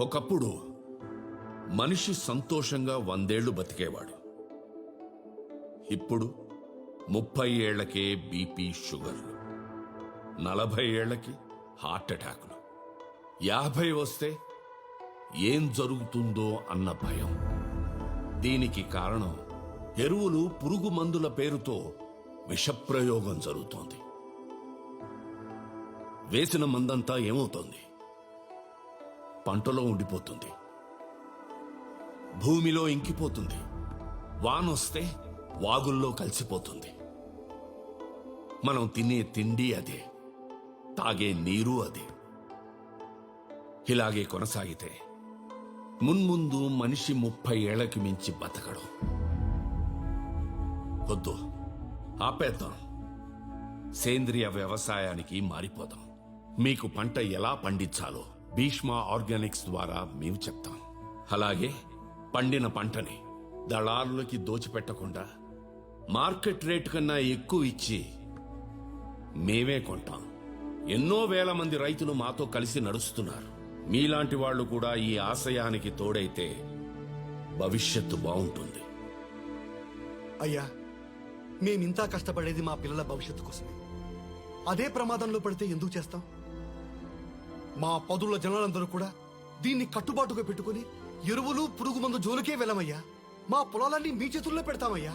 ఒకప్పుడు మనిషి సంతోషంగా 100 ఏళ్లు బతికేవాడు. ఇప్పుడు 30 ఏళ్లకే బీపీ, షుగర్లు, 40 ఏళ్లకి హార్ట్ అటాకులు, 50 వస్తే ఏం జరుగుతుందో అన్న భయం. దీనికి కారణం ఎరువులు, పురుగు మందుల పేరుతో విషప్రయోగం జరుగుతోంది. వేసిన మందంతా ఏమవుతోంది? పంటలో ఉండిపోతుంది, భూమిలో ఇంకిపోతుంది, వానొస్తే వాగుల్లో కలిసిపోతుంది. మనం తినే తిండి అదే, తాగే నీరు అదే. ఇలాగే కొనసాగితే మున్ముందు మనిషి 30 ఏళ్లకి మించి బతకడం. వద్దు, ఆపేద్దాం. సేంద్రియ వ్యవసాయానికి మారిపోదాం. మీకు పంట ఎలా పండించాలో భీష్మ ఆర్గానిక్స్ ద్వారా మేము చెప్తాం. అలాగే పండిన పంటని దళారులకి దోచిపెట్టకుండా మార్కెట్ రేటు కన్నా ఎక్కువ ఇచ్చి మేమే కొంటాం. ఎన్నో వేల మంది రైతులు మాతో కలిసి నడుస్తున్నారు. మీలాంటి వాళ్ళు కూడా ఈ ఆశయానికి తోడైతే భవిష్యత్తు బాగుంటుంది. అయ్యా, మేమింతా కష్టపడేది మా పిల్లల భవిష్యత్తు కోసమే. అదే ప్రమాదంలో పడితే ఎందుకు చేస్తాం? మా పదుల జనాలందరూ కూడా దీన్ని కట్టుబాటుగా పెట్టుకుని ఎరువులు, పురుగు మందు జోలికే వెళ్ళమయ్యా. మా పొలాలన్నీ మీ చేతుల్లో పెడతామయ్యా.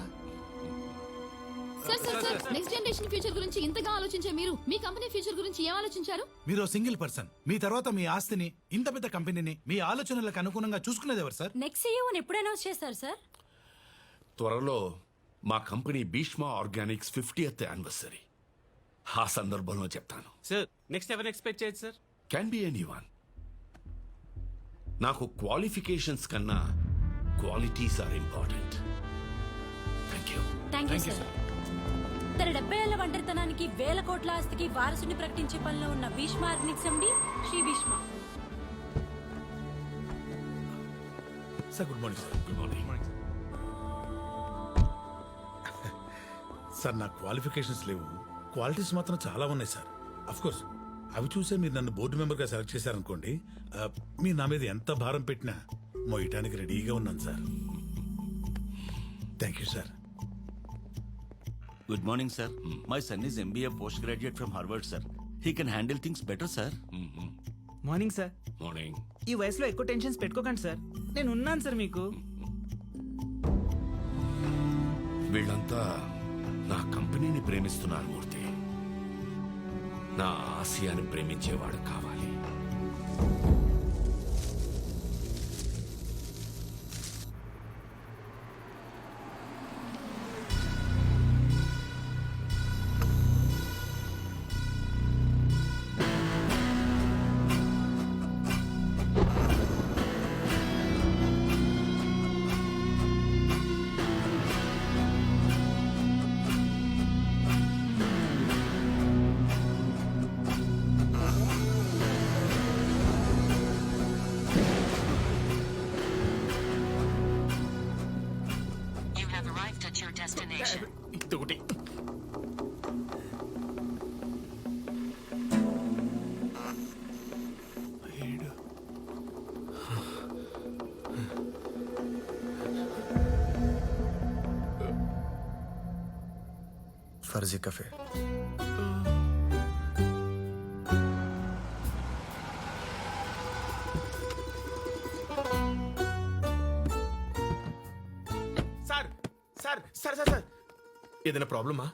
సార్ నెక్స్ట్ జనరేషన్ ఫ్యూచర్ గురించి ఇంతగా ఆలోచించే మీరు మీ కంపెనీ ఫ్యూచర్ గురించి ఏం ఆలోచించారు? మీరు సింగిల్ పర్సన్. మీ తర్వాత మీ ఆస్తిని, ఇంత పెద్ద కంపెనీని మీ ఆలోచనలకు అనుగుణంగా చూసుకునేది ఎవరు సార్? నెక్స్ట్ సీఈఓని ఎప్పుడు అనౌన్స్ చేస్తారు సార్? త్వరలో మా company Bhishma Organics 50th anniversary. ఆ సందర్భంలో చెప్తాను. సార్ నెక్స్ట్ ఎవరిని ఎక్స్పెక్ట్ చేయొచ్చు సార్? Can be anyone. నాకు క్వాలిఫికేషన్స్ కన్నా qualities are important. Thank you. Thank you sir. తన 70 ఏళ్ల ఒంటరితనానికి 1000 కోట్ల ఆస్తికి వారసుని ప్రకటించే పనిలో ఉన్న Bheeshma organics MD Shri Bheeshma. Sir good morning sir. Good morning. Sir నా క్వాలిఫికేషన్స్ లేవు, క్వాలిటీస్ మాత్రం చాలా ఉన్నాయి సార్. అఫ్ కోర్స్ అవి చూసే మీరు నన్ను బోర్డు మెంబర్గా సెలెక్ట్ చేశారనుకోండి, మీరు నా మీద ఎంత భారం పెట్టినా మోయటానికి రెడీగా ఉన్నాను sir. Thank you sir. Good morning, sir. My son is MBA postgraduate from Harvard, sir. He can handle things better, sir. Morning sir. Morning. ఈ వయసులో ఎక్కువ టెన్షన్స్ పెట్టుకోకండి సార్, నేను ఉన్నాను సార్ మీకు. వీళ్ళంతా నా కంపెనీని ప్రేమిస్తున్నారు మూర్తి. నా ఆశయాన్ని ప్రేమించేవాడు కావాలి. You have arrived at your destination. ఇదొకటి. Farzi cafe. Sir sir sir sir sir ఏదైనా ప్రాబ్లమా?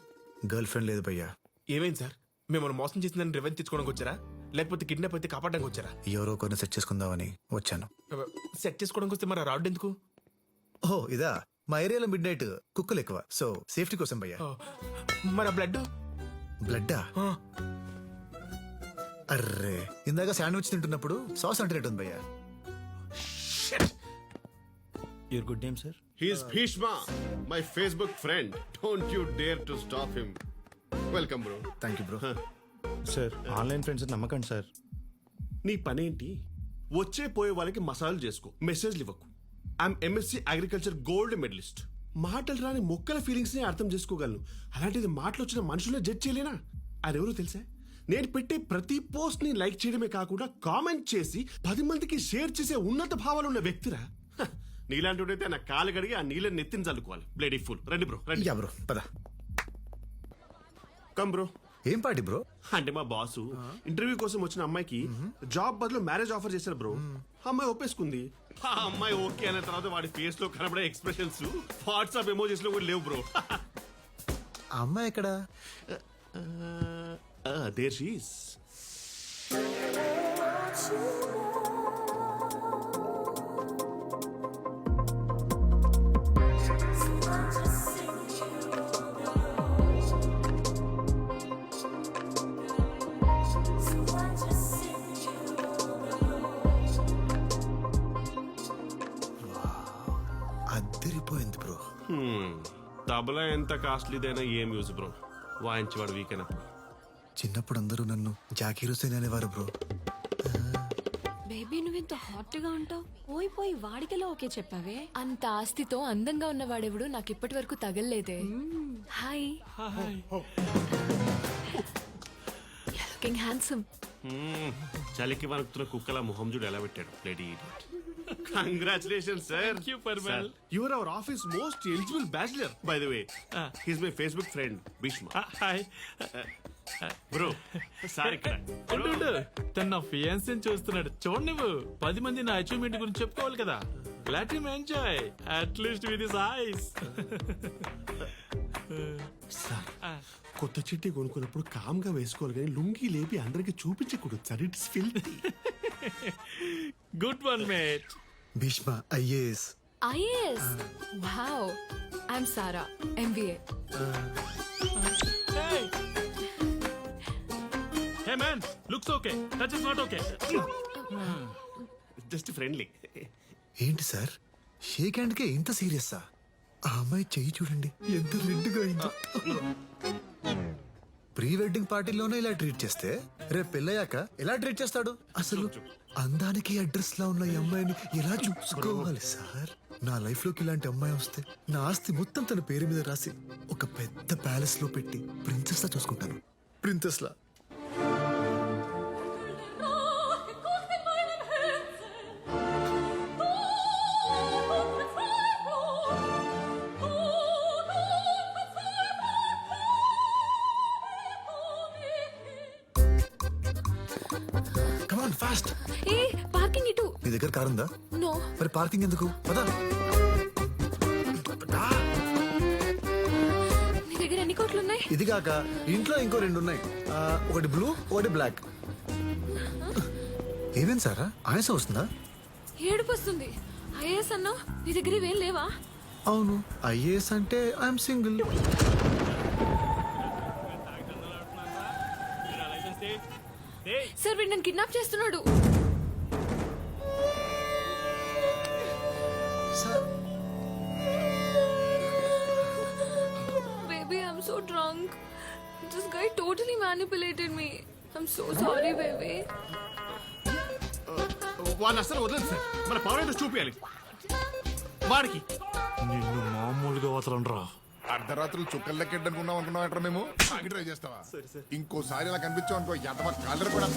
గర్ల్ ఫ్రెండ్ లేదు భయ్యా. ఏమైంది సార్? మిమ్మల్ని మోసం చేసిందని రివెంజ్ తెచ్చుకోవడానికి వచ్చారా, లేకపోతే కిడ్నాప్ అయితే కాపాడడానికి వచ్చారా? ఎవరో కొన్ని సెట్ చేసుకుందామని వచ్చాను. సెట్ చేసుకోవడానికి వస్తే మరి రాడ్ ఎందుకు? ఓహో ఇదా, మా ఏరియాలో మిడ్ నైట్ కుక్కలు ఎక్కువ, సో సేఫ్టీ కోసం భయ్యా. మరి ఆ బ్లడ్? బ్లడ్డా? అర్రే, ఇందాక శాండ్విచ్ తింటున్నప్పుడు సాస్ అంటున్నట్టుంది భయ్యా. Your good name, sir? He is Bhishma, my Facebook friend. Don't you dare to stop him. Welcome, bro. Thank you bro. Sir online friends నమ్మకండి సార్. నీ పనేంటి? వచ్చే పోయే వాళ్ళకి మసాలు చేసుకో, మెసేజ్లు ఇవ్వకు. I'm MSc agriculture gold medalist. మాటలు రాని మొక్కల ఫీలింగ్స్ ని అర్థం చేసుకోగలను. అలాంటిది మాటలు వచ్చిన మనుషులే జడ్జ్ చేయలేనా? అదెవరో తెలుసా? నేను పెట్టే ప్రతి పోస్ట్ ని లైక్ చేయడమే కాకుండా కామెంట్ చేసి 10 మందికి షేర్ చేసే ఉన్నత భావాలు ఉన్న వ్యక్తిరా. హ, నీలాంటి నా కాలు గడిగి ఆ నీళ్ళని నెత్తిని చల్లుకోవాలి. Bloody fool. రండి బ్రో, రండి. యా బ్రో పద. Come bro. ఏం పార్టీ బ్రో? అంటే మా బాసు ఇంటర్వ్యూ కోసం వచ్చిన అమ్మాయికి జాబ్ బదులు మ్యారేజ్ ఆఫర్ చేశారు బ్రో. అమ్మాయి ఒప్పేసుకుంది. ఆ అమ్మాయి ఓకే అనే తర్వాత వాడి ఫేస్ లో కనబడే ఎక్స్ప్రెషన్స్ వాట్సాప్ ఎమోజీస్ లో కూడా లేవు బ్రో. ఆ అమ్మాయి ఎక్కడ? There she is. అద్దరిపోయింది బ్రో. తబలా ఎంత కాస్ట్లీదైనా ఏం యూజ్ బ్రో, వాయించేవాడు వీక్ అయినప్పుడు. చిన్నప్పుడు అందరూ నన్ను జాకీ హుసేన్ అనేవారు బ్రో. బేబీ నువ్వు ఇంత హాట్ గా ఉంటావు, పోయి వాడికెలా ఓకే చెప్పావే? అంత ఆస్తితో అందంగా ఉన్నవాడెవడు నాకు ఇప్పటి వరకు తగలలేదే. Hi, looking handsome. చలికి వణుకుతున్న కుక్కల మొహం చూడు ఎలా పెట్టాడు. Lady congratulations sir. You are our office most eligible bachelor by the way. He is my Facebook friend Bhishma. Hi bro sir ఇక్కడ తన నా ఫియాన్సీ చూస్తున్నాడు. చూడు నువ్వు 10 మంది నా అచీవ్మెంట్ గురించి చెప్పుకోవాలి కదా. Let him enjoy at least with his eyes. Sir కొత్త చిట్టి కొనుక్కున్నప్పుడు కామ్గా వేసుకోవాలి కానీ లుంగి లేపి అందరికి చూపించకూడదు sir. It's filthy. Good one mate. Bheeshma IAS. IAS. Wow. I'm Sara, MBA. Hey man, looks okay, touch is not okay. Just friendly. ఏంటి సార్ షేక్ హ్యాండ్ కే ఇంత సీరియస్సా? ఆ అమ్మాయి చెయ్యి చూడండి ఎంత రెడ్గా అయిందో. ప్రీ వెడ్డింగ్ పార్టీలోనే ఇలా ట్రీట్ చేస్తే రేపు పెళ్ళయ్యాక ఎలా ట్రీట్ చేస్తాడు? అసలు అందానికి అడ్రస్ లా ఉన్న ఈ అమ్మాయిని ఎలా చూసుకోవాలి సార్? నా లైఫ్ లోకి ఇలాంటి అమ్మాయి వస్తే నా ఆస్తి మొత్తం తన పేరు మీద రాసి ఒక పెద్ద ప్యాలెస్ లో పెట్టి ప్రిన్సెస్ లా చూసుకుంటాను. ప్రిన్సెస్ లా. ఫాస్ట్. ఏ పార్కింగ్ ఇటు. నీ దగ్గర కార్ ఉందా? నో. మరి పార్కింగ్ ఎందుకు? పదా. నీ దగ్గర ఎన్ని కోట్లు ఉన్నాయి? ఇది కాక ఇంట్లో ఇంకో 2 ఉన్నాయి. ఒకటి బ్లూ ఒకటి బ్లాక్. ఏమేం సారా ఆయాసం వస్తుందా? ఏడుపు వస్తుంది. ఐఏఎస్ అన్నా నీ దగ్గర ఇవేం లేవా? అవును, ఐఏఎస్ అంటే ఐఎమ్ సింగిల్. సార్ వీడు నన్ను కిడ్నాప్ చేస్తున్నాడు. Baby, I'm so drunk. This guy totally manipulated me. I'm so sorry, baby. వాళ్ళు అసలు వదలదు సార్. మన పవర్ ఏంటో చూపించాలి వాడికి. నిన్ను మామూలుగా వదలనరా. అర్ధరాత్రులు చుక్కలు లెక్కెట్టనుకున్నాం అనుకున్నాం. మేము ట్రై చేస్తావా? ఇంకోసారి ఇలా కనిపించావు అనుకో ఎంత కాలర్ కూడా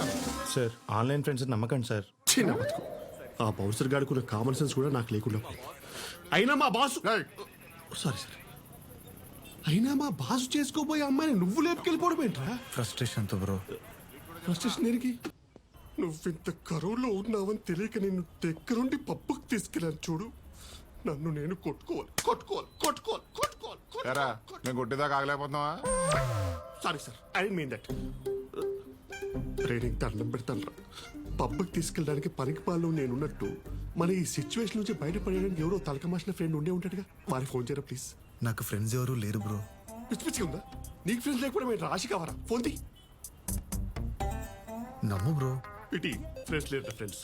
సార్ ఆన్లైన్ ఫ్రెండ్స్ నమ్మకండి సార్. చిన్న బతుకు. ఆ బౌన్సర్ గాడుకున్న కామన్ సెన్స్ కూడా నాకు లేకుండా పోయింది. అయినా మా బాసు సారీ సార్ అయినా మా బాసు చేసుకోబోయే అమ్మాయిని నువ్వు లేపుకెళ్ళిపోవడం ఏంట్రా? ఫ్రస్ట్రేషన్ తో బ్రో. ఫ్రస్ట్రేషన్ దేనికి? నువ్వింత కరువులో ఉన్నావని తెలియక నిన్ను దగ్గరుండి పప్పుకు తీసుకెళ్ళాను చూడు. నన్ను నేను కొట్టుకోవాలి. నేను కొట్టేదాకా ఆగలేకపోతున్నావా? Sorry sir, I don't mean that. Training దండం పెడతాను. పబ్బకి తీసుకెళ్ళడానికి పనికి పాలు నేనున్నట్టు మన ఈ సిచ్యువేషన్ నుంచి బయటపడడానికి ఎవరో తలకమాసిన ఫ్రెండ్ ఉండే ఉంటాడుగా. వారికి ఫోన్ చేయరా ప్లీజ్. నాకు ఫ్రెండ్స్ ఎవరు లేరు బ్రో. పిచ్చి పిచ్చిగా ఉందా? నీకు ఫ్రెండ్స్ లేకపోతే మేము రాశి కావరా? ఫోన్ తీ. నమ్ము బ్రో. ఇటీ ఫ్రెండ్స్ లేరు. ఫ్రెండ్స్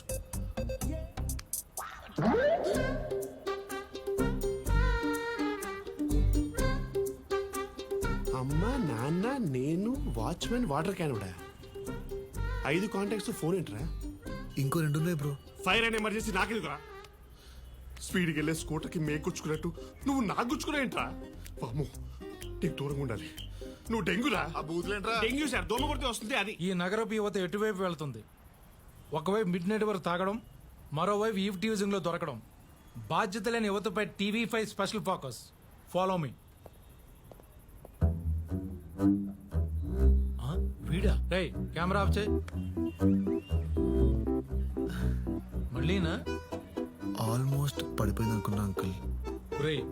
అమ్మ నాన్న నేను వాచ్మెన్ వాటర్ క్యాన్ కూడా 5 కాంటాక్ట్స్. ఫోన్ ఏంట్రా? ఇంకో 2 ఉన్నాయి బ్రో. ఫైర్ అండ్ ఎమర్జెన్సీ నాకెందుకురా? స్పీడ్కి వెళ్ళే స్కూటర్కి మేకొచ్చుకున్నట్టు నువ్వు నాకు గుచ్చుకున్నా ఏంట్రా? పాము నీకు దూరంగా ఉండాలి. నువ్వు డెంగ్యూరా ఆ బూతులేంట్రా డెంగ్యూ సార్ దోమ కొడితే వస్తుంది అది. ఈ నగరపు యువత ఎటువైపు వెళ్తుంది? ఒకవైపు మిడ్ నైట్ వరకు తాగడం, మరోవైపు ఈవ్ టీజింగ్ లో దొరకడం. బాధ్యత లేని యువతపై TV5 special focus. Follow me. వీడా రేయ్ కెమెరా ఆఫ్ చేయి. మళ్ళీనా? ఆల్మోస్ట్ పడిపోయింది అనుకున్నా అంకుల్. రేయ్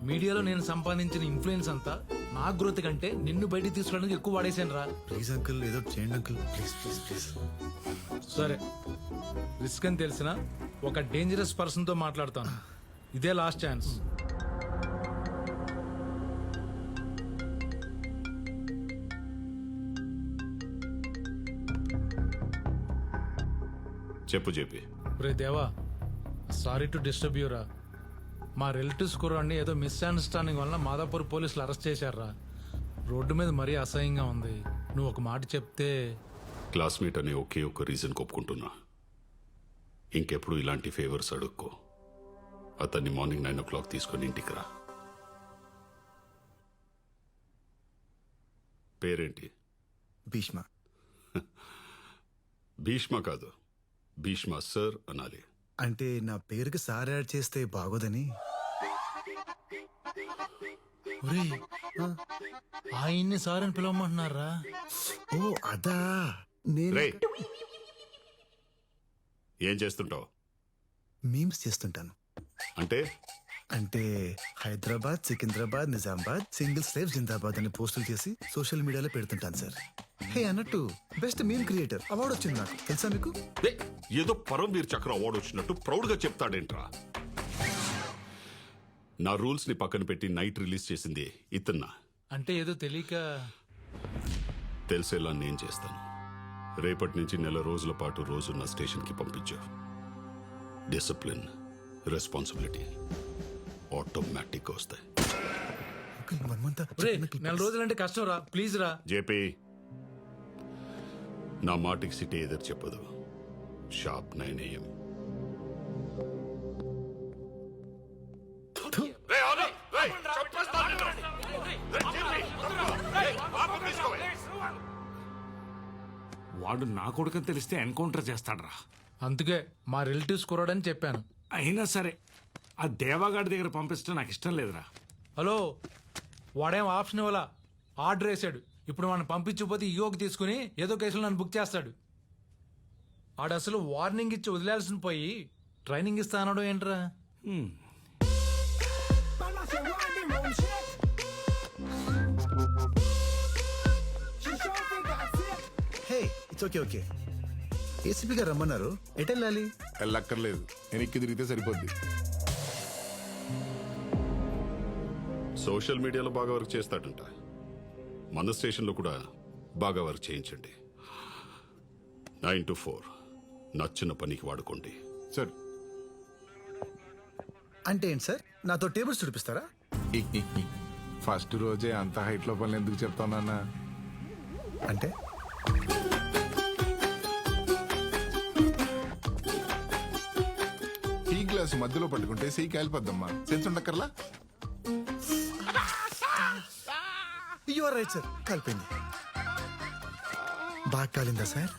మీడియాలో నేను సంపాదించిన ఇన్ఫ్లుయెన్స్ అంతా నా గ్రోత్ కంటే నిన్ను బయటికి తీసుకోవడానికి ఎక్కువ వాడేసాను రా. ప్లీజ్ అంకుల్ ఏదో చేయండి అంకుల్, ప్లీజ్ ప్లీజ్ ప్లీజ్. సరే రిస్క్ అని తెలిసిన ఒక డేంజరస్ పర్సన్ తో మాట్లాడతాను. ఇదే లాస్ట్ ఛాన్స్. చెప్పు చెప్పి. రే దేవా, సారీ టు డిస్టర్బ్ యూరా. మా రిలేటివ్స్ కుర్రాన్ని ఏదో మిస్అండర్స్టాండింగ్ వల్ల మాదాపూర్ పోలీసులు అరెస్ట్ చేశారా. రోడ్డు మీద మరీ అసహ్యంగా ఉంది. నువ్వు ఒక మాట చెప్తే. క్లాస్మేట్ అనే ఒకే ఒక్క రీజన్ ఒప్పుకుంటున్నా. ఇంకెప్పుడు ఇలాంటి ఫేవర్స్ అడుక్కో. అతన్ని మార్నింగ్ 9 o'clock తీసుకొని ఇంటికి రా. పేరేంటి? భీష్మ. భీష్మ కాదు, భీష్మ సర్ అనాలి. అంటే నా పేరుకి సార్ యాడ్ చేస్తే బాగోదని. ఒరేయ్, ఆయన్ని సార్ అని పిలవమంటున్నారా? ఓ అదా. నేను రేయ్, ఏం చేస్తుంటావు? మీమ్స్ చేస్తుంటాను. అంటే అంటే హైదరాబాద్, సికింద్రాబాద్, నిజామాబాద్, సింగిల్ స్లేవ్ జిందాబాద్ అని పోస్టులు చేసి సోషల్ మీడియాలో పెడుతుంటాను సార్. హే అన్నట్టు బెస్ట్ మీమ్ క్రియేటర్ అవార్డు వచ్చింది నాకు, తెలుసా మీకు? ఏదో పరమవీర్ చక్ర అవార్డు వచ్చినట్టు ప్రౌడ్ గా చెప్తాడేంట్రా? నా రూల్స్ ని పక్కన పెట్టి నైట్ రిలీజ్ చేసింది ఇతన్నా. అంటే ఏదో తెలియక. తెలిసేలా నేను చేస్తాను. రేపటి నుంచి 4 రోజుల పాటు రోజు నా స్టేషన్ కి పంపించు. డిసిప్లిన్, రెస్పాన్సిబిలిటీ ఆటోమేటిక్ వస్తాయి. అంకుల్, మనమంతా ఒరేయ్, 4 రోజులంటే కష్టం రా, ప్లీజ్ రా. జేపీ, నా మాటికి సిటీ ఎదురు చెప్పదు. Sharp 9 AM. వాడు నా కొడుకని తెలిస్తే ఎన్కౌంటర్ చేస్తాడ్రా. అందుకే మా రిలేటివ్స్ కుర్రాడని చెప్పాను. అయినా సరే ఆ దేవాగాడి దగ్గర పంపించడం నాకు ఇష్టం లేదురా. హలో, వాడేం ఆప్షన్ ఇవ్వాలా, ఆర్డర్ వేసాడు. ఇప్పుడు మనం పంపించకపోతే ఈగోకి తీసుకుని ఏదో కేసులో నన్ను బుక్ చేస్తాడు. ఆడు అసలు వార్నింగ్ ఇచ్చి వదిలేయాల్సిన పోయి ట్రైనింగ్ ఇస్తా అన్నాడు ఏంట్రా? Hey it's okay okay. ACP గారు రమ్మన్నారు, ఎటు వెళ్ళాలి? వెళ్ళక్కర్లేదు, వెనక్కి తిరిగితే సరిపోద్ది. సోషల్ మీడియాలో బాగా వర్క్ చేస్తాడంట. మన స్టేషన్లో కూడా బాగా వర్క్ చేయించండి. 9 to 4 నచ్చిన పనికి వాడుకోండి. సార్ అంటే ఏంటి సార్, నాతో టేబుల్స్ చూపిస్తారా? ఫస్ట్ రోజే అంత హైట్ లో పనులు ఎందుకు చెప్తానన్నా? అంటే టీ గ్లాస్ మధ్యలో పట్టుకుంటే సీ కాలిపోద్దమ్మా, సెన్స్ ఉండక్కర్లా. యు ఆర్ రైట్ సార్, కాలిపోయింది. బాగా కాలిందా సార్?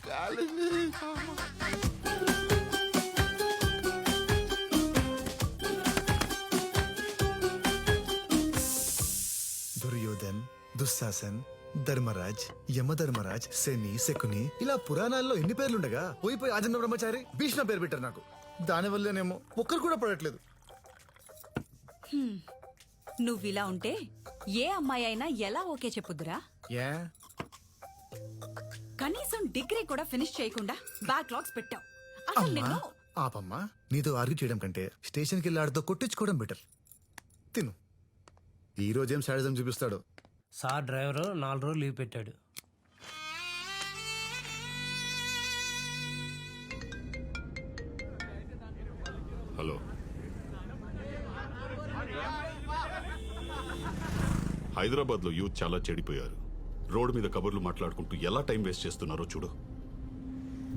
దుర్యోధన్, దుశ్శాసన్, ధర్మరాజ్, యమధర్మరాజ్, శని, శకుని, ఇలా పురాణాల్లో ఎన్ని పేర్లుండగా పోయిపోయి ఆజన్మ బ్రహ్మచారి భీష్మ పేరు పెట్టారు నాకు. దానివల్లనేమో ఒక్కరు కూడా పడట్లేదు. నువ్విలా ఉంటే ఏ అమ్మాయి అయినా ఎలా ఓకే చెప్పుద్దురా? ఏ కనీసం డిగ్రీ కూడా ఫినిష్ చేయకుండా బ్యాక్లాగ్స్ పెట్టావు. అసలు అమ్మా నిన్ను ఆపమ్మా, నీతో ఆర్గ్యూ చేయడం కంటే స్టేషన్కి వెళ్ళి ఆడితో కొట్టించుకోవడం బెటర్. తిను. ఈ రోజేం శాడిజం చూపిస్తాడు. సార్ డ్రైవరు 4 రోజులు లీవ్ పెట్టాడు. హలో, హైదరాబాద్లో యూత్ చాలా చెడిపోయారు. రోడ్డు మీద కబుర్లు మాట్లాడుకుంటూ ఎలా టైం వేస్ట్ చేస్తున్నారో చూడు.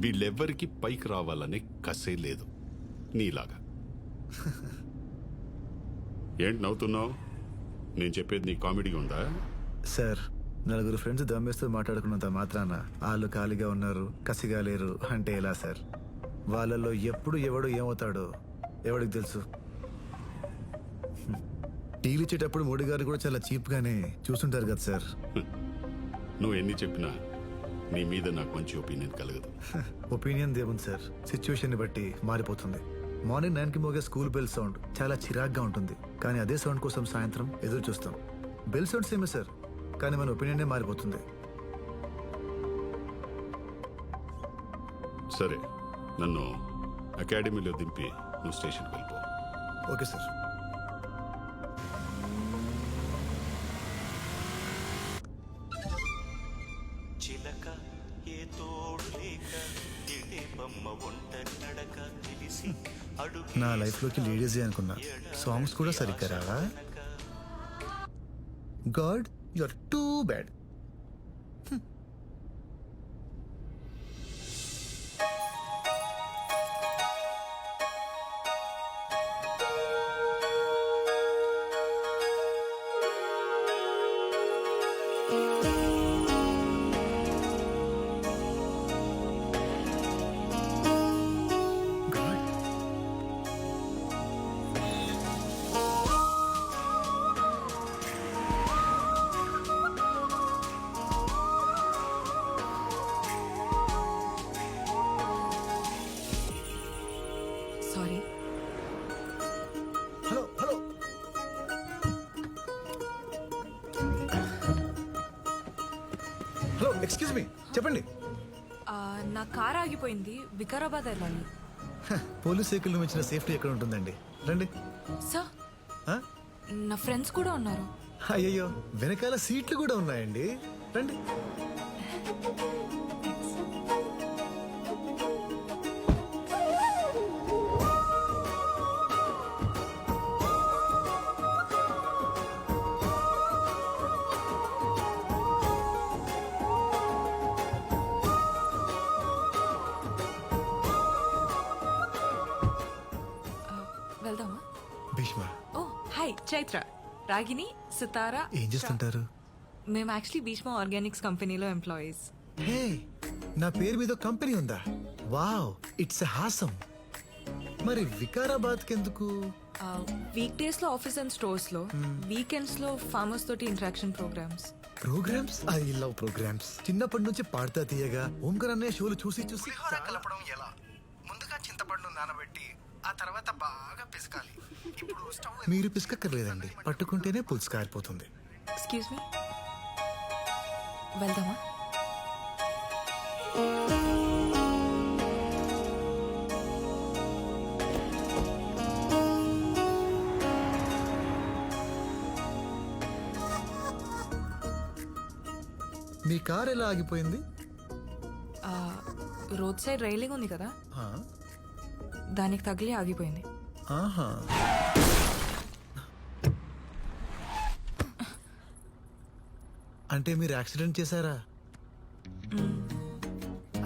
వీళ్ళెవ్వరికి పైకి రావాలనే కసే లేదు నీలాగా. ఏంటి నవ్వుతున్నావు? నేను చెప్పేది నీ కామెడీ ఉందా? సార్ నలుగురు ఫ్రెండ్స్ దమ్మేస్తూ మాట్లాడుకున్నంత మాత్రాన వాళ్ళు ఖాళీగా ఉన్నారు, కసిగా లేరు అంటే ఎలా సార్? వాళ్ళల్లో ఎప్పుడు ఎవడు ఏమవుతాడో ఎవడికి తెలుసు? టీలు ఇచ్చేటప్పుడు మోడీ గారు కూడా చాలా చీప్గానే చూస్తుంటారు కదా సార్. నువ్వు ఎన్ని చెప్పినా నీ మీద నాకు మంచి ఒపీనియన్ కలగదు. ఒపీనియన్ దేవుంది సార్, సిచ్యువేషన్ బట్టి మారిపోతుంది. మార్నింగ్ 9కి మోగే స్కూల్ బెల్ సౌండ్ చాలా చిరాగ్గా ఉంటుంది, కానీ అదే సౌండ్ కోసం సాయంత్రం ఎదురు చూస్తాం. బెల్ సౌండ్ సేమే సార్, కానీ మన ఒపీనియనే మారిపోతుంది. సరే, నన్ను అకాడమీలో దింపి నువ్వు స్టేషన్కి వెళ్ళిపో. Okay sir. చిలక ఏ తోడు లేక బొమ్మ ఒంట నడక తెలిసి నా లైఫ్లోకి లేడీసే అనుకున్నా, సాంగ్స్ కూడా సరిగ్గా రావా? God, you are too bad. Sorry. Hello hello, hello, excuse me, చెప్పండి. నా కార్ ఆగిపోయింది, వికారాబాద్ వెళ్ళాలి. పోలీస్ వెహికల్ మించిన సేఫ్టీ ఎక్కడ ఉంటుందండి? రండి. సార్, ఆ? నా ఫ్రెండ్స్ కూడా ఉన్నారు. అయ్యయ్యో, వెనకాల సీట్లు కూడా ఉన్నాయండి, రండి. వెళ్దామా? Bheeshma, oh hi, Chaitra, Ragini, Sitara. ఏం చేస్తుంటారు? మేము యాక్చువల్లీ భీష్మ ఆర్గానిక్స్ కంపెనీలో ఎంప్లాయీస్. హే, నా పేరు మీద కంపెనీ ఉందా? Wow, it's awesome. మరి వికారాబాద్ కెందుకు? వీక్ డేస్ లో ఆఫీస్ అండ్ స్టోర్స్ లో, వీకెండ్స్ లో ఫార్మర్స్ తోటి interaction programmes. Programmes? I love programmes. చిన్నప్పటి నుంచి పాడతా తీయగా ఓంకర్ అనే షోలు చూసి చూసి కలపడం ఎలా? ముందుగా చింతపండు నానబెట్టి ఆ తర్వాత బాగా పిసకాలి. ఇప్పుడు మీరు పిసకక్కర్లేదండి, పట్టుకుంటేనే పులుసు కారిపోతుంది. ఎక్స్క్యూజ్ మీ, వెళ్దామా? మీ కార్ ఎలా ఆగిపోయింది? రోడ్ సైడ్ రైలింగ్ ఉంది కదా, ఆ, దానికి తగిలి ఆగిపోయింది. ఆహా. అంటే మీరు యాక్సిడెంట్ చేశారా?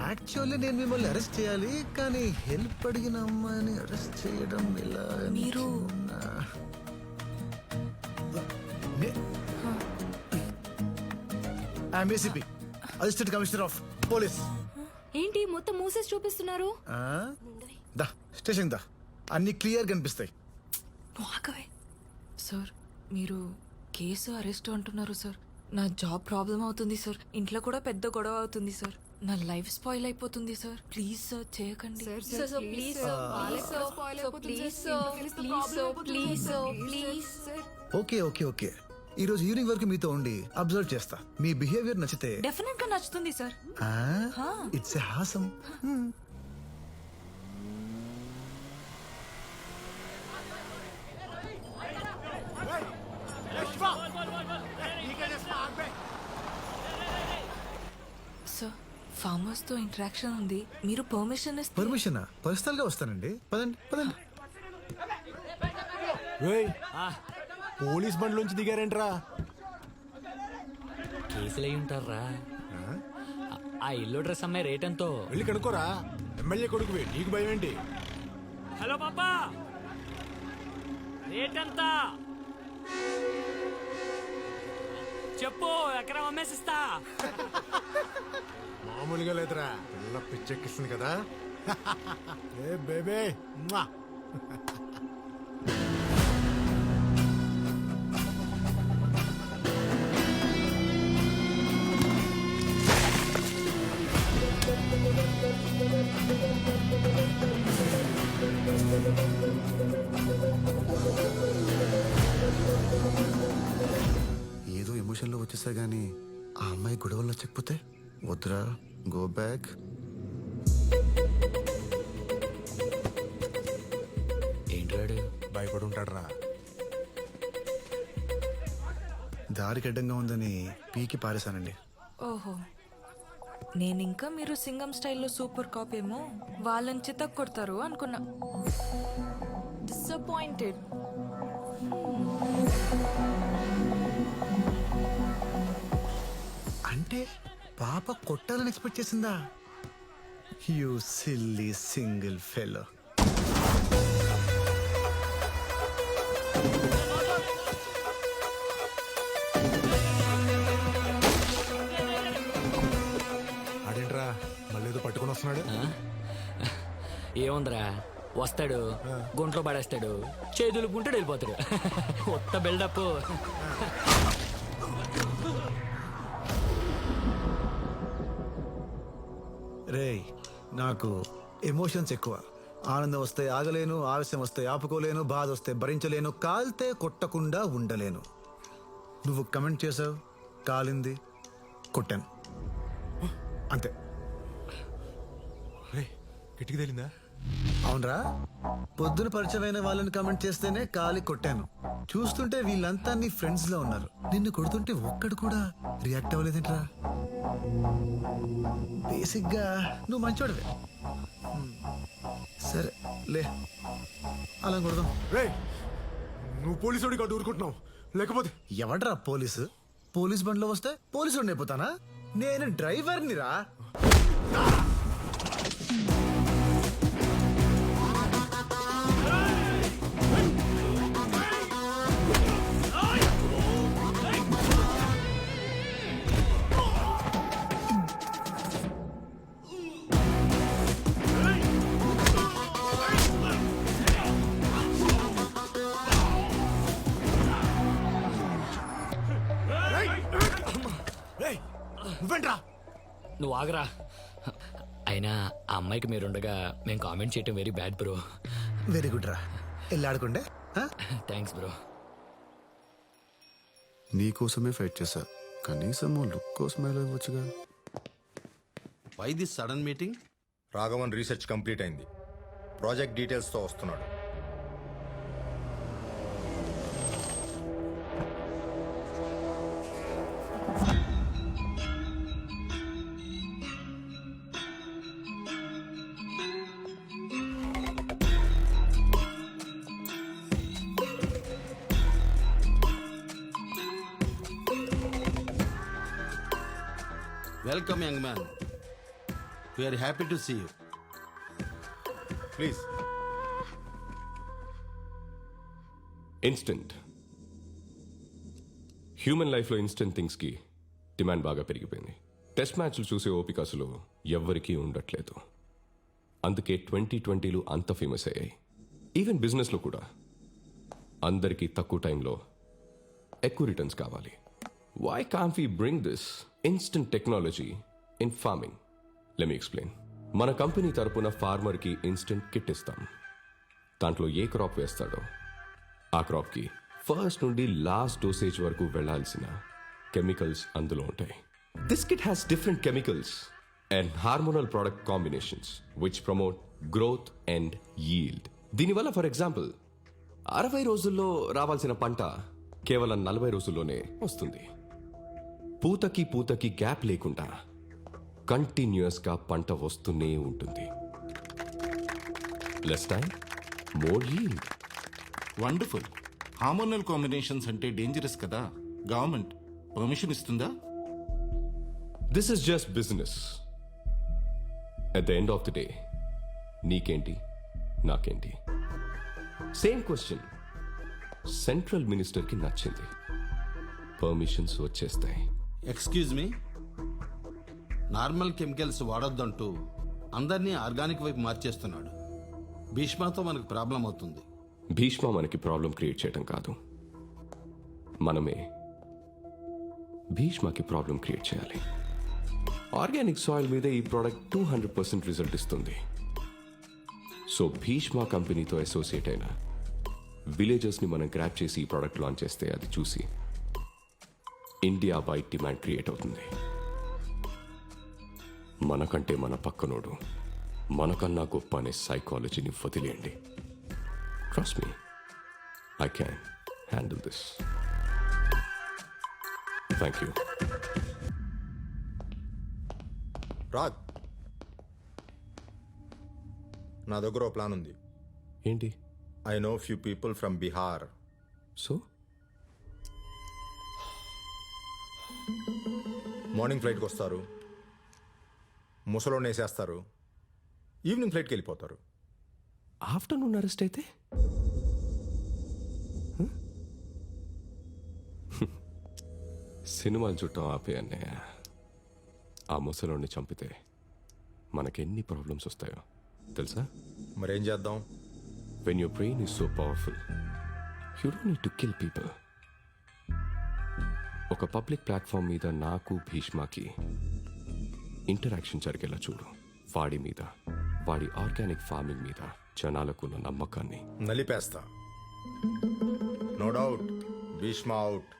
యాక్చువల్లీ నేను మిమ్మల్ని అరెస్ట్ చేయాలి, కానీ హెల్ప్ అడిగిన అమ్మాయిని అరెస్ట్ చేయడం ఎలా? మీరు ACP, assistant commissioner of police. ఏంటి మొత్తం మూసేసి చూపిస్తున్నారు? దా స్టేషన్ దా, అన్ని క్లియర్ కనిపిస్తాయి. సార్, మీరు కేసు అరెస్ట్ అంటున్నారు సార్. నా జాబ్ ప్రాబ్లం అవుతుంది సార్, ఇంట్లో కూడా పెద్ద గొడవ అవుతుంది సార్, నా లైఫ్ స్పాయిల్ అయిపోతుంది సార్. ప్లీజ్ సార్, చేయకండి. ఓకే ఓకే ఓకే, ఈ రోజు ఈవినింగ్ వరకు మీతో ఉండి అబ్జర్వ్ చేస్తా. మీ బిహేవియర్ నచ్చితే డెఫినెట్ గా నచ్చుతుంది sir. It's a awesome. Sir, farmers తో ఇంటరాక్షన్ ఉంది, మీరు పర్మిషన్ ఇస్తే. పర్మిషనా? పర్సనల్ గా వస్తానండి, పదండి పదండి. పోలీస్ బండ్లోంచి దిగారేంట్రా? కేసులు అయి ఉంటారా? ఆ ఇల్లు డ్రెస్ అమ్మాయి రేట్ ఎంతో వెళ్ళి కనుక్కోరా. ఎమ్మెల్యే కొడుకువి, నీకు భయం ఏంటి? హలో పాపా, రేట్ ఎంత? చెప్పు ఎకరం అమ్మేసిస్తా. మామూలుగా లేదురా, పిల్ల పిచ్చెక్కిస్తుంది కదా. ఏ బేబే ఏదో ఎమోషన్లో వచ్చేసా గానీ ఆ అమ్మాయి గొడవల్లో చెక్కిపోతే వద్దురా, గో బ్యాక్. ఏంటాడు భయపడి ఉంటాడురా. దారికి అడ్డంగా ఉందని పీకి పారేశానండి. ఓహో, నేనింకా మీరు సింగం స్టైల్లో సూపర్ కాప్ ఏమో వాళ్ళని చితక్ కొడతారు అనుకున్నా. డిసప్పాయింటెడ్. అంటే పాప కొట్టాలని ఎక్స్పెక్ట్ చేసిందా? You silly single fellow. ఆడేంట్రా మళ్ళీ ఏదో పట్టుకొని వస్తున్నాడు. ఏముందిరా, వస్తాడు గుంట్లో పడేస్తాడు, చేతులు పుంటాడు, వెళ్ళిపోతాడు. కొత్త బిల్డప్. రేయ్, నాకు ఎమోషన్స్ ఎక్కువ. ఆనందం వస్తే ఆగలేను, ఆలస్యం వస్తే ఆపుకోలేను, బాధ వస్తే భరించలేను, కాల్తే కొట్టకుండా ఉండలేను. నువ్వు కమెంట్ చేసావు, కాలింది, కొట్టాను, అంతే. కిటికీ తేలిందా? అవునరా, పొద్దున పరిచయమైన వాళ్ళని కమెంట్ చేస్తేనే కాలి కొట్టాను. చూస్తుంటే వీళ్ళంతా నీ ఫ్రెండ్స్ లో ఉన్నారు. నిన్ను కొడుతుంటే ఒక్కడు కూడా రియాక్ట్ అవ్వలేదేంట్రా? బేసిక్ గా నువ్వు మంచోడివే. సరే లే, అలా కొడదాం. రే, నువ్వు పోలీసు కాదు ఊరుకుంటున్నావు, లేకపోతే ఎవడ్రా పోలీసు? పోలీస్ బండిలో వస్తే పోలీసు అయిపోతానా? నేను డ్రైవర్ని రా. నువ్వేంట్రా? నువ్వు ఆగరా. అయినా ఆ అమ్మాయికి మీరుండగా మేము కామెంట్ చేయటం very bad bro. Very good రా, వెళ్ళి ఆడుకుండే. Thanks bro. నీకోసమే ఫైట్ చేశా, కనీసం లుక్ కోసమే ఇవ్వచ్చుగా. Why this sudden meeting? Raghavan research complete అయింది, ప్రాజెక్ట్ డీటెయిల్స్తో వస్తున్నాడు. Welcome young man, we're happy to see you. Please. Instant human లైఫ్లో ఇన్స్టెంట్ థింగ్స్కి డిమాండ్ బాగా పెరిగిపోయింది. టెస్ట్ మ్యాచ్లు చూసే ఓపిక అసలు ఎవ్వరికీ ఉండట్లేదు. అందుకే 2020లో అంత ఫేమస్ అయ్యాయి. ఈవెన్ బిజినెస్లో కూడా అందరికీ తక్కువ టైంలో ఎక్కువ రిటర్న్స్ కావాలి. Why can't we bring this instant technology in farming? Let me explain. మన కంపెనీ తరపున ఫార్మర్కి ఇన్స్టెంట్ కిట్ ఇస్తాం. దాంట్లో ఏ క్రాప్ వేస్తాడో ఆ క్రాప్కి ఫస్ట్ నుండి లాస్ట్ డోసేజ్ వరకు వెళ్లాల్సిన కెమికల్స్ అందులో ఉంటాయి. This kit has different chemicals and hormonal product combinations which promote growth and yield. దీనివల్ల ఫర్ ఎగ్జాంపుల్ 60 రోజుల్లో రావాల్సిన పంట కేవలం 40 రోజుల్లోనే వస్తుంది. పూతకి గ్యాప్ లేకుండా కంటిన్యూస్ గా పంట వస్తూనే ఉంటుంది. Less time, more yield. Wonderful. Hormonal combinations అంటే డేంజరస్ కదా, గవర్నమెంట్ పర్మిషన్ ఇస్తుందా? This is just business. At the end of the day నీకేంటి నాకేంటి? సేమ్ క్వశ్చన్ సెంట్రల్ మినిస్టర్కి నచ్చింది. పర్మిషన్స్ వచ్చేస్తాయి. ఎక్స్క్యూజ్ మీ, నార్మల్ కెమికల్స్ వాడొద్దంటూ అందరినీ ఆర్గానిక్ వైపు మార్చేస్తున్నాడు. భీష్మతో మనకు ప్రాబ్లం అవుతుంది. భీష్మ మనకి ప్రాబ్లం క్రియేట్ చేయడం కాదు, మనమే భీష్మకి ప్రాబ్లం క్రియేట్ చేయాలి. ఆర్గానిక్ సాయిల్ మీద ఈ ప్రోడక్ట్ 200% రిజల్ట్ ఇస్తుంది. సో భీష్మ కంపెనీతో అసోసియేట్ అయిన విలేజర్స్ని మనం గ్రాప్ చేసి ఈ ప్రోడక్ట్ లాంచ్ చేస్తే అది చూసి ఇండియా వైడ్ డిమాండ్ క్రియేట్ అవుతుంది. మనకంటే మన పక్కనోడు మనకన్నా గొప్ప అనే సైకాలజీని వదిలేయండి. Trust me, I can handle this. Thank you. Raj, నా దగ్గర ఓ ప్లాన్ ఉంది. ఏంటి? I know few people from Bihar. So morning ఫ్లైట్కి వస్తారు, ముసలోని వేసేస్తారు, ఈవినింగ్ ఫ్లైట్కి వెళ్ళిపోతారు. ఆఫ్టర్నూన్ అరెస్ట్ అయితే సినిమాలు చుట్టం ఆపే అన్నయ్య. ఆ ముసలోని చంపితే మనకెన్ని ప్రాబ్లమ్స్ వస్తాయో తెలుసా? మరేం చేద్దాం? When your brain is so powerful, you don't need to kill people. ఒక పబ్లిక్ ప్లాట్ఫామ్ మీద నాకు భీష్మకి ఇంటరాక్షన్ జరిగేలా చూడు. వాడి మీద, వాడి ఆర్గానిక్ ఫార్మింగ్ మీద జనాలకున్న నమ్మకాన్ని నలిపేస్తా. No doubt, Bheeshma out.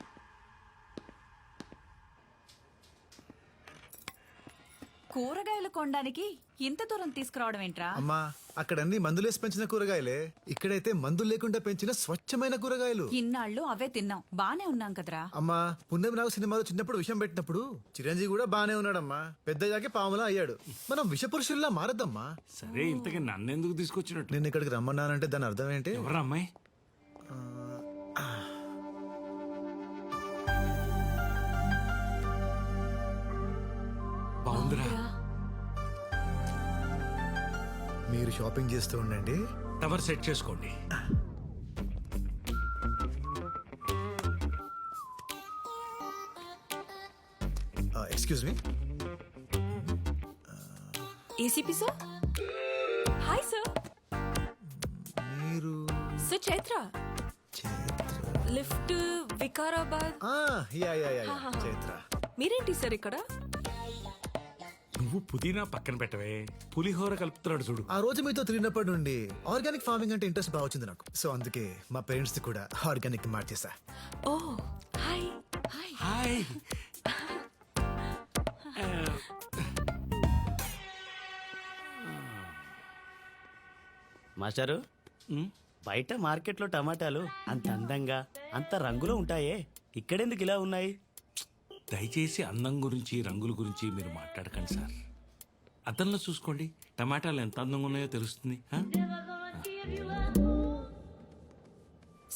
కూరగాయలు కొనడానికి ఇంత దూరం తీసుకురావడం ఏంట్రా? అమ్మా, అక్కడ అన్ని మందులేసి పెంచిన కూరగాయలే, ఇక్కడైతే మందులు లేకుండా పెంచిన స్వచ్ఛమైన కూరగాయలు. ఇన్నాళ్ళు అవే తిన్నాం, బానే ఉన్నాం కదరా. అమ్మా, పున్నమి నాగు సినిమాలో చిన్నప్పుడు విషం పెట్టినప్పుడు చిరంజీవి కూడా బానే ఉన్నాడమ్మా. పెద్దయ్యాకే పాములా అయ్యాడు. మనం విషపురుషుల్లా మారద్దమ్మా. సరే, ఇంతకీ నన్నెందుకు తీసుకొచ్చినట్టు? నేను ఇక్కడికి రమ్మన్నానంటే దాని అర్థం ఏంటి? ఎవరా అమ్మాయి? బాగుందిరా. మీరు షాపింగ్ చేస్తూ ఉండండి, టవర్ సెట్ చేసుకోండి. Excuse me. ACP sir. Hi sir. మీరు సార్ చైత్ర. లిఫ్ట్ వికారాబాద్. చైత్ర. మీరేంటి సార్ ఇక్కడ? నువ్వు పుదీనా పక్కన పెట్టవే, పులిహోర కలుపుతున్నాడు చూడు. ఆ రోజు మీతో తిరిగినప్పటి నుండి ఆర్గానిక్ ఫార్మింగ్ అంటే ఇంట్రెస్ట్ బాగా వచ్చింది నాకు. సో అందుకే మా పేరెంట్స్ కూడా ఆర్గానిక్ మార్చేసా. ఓ హాయ్. హాయ్. హాయ్. మాస్టారు, బయట మార్కెట్లో టమాటాలు అంత అందంగా అంత రంగులో ఉంటాయే, ఇక్కడెందుకు ఇలా ఉన్నాయి? దయచేసి అందం గురించి రంగుల గురించి మీరు మాట్లాడకండి సార్. అద్దంలో చూసుకోండి, టమాటాలు ఎంత అందంగా ఉన్నాయో తెలుస్తుంది.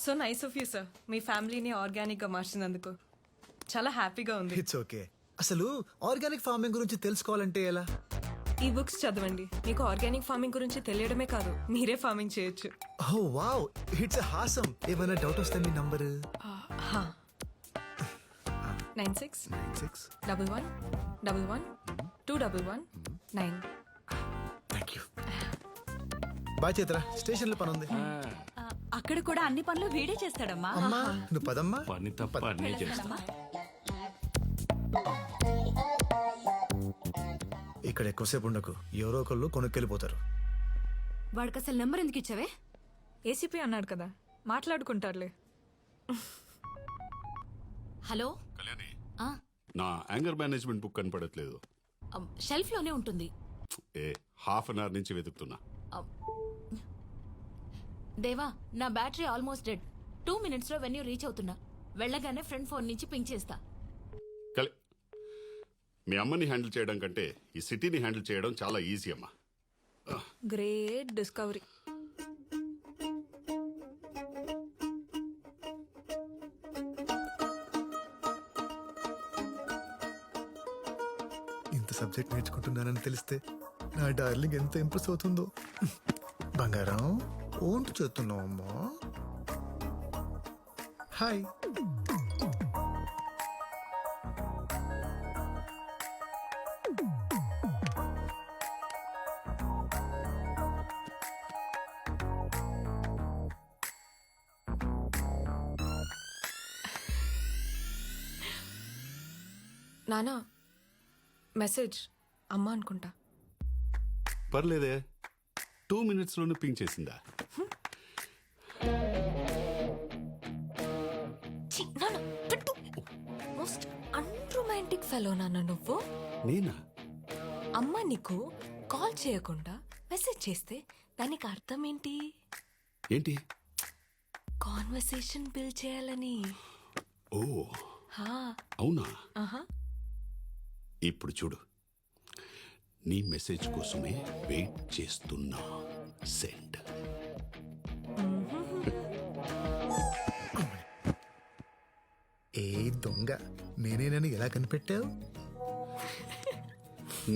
So nice of you sir, మీ ఫ్యామిలీని ఆర్గానిక్ గా మార్చినందుకు చాలా హ్యాపీగా ఉంది. It's okay. అసలు ఆర్గానిక్ ఫార్మింగ్ గురించి తెలుసుకోవాలంటే ఎలా? ఈ బుక్స్ చదవండి. మీకు ఆర్గానిక్ ఫార్మింగ్ గురించి తెలియడమే కాదు, మీరే ఫార్మింగ్ చేయొచ్చు. Oh wow, it's awesome. ఏమైనా డౌట్ వస్తే మీ number 9611112119. Thank you. Bye Chaitra, station లో పని ఉంది. అక్కడ కూడా అన్ని పనులు వీడే చేస్తాడమ్మా. అమ్మా నువ్వు పదమ్మా. పని తప్ప అన్నీ చేస్తా. ఇక్కడ ఎక్కువసేపు ఉండకు, ఎవరో ఒకళ్ళు కొనుక్కెళ్ళిపోతారు. వాడికి అసలు నెంబర్ ఎందుకు ఇచ్చావే? ఏసీపీ అన్నాడు కదా, మాట్లాడుకుంటారులే. హలో. కళ్యాణి, నా యాంగర్ మేనేజ్మెంట్ బుక్ కనపడట్లేదు. షెల్ఫ్ లోనే ఉంటుంది. హాఫ్ అన్ అవర్ నుంచి వెతుకుతున్నా. దేవా, నా బ్యాటరీ ఆల్మోస్ట్ డెడ్. 2 minutes లో వెన్యూ రీచ్ అవుతున్నా. వెళ్ళగానే ఫ్రెండ్ ఫోన్ నుంచి పింక్ చేస్తా. మీ అమ్మని హ్యాండిల్ చేయడం కంటే ఈ సిటీని హ్యాండిల్ చేయడం చాలా ఈజీ అమ్మా. Great discovery. ఇంత సబ్జెక్ట్ నేర్చుకుంటున్నానని తెలిస్తే నా డార్లింగ్ ఎంత ఇంప్రెస్ అవుతుందో. బంగారం ఓంటు చేస్తున్నావు అమ్మా. హాయ్. నానా మెసేజ్ అమ్మ అనుకుంటా. పర్లేదే, 2 minutesలోనే పింక్ చేసిందా? ఛీ, నాన్న, పెట్టు. మోస్ట్ అన్రొమాంటిక్ ఫెలో నాన్న నువ్వు. నేనా? అమ్మ నీకు కాల్ చేయకుండా మెసేజ్ చేస్తే దానికి అర్థం ఏంటి? ఏంటి? కాన్వర్సేషన్ బిల్డ్ చేయాలని. ఓ హా. అవునా? ఆహా. ఇప్పుడు చూడు, నీ మెసేజ్ కోసమే వెయిట్ చేస్తున్నా. సెండ్. ఏ దొంగ, నేనేనని ఎలా కనిపెట్టావు?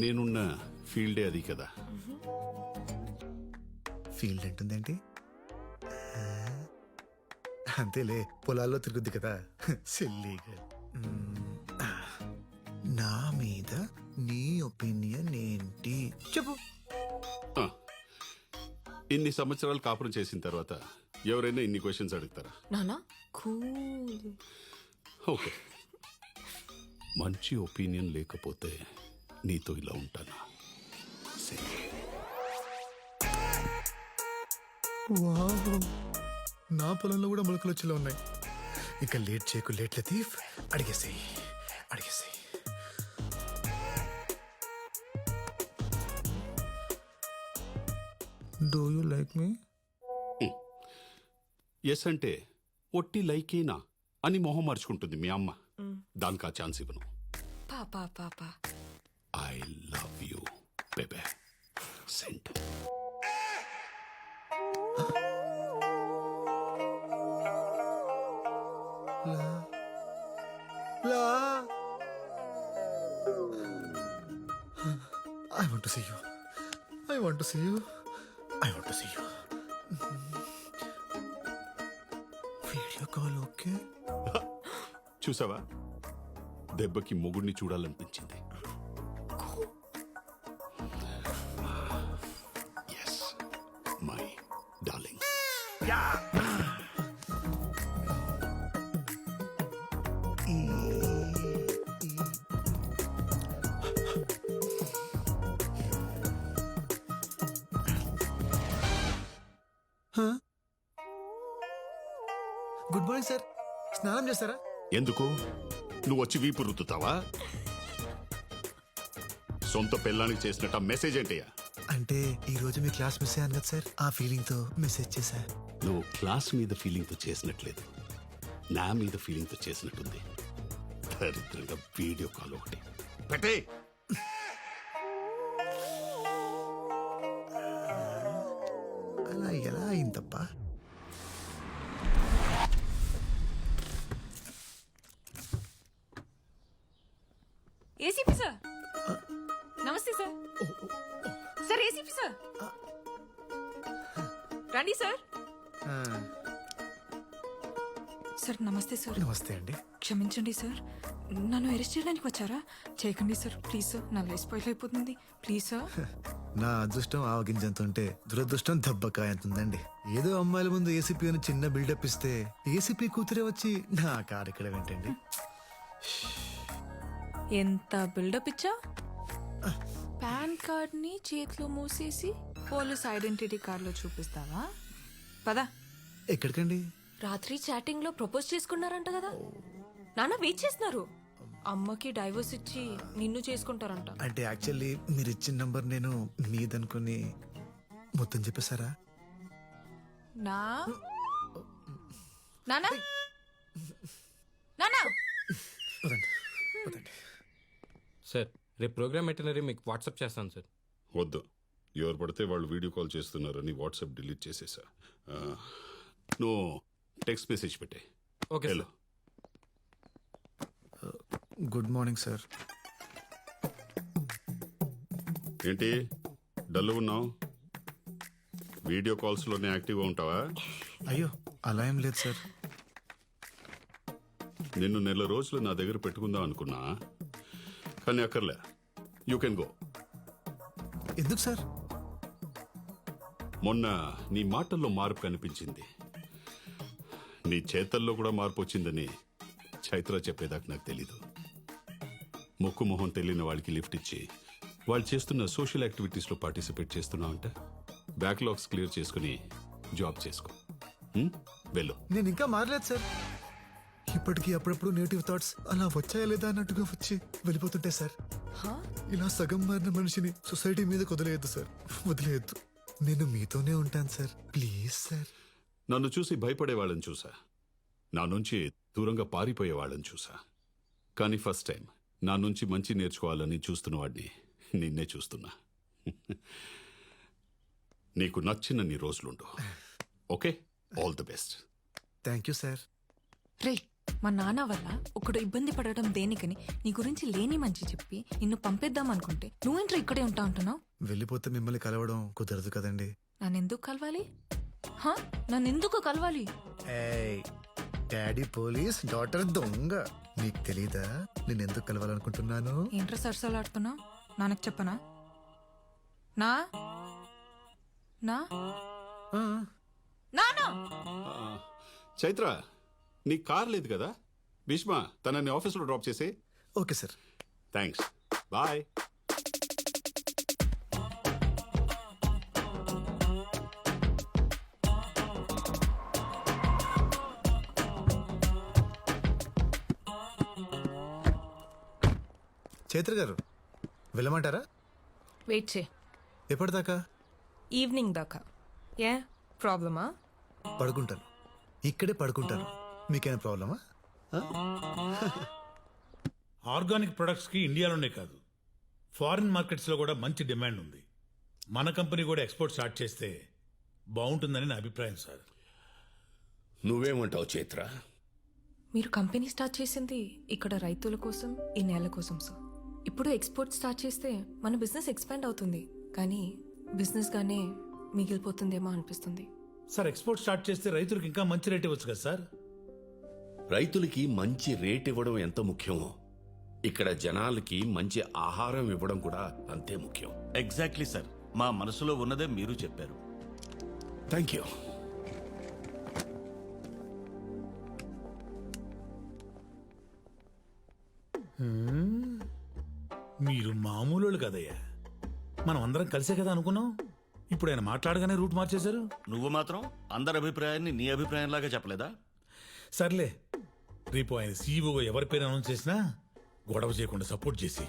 నేనున్న ఫీల్డే అది కదా. ఫీల్డ్ అంటుందేంటి? అంతేలే, పొలాల్లో తిరుగుద్ది కదా సిల్లీగా. నా మీద నీ ఒపీనియన్ ఏంటి చెప్పు. ఆ, ఇన్ని సంవత్సరాలు కాపురం చేసిన తర్వాత ఎవరైనా ఇన్ని క్వశ్చన్స్ అడుగుతారా? నానా కూల్. ఓకే, మంచి ఒపీనియన్ లేకపోతే నీతో ఇలా ఉంటానా? సరే. వావ్, నా పొలంలో కూడా మొలకలు వచ్చేలా ఉన్నాయి. ఇక లేట్ చేయకు, లేట్ లతీఫ్, అడిగేసేయి అడిగేసేయి. Do you like me? Yes అంటే ఒట్టి లైకేనా అని మొహం మార్చుకుంటుంది మీ అమ్మ. దానికి ఆ ఛాన్స్ ఇవ్వను. పాపా పాపా. I love you baby. Send. I want to see you. I want to see you. I want to see you. Video call okay? చూసావా, దెబ్బకి మొగుడిని చూడాలనిపించింది. Yes my darling. Good morning sir. స్నానం చేస్తారా? ఎందుకు? నువ్వు వచ్చి వీపు రుద్దుతావా? సొంత పెళ్ళానికి చేసినట్టు మెసేజ్ ఏంటయ్యా? అంటే ఈ రోజు మీ క్లాస్ మిస్ అయ్యాను కదా సార్, ఆ ఫీలింగ్ తో మెసేజ్ చేశా. నువ్వు క్లాస్ మీద ఫీలింగ్ తో చేసినట్లేదు, నా మీద ఫీలింగ్ తో చేసినట్టుంది. దరిద్రంగా వీడియో కాల్ ఒకటి పెట్టే. అలా ఎలా అయిందప్ప? ఏసీపీ సార్, నమస్తే సార్. సార్ ఏసీపీ సార్, రండి సార్. సార్ నమస్తే సార్. నమస్తే అండి. క్షమించండి సార్, నన్ను అరెస్ట్ చేయడానికి వచ్చారా? చేయకండి సార్, ప్లీజ్ సార్. నా లైఫ్ స్పాయిల్ అయిపోతుంది, ప్లీజ్ సార్. నా అదృష్టం ఆవగింజంత ఉంటే దురదృష్టం దెబ్బకాయ ఎంత ఉందండి. ఏదో అమ్మాయిల ముందు ఏసీపీ అని చిన్న బిల్డప్ ఇస్తే ఏసీపీ కూతురే వచ్చి నా కారు ఇక్కడ ఏంటండి? ఎంత బిల్డప్ ఇచ్చా? పాన్ కార్డ్ ని చేతిలో మూసేసి పోలీస్ ఐడెంటిటీ కార్డ్ లో చూపిస్తావా? పదా. ఎక్కడికండి? రాత్రి చాటింగ్ లో ప్రపోజ్ చేసుకున్నారంట కదా నాన్న. వెయిట్ చేస్తున్నారు. అమ్మకి డైవర్స్ ఇచ్చి నిన్ను చేసుకుంటారంట. అంటే యాక్చువల్లీ మీరు ఇచ్చిన నంబర్ నేను మీదనుకుని మొత్తం చెప్పేశారా? నానా నానా. సార్, రేపు ప్రోగ్రామ్ మెటీరియల్ మీకు వాట్సాప్ చేస్తాను సార్. వద్దు, ఎవరు పడితే వాళ్ళు వీడియో కాల్ చేస్తున్నారని వాట్సాప్ డిలీట్ చేసేసా. నువ్వు టెక్స్ట్ మెసేజ్ పెట్టే. Okay. Hello, good morning sir. ఏంటి డల్ ఉన్నావు? వీడియో కాల్స్లోనే యాక్టివ్గా ఉంటావా? అయ్యో అలా ఏం లేదు సార్. నిన్ను నెల రోజులు నా దగ్గర పెట్టుకుందాం అనుకున్నా, కానీ అక్కర్లే. You can go. ఎందుకు సార్? మొన్న నీ మాటల్లో మార్పు కనిపించింది, నీ చేతల్లో కూడా మార్పు వచ్చిందని చైత్ర చెప్పేదాకా నాకు తెలీదు. మొక్కు మొహం తెలియని వాళ్ళకి లిఫ్ట్ ఇచ్చి వాళ్ళు చేస్తున్న సోషల్ యాక్టివిటీస్లో పార్టిసిపేట్ చేస్తున్నావు అంటే బ్యాక్లాగ్స్ క్లియర్ చేసుకుని జాబ్ చేసుకో. వెళ్ళు. నేను ఇంకా మారలేదు సార్. ఇప్పటికీ అప్పుడప్పుడు నెగిటివ్ థాట్స్ అలా వచ్చాయా లేదా అన్నట్టుగా వచ్చి వెళ్ళిపోతుంటే సార్, ఇలా సగం మారిన మనిషిని సొసైటీ మీద వదిలేయద్దు సార్, వదిలేయద్దు. నేను మీతోనే ఉంటాను సార్, ప్లీజ్ సార్. నన్ను చూసి భయపడే వాళ్ళని చూసా, నా నుంచి దూరంగా పారిపోయే వాళ్ళని చూసా. కానీ ఫస్ట్ టైం నా నుంచి మంచి నేర్చుకోవాలని చూస్తున్న వాడిని నిన్నే చూస్తున్నా. నీకు నచ్చిన నీ రోజులుండు. Okay, all the best. Thank you sir. రే, మా నాన్న వల్ల ఒకడు ఇబ్బంది పడడం దేనికని నీ గురించి లేని మంచి చెప్పి నిన్ను పంపేద్దాం అనుకుంటే నువ్వేంట్రా ఇక్కడే ఉంటా ఉంటున్నావు? వెళ్ళిపోతే మిమ్మల్ని కలవడం కుదరదు కదండి. నన్నెందుకు కలవాలి? నన్నెందుకు కలవాలి? డాడీ పోలీస్, డాటర్ దొంగ. నీకు తెలీదా నేను ఎందుకు కలవాలనుకుంటున్నాను? ఏంట్రా సరసాలాడుతున్నావు? నాన్నకు చెప్పనా? నా నా నానా చైత్ర, నీ కార్ లేదు కదా? భీష్మ తనని ఆఫీస్లో డ్రాప్ చేసి. Okay sir. Thanks, bye. Chaitra గారు వెళ్ళమంటారా? వెయిట్ చే. ఎప్పటిదాకా? ఈవినింగ్ దాకా. ఏ ప్రాబ్లమా? పడుకుంటాను, ఇక్కడే పడుకుంటాను. మీకేమైనా ప్రాబ్లమా? ఆర్గానిక్ ప్రొడక్ట్స్కి ఇండియాలోనే కాదు ఫారిన్ మార్కెట్స్లో కూడా మంచి డిమాండ్ ఉంది. మన కంపెనీ కూడా ఎక్స్పోర్ట్ స్టార్ట్ చేస్తే బాగుంటుందని నా అభిప్రాయం సార్. నువ్వేమంటావు చైత్ర? మీరు కంపెనీ స్టార్ట్ చేసింది ఇక్కడ రైతుల కోసం, ఈ నేల కోసం సార్. ఇప్పుడు ఎక్స్పోర్ట్ స్టార్ట్ చేస్తే మన బిజినెస్ ఎక్స్పాండ్ అవుతుంది, కానీ బిజినెస్ గానే మిగిలిపోతుందేమో అనిపిస్తుంది. సార్, ఎక్స్పోర్ట్ స్టార్ట్ చేస్తే రైతులకు ఇంకా మంచి రేట్ ఇవ్వచ్చు కదా సార్? రైతులకి మంచి రేట్ ఇవ్వడం ఎంత ముఖ్యమో ఇక్కడ జనాలకి మంచి ఆహారం ఇవ్వడం కూడా అంతే ముఖ్యం. ఎగ్జాక్ట్లీ సార్, మా మనసులో ఉన్నదే మీరు చెప్పారు. Thank you. మీరు మామూలు కదయ్యా, మనం అందరం కలిసే కదా అనుకున్నాం. ఇప్పుడు ఆయన మాట్లాడగానే రూట్ మార్చేశారు. నువ్వు మాత్రం అందరి అభిప్రాయాన్ని నీ అభిప్రాయంలాగా చెప్పలేదా? సర్లే, రేపు ఆయన సీఈఓగా ఎవరి పేరు అనౌన్స్ చేసినా గొడవ చేయకుండా సపోర్ట్ చేసి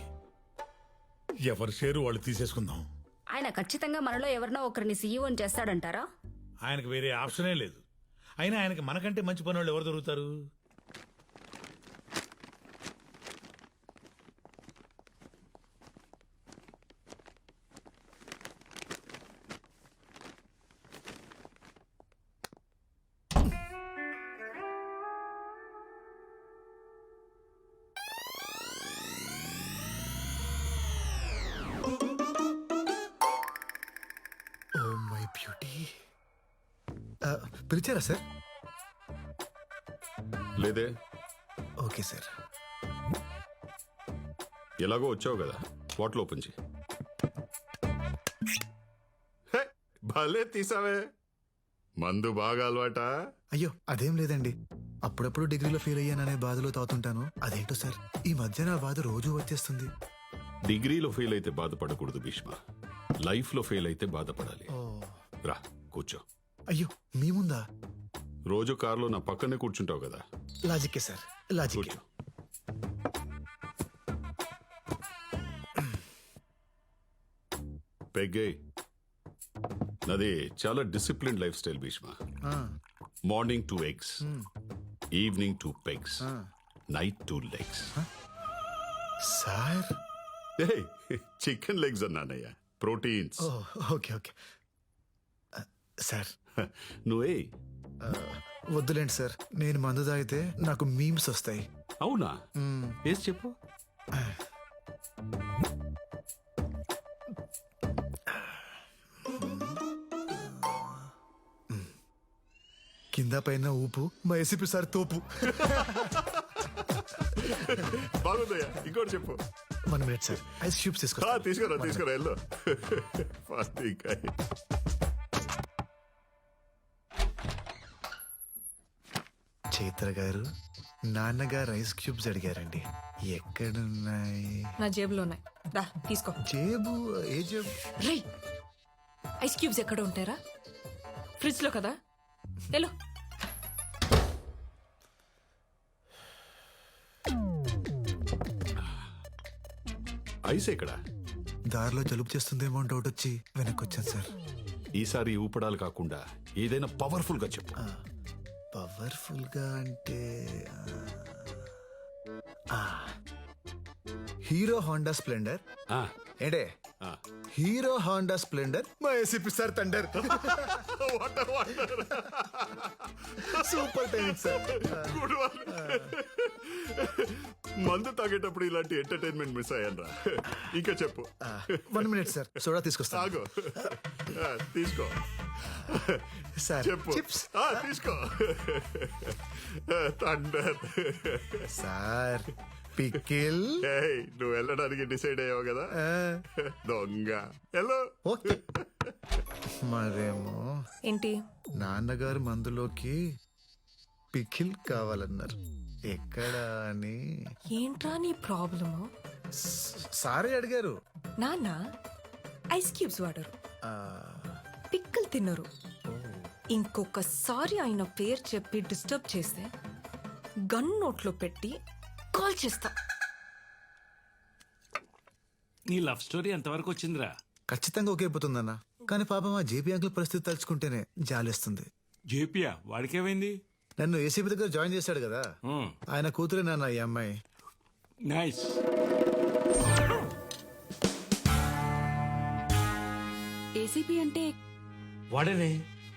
ఎవరి షేరు వాళ్ళు తీసేసుకుందాం. ఆయన ఖచ్చితంగా మనలో ఎవరినో ఒకరిని సీఈఓని చేస్తాడంటారా? ఆయనకు వేరే ఆప్షనే లేదు. అయినా ఆయనకి మనకంటే మంచి పని వాళ్ళు ఎవరు దొరుకుతారు? Oh my beauty. పిలిచారా సార్? లేదే. Okay sir. ఎలాగో వచ్చావు కదా, బాటిల్ ఓపెన్ చేయి. హే, భలే తీసావే. మందు బాగా అలవాటా? అయ్యో అదేం లేదండి, అప్పుడప్పుడు డిగ్రీలో ఫెయిల్ అయ్యాననే బాధలో తాగుతుంటాను. అదేంటో సార్, ఈ మధ్య నా బాధ రోజు వచ్చేస్తుంది. డిగ్రీలో ఫెయిల్ అయితే బాధపడకూడదు భీష్మ, లైఫ్లో ఫెయిల్ అయితే బాధపడాలి. రా కూర్చో. అయ్యో మీ ముందా? రోజు కారులో నా పక్కనే కూర్చుంటావు కదా. లాజిక్కే సార్, లాజిక్కే. పెగ్గే, నాది చాలా discipline lifestyle Bhishma. Morning 2 eggs, evening 2 pegs, night 2 legs. Sir chicken legs అన్నానయ్యా, ప్రోటీన్స్. Okay okay sir. నువ్వే వద్దులేండి సార్, నేను మందు తాగితే నాకు మీమ్స్ వస్తాయి. అవునా? ఏసి చెప్పు. కింద పైన ఊపు, మా ఏసీపీ సార్ తోపు. బాగుందయ్యా, ఇంకోటి చెప్పు. 1 minute సార్, ఐస్ క్యూబ్స్ తీసుకురా తీసుకురా వెళ్ళు. చైత్ర గారు, నాన్నగారు ఐస్ క్యూబ్స్ అడిగారండి, ఎక్కడున్నాయి? నా జేబులో ఉన్నాయి. దా తీసుకో. జేబు? ఏ జేబు? రే, ఐస్ క్యూబ్స్ ఎక్కడ ఉంటారా? ఫ్రిడ్జ్ లో కదా. హలో, ఐస్ ఎక్కడ? దారిలో జలుబు చేస్తుందేమో అని డౌట్ వచ్చి వెనక్కి వచ్చాను సార్. ఈసారి ఊపడాలు కాకుండా ఏదైనా పవర్ఫుల్ గా చెప్పు. పవర్ఫుల్ గా అంటే హీరో హోండా స్ప్లెండర్. ఏంటే హీరో హోండా స్ప్లెండర్ మా ACP sir thunder. Super timing sir. మందు తాగేటప్పుడు ఇలాంటి ఎంటర్టైన్మెంట్ మిస్ అయ్యానరా. ఇంకా చెప్పు. 1 minute సార్, సోడా తీసుకొస్తా. తాగు. తీసుకో సార్. చెప్పు. చిప్స్ తీసుకో. Thunder sir. పికిల్. నువ్వు వెళ్ళడానికి డిసైడ్ అయ్యావు కదా. దొంగ హలో. మరేమో ఏంటి? నాన్నగారు మందులోకి పికిల్ కావాలన్నారు. ఎక్కడ అని. ఏంట్రా నీ ప్రాబ్లము? సారే అడిగారు. నాన్న ఐస్ క్యూబ్స్ వాడరు, పిక్కలు తినరు. ఇంకొకసారి ఆయన పేరు చెప్పి డిస్టర్బ్ చేస్తే గన్ నోట్లో పెట్టి కాల్ చేస్తా. నీ లవ్ స్టోరీ ఎంతవరకు వచ్చిందిరా? ఖచ్చితంగా ఒకేపోతుందన్న. కానీ పాపం ఆ జేపీ అంకుల్ పరిస్థితి తలుచుకుంటేనే జాలేస్తుంది. జేపియా? వాడికేమైంది? నన్ను ఏసీపీ దగ్గర జాయిన్ చేశాడు కదా, ఆయన కూతురే నాన్న ఈ అమ్మాయి. నైస్. ఏసీపీ అంటే వాడేనే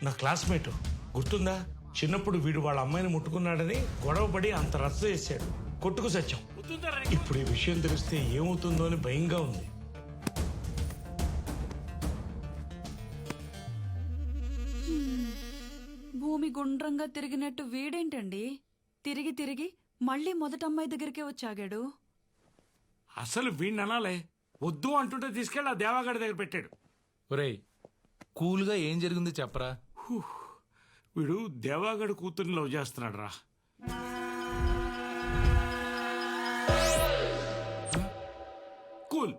నా క్లాస్మేట్, గుర్తుందా? చిన్నప్పుడు వీడు వాళ్ళ అమ్మాయిని ముట్టుకున్నాడని గొడవపడి అంత రచ్చ చేశాడు, కొట్టుకు సత్యం. ఇప్పుడు ఈ విషయం తెలిస్తే ఏమవుతుందో అని భయంగా ఉంది. భూమి గుండ్రంగా తిరిగినట్టు వీడేంటండి తిరిగి తిరిగి మళ్ళీ మొదట అమ్మాయి దగ్గరికే వచ్చాగాడు? అసలు వీడిని అనాలే, వద్దు అంటుంటే తీసుకెళ్ళి ఆ దేవాగడి దగ్గర పెట్టాడు. ఒరేయ్, కూల్గా ఏం జరిగింది చెప్పరా. వీడు దేవాగడి కూతుర్ని లవ్ చేస్తున్నాడు రా. Cool.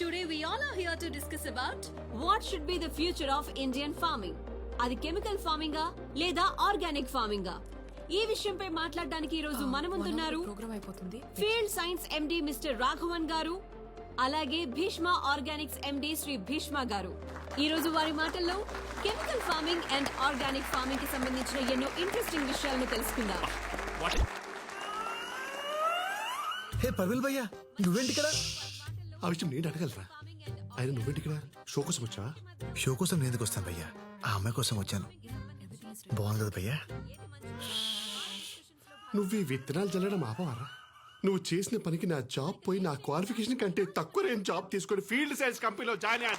Today we all are here to discuss about what should be the future of Indian farming. అది కెమికల్ ఫార్మింగ్ లేదా ఆర్గానిక్ ఫార్మింగ్? ఈ విషయంపై మాట్లాడడానికి ఈ రోజు మన ముందున్నారు field science MD mister Raghavan garu, అలాగే భీష్మ ఆర్గానిక్స్ ఎండి శ్రీ భీష్మ గారు. ఈ రోజు వారి మాటల్లో chemical farming and organic farming కి సంబంధించిన ఎన్నో ఇంట్రెస్టింగ్ విషయాలను తెలుసుకుందాం. హే పర్విల్ భయ్యా, నువ్వేంటి ఇక్కడ? ఆ విషయం నేను అడగలరా? ఆయన నువ్వేంటి ఇక్కడ? షో కోసం వచ్చా? షో కోసం నేను ఎందుకు వస్తాను భయ్యా? ఆ అమ్మాయి కోసం వచ్చాను. బాగుంది కదా భయ్యా? నువ్వు ఈ విత్తనాలు చల్లడం ఆపవారా? నువ్వు చేసిన పనికి నా జాబ్ పోయి నా క్వాలిఫికేషన్ కంటే తక్కువ నేను జాబ్ తీసుకొని ఫీల్డ్ సైన్స్ కంపెనీలో జాయిన్ అయ్యా.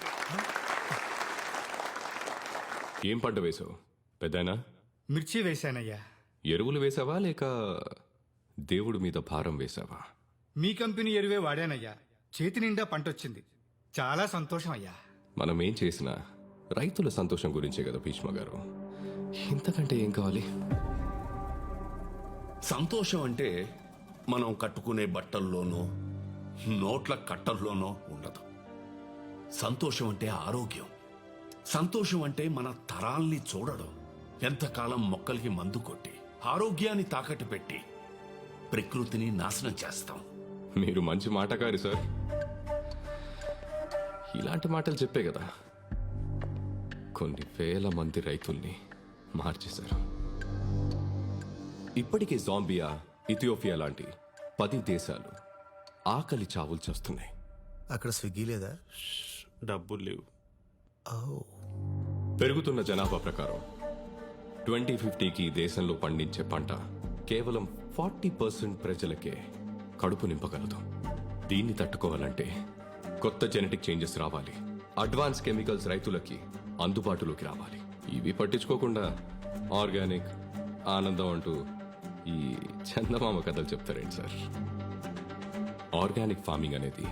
ఏం పంట వేసావు పెద్దనా? మిర్చి వేశానయ్యా. ఎరువులు వేసావా లేక దేవుడి మీద భారం వేసావా? మీ కంపెనీ ఎరువే వాడానయ్యా. చేతి నిండా పంటొచ్చింది. చాలా సంతోషం అయ్యా. మనం ఏం చేసినా రైతుల సంతోషం గురించే కదా భీష్మ గారు. ఇంతకంటే ఏం కావాలి? సంతోషం అంటే మనం కట్టుకునే బట్టల్లోనో నోట్ల కట్టల్లోనో ఉండదు. సంతోషం అంటే ఆరోగ్యం. సంతోషం అంటే మన తరాల్ని చూడడం. ఎంతకాలం మొక్కలకి మందు కొట్టి ఆరోగ్యాన్ని తాకట్టు పెట్టి ప్రకృతిని నాశనం చేస్తాం. మీరు మంచి మాటకారి సార్. ఇలాంటి మాటలు చెప్పే కదా కొన్ని వేల మంది రైతుల్ని మార్చేశారు. ఇప్పటికే జాంబియా, ఇథియోపియా లాంటి 10 దేశాలు ఆకలి చావులు చేస్తున్నాయి. అక్కడ స్విగ్గీ లేదా? డబ్బులు లేవు. పెరుగుతున్న జనాభా ప్రకారం 2050కి దేశంలో పండించే పంట కేవలం 40% ప్రజలకే కడుపు నింపగలదు. దీన్ని తట్టుకోవాలంటే కొత్త జెనెటిక్ చేంజెస్ రావాలి. అడ్వాన్స్ కెమికల్స్ రైతులకి అందుబాటులోకి రావాలి. ఇవి పట్టించుకోకుండా ఆర్గానిక్, ఆనందం అంటూ ఈ చందమామ కథలు చెప్తారేంటి సార్? ఆర్గానిక్ ఫార్మింగ్ అనేది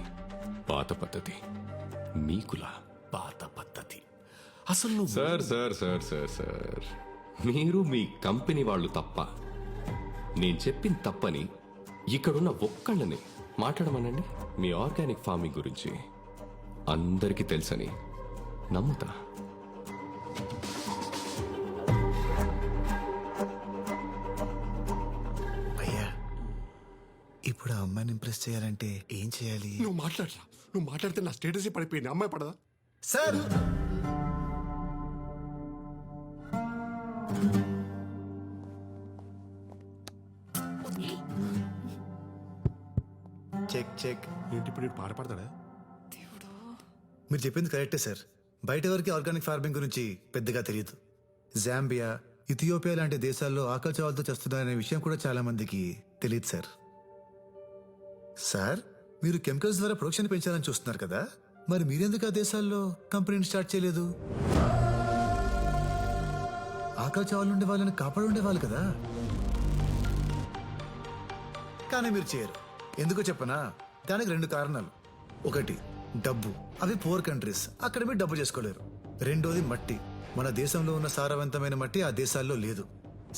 పాత పద్ధతి, మీకులా పాత పద్ధతి. అసలు sir sir sir sir sir మీరు మీ కంపెనీ వాళ్ళు తప్ప నేను చెప్పింది తప్పని ఇక్కడున్న ఒక్కళ్ళని మాట్లాడమనండి. మీ ఆర్గానిక్ ఫార్మింగ్ గురించి అందరికీ తెలుసని నమ్ముతా. అయ్యా, ఇప్పుడు ఆ అమ్మాయిని ఇంప్రెస్ చేయాలంటే ఏం చేయాలి? నువ్వు మాట్లాడరా. నువ్వు మాట్లాడితే నా స్టేటస్ పడిపోయింది. అమ్మాయి పడదా? Sir check check. ఏంటి ఇప్పుడు వీడు పాట పాడతాడా? మీరు చెప్పింది కరెక్టే సార్. బయట వరకు ఆర్గానిక్ ఫార్మింగ్ గురించి పెద్దగా తెలియదు. జాంబియా, ఇథియోపియా లాంటి దేశాల్లో ఆకలి చావులతో చేస్తున్నారనే విషయం కూడా చాలా మందికి తెలియదు సార్. సార్, మీరు కెమికల్స్ ద్వారా ప్రొడక్షన్ పెంచాలని చూస్తున్నారు కదా, మరి మీరెందుకు ఆ దేశాల్లో కంపెనీని స్టార్ట్ చేయలేదు? ఆకలి చావులు ఉండే వాళ్ళని కాపాడు ఉండేవాళ్ళు కదా. కానీ మీరు చేయరు. ఎందుకో చెప్పనా? దానికి 2 కారణాలు. ఒకటి డబ్బు, అవి పూర్ కంట్రీస్, అక్కడ మీరు డబ్బు చేసుకోలేరు. రెండోది మట్టి, మన దేశంలో ఉన్న సారవంతమైన మట్టి ఆ దేశాల్లో లేదు.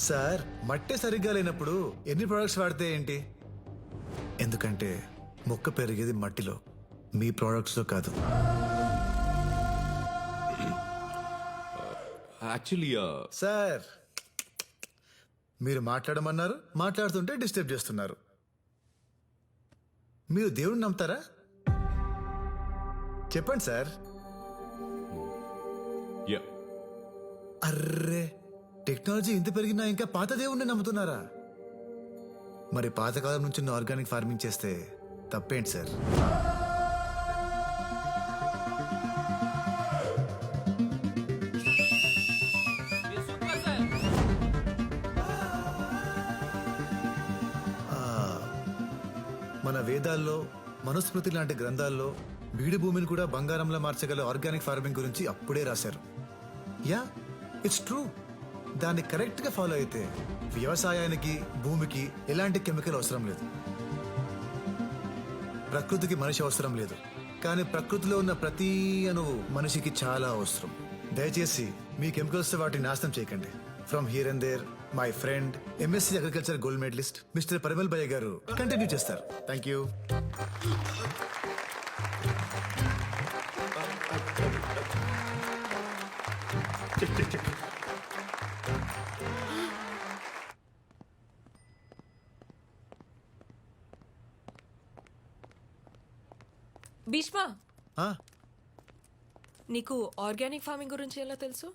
సార్, మట్టి సరిగ్గా లేనప్పుడు ఎన్ని ప్రొడక్ట్స్ వాడితే ఏంటి? ఎందుకంటే మొక్క పెరిగేది మట్టిలో, మీ ప్రోడక్ట్స్లో కాదు. యాక్చువల్లీ సార్, మీరు మాట్లాడమన్నారు, మాట్లాడుతుంటే డిస్టర్బ్ చేస్తున్నారు. మీరు దేవుడిని నమ్ముతారా? చెప్పండి సార్. అర్రే, టెక్నాలజీ ఇంత పెరిగినా ఇంకా పాత దేవుణ్ణి నమ్ముతున్నారా? మరి పాతకాలం నుంచి ఆర్గానిక్ ఫార్మింగ్ చేస్తే తప్పేంటి సార్? మన వేదాల్లో, మనుస్మృతి లాంటి గ్రంథాల్లో బీడు భూమిని కూడా బంగారంలా మార్చగల ఆర్గానిక్ ఫార్మింగ్ గురించి అప్పుడే రాశారు. Yeah, it's true. దాన్ని కరెక్ట్గా ఫాలో అయితే వ్యవసాయానికి, భూమికి ఎలాంటి కెమికల్ అవసరం లేదు. ప్రకృతికి మనిషి అవసరం లేదు, కానీ ప్రకృతిలో ఉన్న ప్రతి అణువు మనిషికి చాలా అవసరం. దయచేసి మీ కెమికల్స్ వాటిని నాశనం చేయకండి. From here and there, my friend MSc agriculture gold medalist mister Parimal భయ్య గారు కంటిన్యూ చేస్తారు. Thank you. భీష్మ, ఆ నీకు ఆర్గానిక్ ఫార్మింగ్ గురించి ఎలా తెలుసు?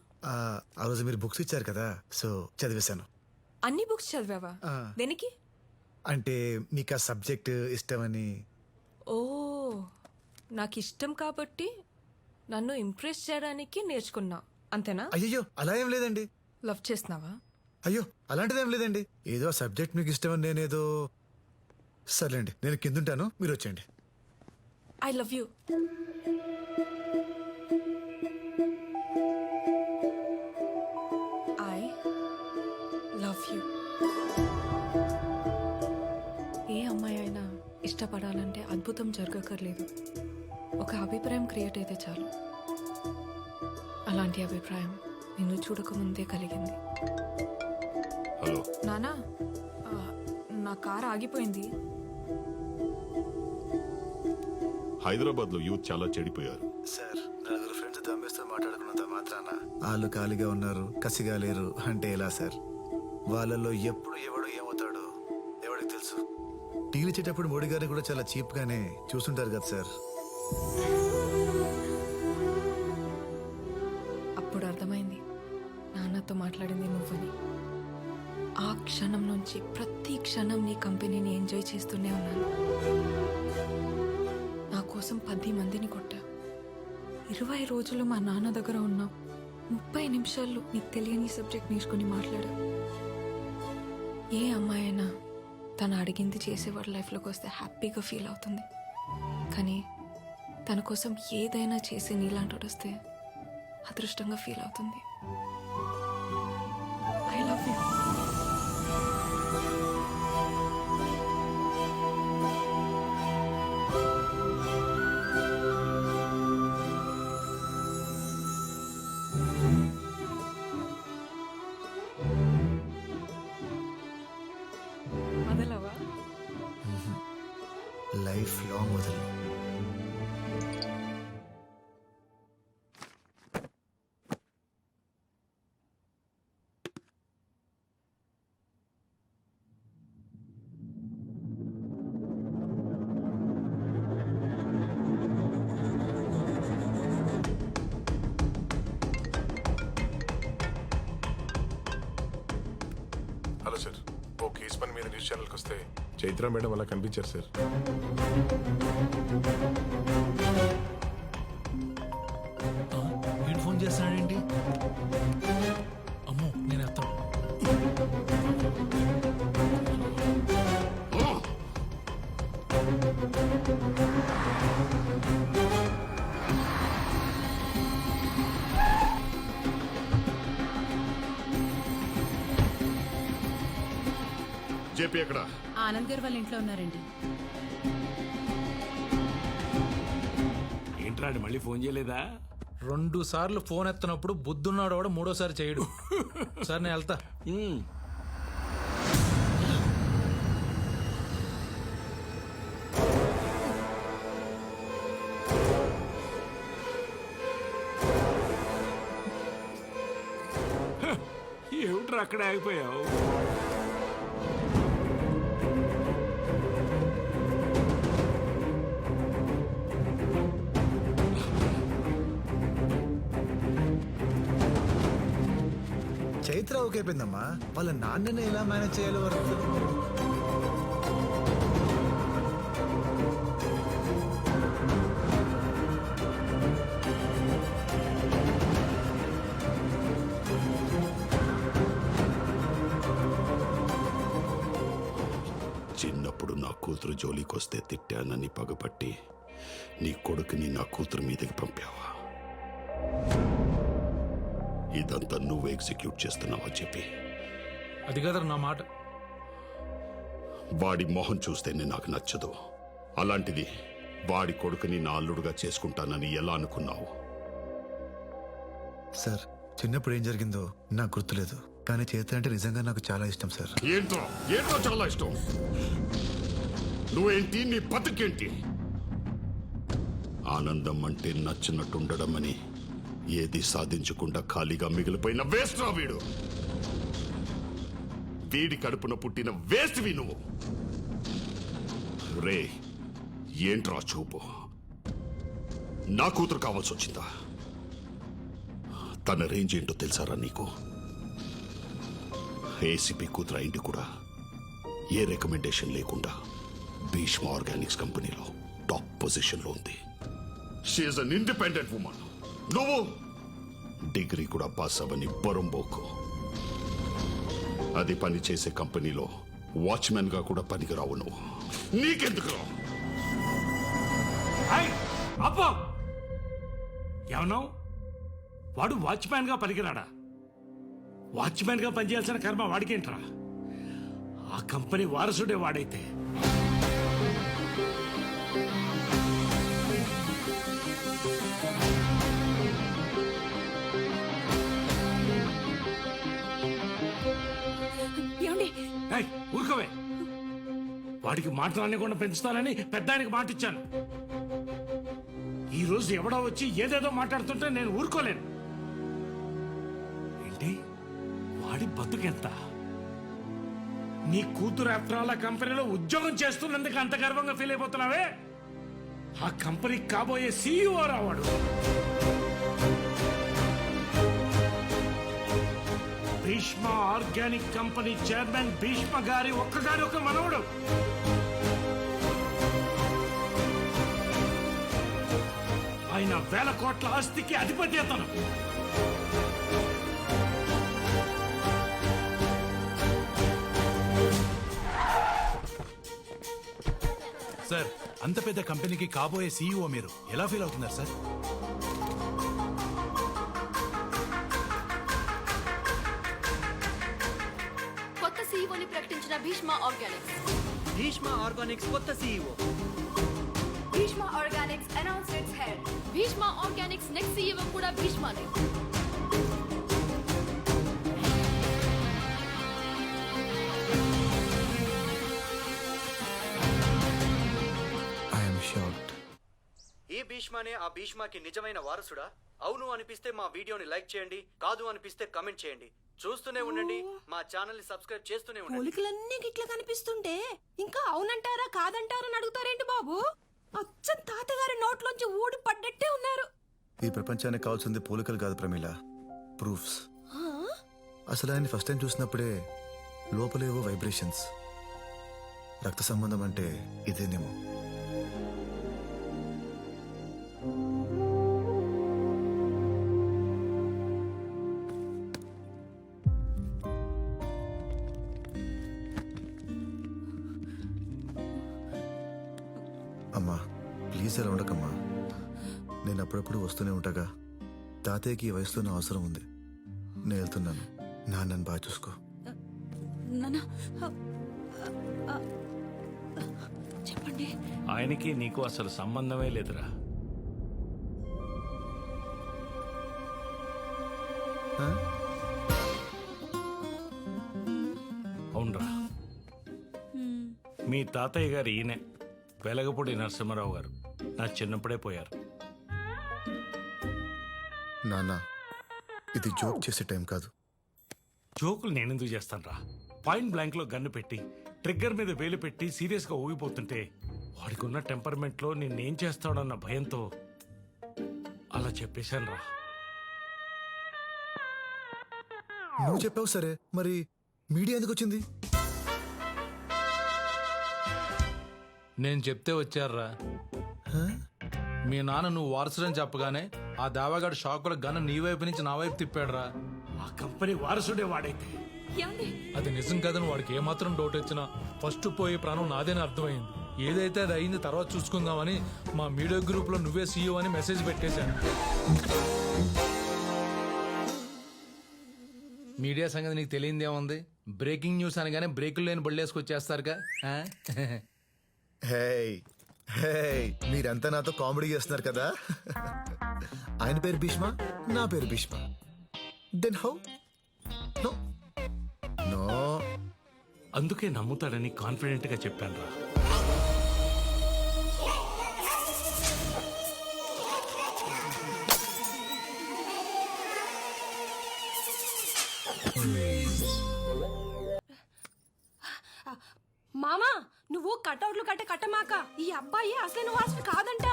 ఆ రోజు మీరు బుక్స్ ఇచ్చారు కదా, సో చదివేశాను. అన్ని బుక్స్ చదివావా? దేనికి? అంటే మీకు ఆ సబ్జెక్ట్ ఇష్టమని. ఓ, నాకు ఇష్టం కాబట్టి నన్ను ఇంప్రెస్ చేయడానికి నేర్చుకున్నా, అంతేనా? అయ్యో, అలా ఏం లేదండి. లవ్ చేస్తున్నావా? అయ్యో, అలాంటిదేం లేదండి. ఏదో సబ్జెక్ట్ మీకు ఇష్టమని నేనేదో. సర్లేండి, నేను కిందుంటాను, మీరు వచ్చేయండి. I love you. I love you. ఏ అమ్మాయి అయినా ఇష్టపడాలంటే అద్భుతం జరగక్కర్లేదు, ఒక అభిప్రాయం క్రియేట్ అయితే చాలు. అలాంటి అభిప్రాయం నిన్ను చూడకముందే కలిగింది. హలో నానా, నా కార్ ఆగిపోయింది. హైదరాబాద్ లో యూత్ చాలా చెడిపోయారు. సార్, నలుగురు ఫ్రెండ్స్ దమ్మేస్తూ మాట్లాడుకున్నంత మాత్రాన వాళ్ళు ఖాళీగా ఉన్నారు, కసిగా లేరు అంటే ఎలా సార్? వాళ్ళల్లో ఎప్పుడు ఎవడు ఏమవుతాడో ఎవడికి తెలుసు. టీలు ఇచ్చేటప్పుడు మోడీ గారిని కూడా చాలా చీప్ గానే చూస్తుంటారు కదా సార్. అప్పుడు అర్థమైంది నాన్నతో మాట్లాడింది నువ్వని. ఆ క్షణం నుంచి ప్రతి క్షణం నీ కంపెనీని ఎంజాయ్ చేస్తూనే ఉన్నాను. నా కోసం 10 మందిని కొట్టా. 20 రోజులు మా నాన్న దగ్గర ఉన్నావు. 30 నిమిషాల్లో నీకు తెలియని సబ్జెక్ట్ నేర్చుకుని మాట్లాడా. ఏ అమ్మాయి అయినా తను అడిగింది చేసేవాడు లైఫ్లోకి వస్తే హ్యాపీగా ఫీల్ అవుతుంది. కానీ తన కోసం ఏదైనా చేసి నీలాంటి వస్తే అదృష్టంగా ఫీల్ అవుతుంది. I love you. Life long వదలను. హలో సార్, ఓ కేసు పని మీద న్యూస్ ఛానల్కి వస్తే చైత్ర మేడం అలా కనిపించారు సార్. వీడు ఫోన్ చేస్తున్నాడేంటి? అమ్మో, నేను ఎత్తాను. జేపీ ఎక్కడ? ఆనంద్ గారు వాళ్ళ ఇంట్లో ఉన్నారండి. ఏంట్రాడు మళ్ళీ ఫోన్ చేయలేదా? 2 సార్లు ఫోన్ ఎత్తనప్పుడు బుద్ధున్నాడు కూడా 3వసారి చేయడు. సార్ నేను వెళ్తా. ఏమిట్రా అక్కడ ఆగిపోయావు? చైత్ర ఓకే అయిపోయిందమ్మా. వాళ్ళ నాన్నని ఎలా మేనేజ్ చేయాలో వరకు చిన్నప్పుడు నా కూతురు జోలికొస్తే తిట్టానని పగపట్టి నీ కొడుకుని నా కూతురు మీదకి పంపావా? ఇదంతా నువ్వు ఎగ్జిక్యూట్ చేస్తున్నావా చెప్పి? అది కదా నా మాట. వాడి మొహం చూస్తేనే నాకు నచ్చదు. అలాంటిది వాడి కొడుకుని నా అల్లుడుగా చేసుకుంటానని ఎలా అనుకున్నావు? సార్, చిన్నప్పుడు ఏం జరిగిందో నాకు గుర్తులేదు, కానీ చైత్ర అంటే నిజంగా నాకు చాలా ఇష్టం సార్. ఏంట్రా ఏంట్రా చాలా ఇష్టం? నువ్వేంటి, నీ బతుకేంటి? ఆనందం అంటే నచ్చినట్టుండడం అని ఏది సాధించకుండా ఖాళీగా మిగిలిపోయిన వేస్ట్ రా వీడు. వీడి కడుపున పుట్టిన వేస్ట్వి నువ్వు. రే, ఏంట్రా చూపు? నా కూతురు కావాల్సి వచ్చిందా? తన రేంజ్ ఏంటో తెలుసారా నీకు? ఏసీపీ కూతురు అయింది కూడా ఏ రికమెండేషన్ లేకుండా భీష్మ ఆర్గానిక్స్ కంపెనీలో టాప్ పొజిషన్లో ఉంది. She's an independent women. నువ్వు డిగ్రీ కూడా పాస్ అవ్వని బొరంబోకు. అది పని చేసే కంపెనీలో వాచ్మెన్ గా కూడా పనికిరావు నువ్వు. నీకెందుకు రా? అబ్బో, ఏమన్నావు? వాడు వాచ్మ్యాన్ గా పనికిరాడా? వాచ్మ్యాన్ గా పనిచేయాల్సిన కర్మ వాడికేంట్రా? ఆ కంపెనీ వారసుడే వాడైతే. ఊరుకోవే. వాడికి మాట్లాడకుండా పెంచుతానని పెద్ద ఆయనకి మాటిచ్చాను. ఈ రోజు ఎవడో వచ్చి ఏదేదో మాట్లాడుతుంటే నేను ఊరుకోలేను. ఏంటి వాడి బతుకెంత? నీ కూతురు ఆఫ్టర్ కంపెనీలో ఉద్యోగం చేస్తున్నందుకు అంత గర్వంగా ఫీల్ అయిపోతున్నావే? ఆ కంపెనీకి కాబోయే సీఈఓ రావాడు. Bhishma organic company chairman Bhishma గారి ఒక్కగారి ఒక మనవడు. ఆయన 1000 కోట్ల ఆస్తికి అధిపతి అతను. సార్, అంత పెద్ద కంపెనీకి కాబోయే సీఈఓ మీరు ఎలా ఫీల్ అవుతున్నారు సార్? కొత్త సీఈఓని ప్రకటించిన భీష్మ ఆర్గానిక్స్. భీష్మ ఆర్గానిక్స్ కొత్త CEO. Bheeshma Organics announce its head. Bheeshma Organics next CEO కూడా భీష్మనే. భీష్మనే ఆ భీష్మకి నిజమైన వారసుడా? అవును అనిపిస్తే మా వీడియోని లైక్ చేయండి, కాదు అనిపిస్తే కమెంట్ చేయండి. చూస్తూనే ఉండండి, మా ఛానల్ ని సబ్స్క్రైబ్ చేస్తూనే ఉండండి. పోలికలన్నీ గిట్ల కనిపిస్తుంటే ఇంకా అవునంటారా కాదంటారా అని అడుగుతారేంటి బాబు? అచ్చం తాతగారి నోట్లోంచి ఊడి పడ్డట్టే ఉన్నారు. ఈ ప్రపంచానికి కావాల్సింది పోలికలు కాదు ప్రమీల, ప్రూఫ్స్. అసలు ఆయన ఫస్ట్ టైం చూసినప్పుడే లోపలేవో వైబ్రేషన్స్. రక్త సంబంధం అంటే ఇదేనేమో. అమ్మా ప్లీజ్ అలా ఉండకమ్మా. నేను అప్పుడప్పుడు వస్తూనే ఉంటాగా. తాతయ్యకి ఈ వయసులో నా అవసరం ఉంది. నేను వెళ్తున్నాను. నన్ను బాగా చూసుకో. చెప్పండి. ఆయనకి నీకు అసలు సంబంధమే లేదురా. అవునరా, మీ తాతయ్య గారు ఈయనే, వెలగపూడి నరసింహారావు గారు. నా చిన్నప్పుడే పోయారు. నాన్న, ఇది జోక్ చేసే టైం కాదు. జోకులు నేనెందుకు చేస్తాను రా? పాయింట్ బ్లాంక్ లో గన్ను పెట్టి ట్రిగ్గర్ మీద వేలు పెట్టి సీరియస్ గా ఊగిపోతుంటే వాడికి ఉన్న టెంపర్మెంట్ లో నిన్నేం చేస్తాడన్న భయంతో అలా చెప్పేశాను రా. నువ్వు చెప్పావు సరే, మరి మీడియా ఎందుకు వచ్చింది? నేను చెప్తే వచ్చారా. మీ నాన్న నువ్వు వారసుడని చెప్పగానే ఆ దావాగాడు షాకుల గన్ను నీ వైపు నుంచి నా వైపు తిప్పాడురా. ఆ కంపెనీ వారసుడే వాడైతే అది నిజం కదని వాడికి ఏమాత్రం డౌట్ వచ్చినా ఫస్ట్ పోయే ప్రాణం నాదేని అర్థమైంది. ఏదైతే అది అయింది, తర్వాత చూసుకుందామని మా మీడియా గ్రూప్ లో నువ్వే సీఈఓ అని మెసేజ్ పెట్టేశాను. మీడియా సంగతి నీకు తెలియందేముంది? బ్రేకింగ్ న్యూస్ అనగానే బ్రేకులు లేని బళ్ళేసుకొచ్చేస్తారుగా. మీరంతా నాతో కామెడీ చేస్తున్నారు కదా. ఆయన పేరు భీష్మ, నా పేరు Bheeshma. Then how? No no. అందుకే నమ్ముతాడని కాన్ఫిడెంట్ గా చెప్పాను రా. మామా, నువ్వు కటౌట్లు కట్టమాక. ఈ అబ్బాయి అసలు వారసుడు కాదంట.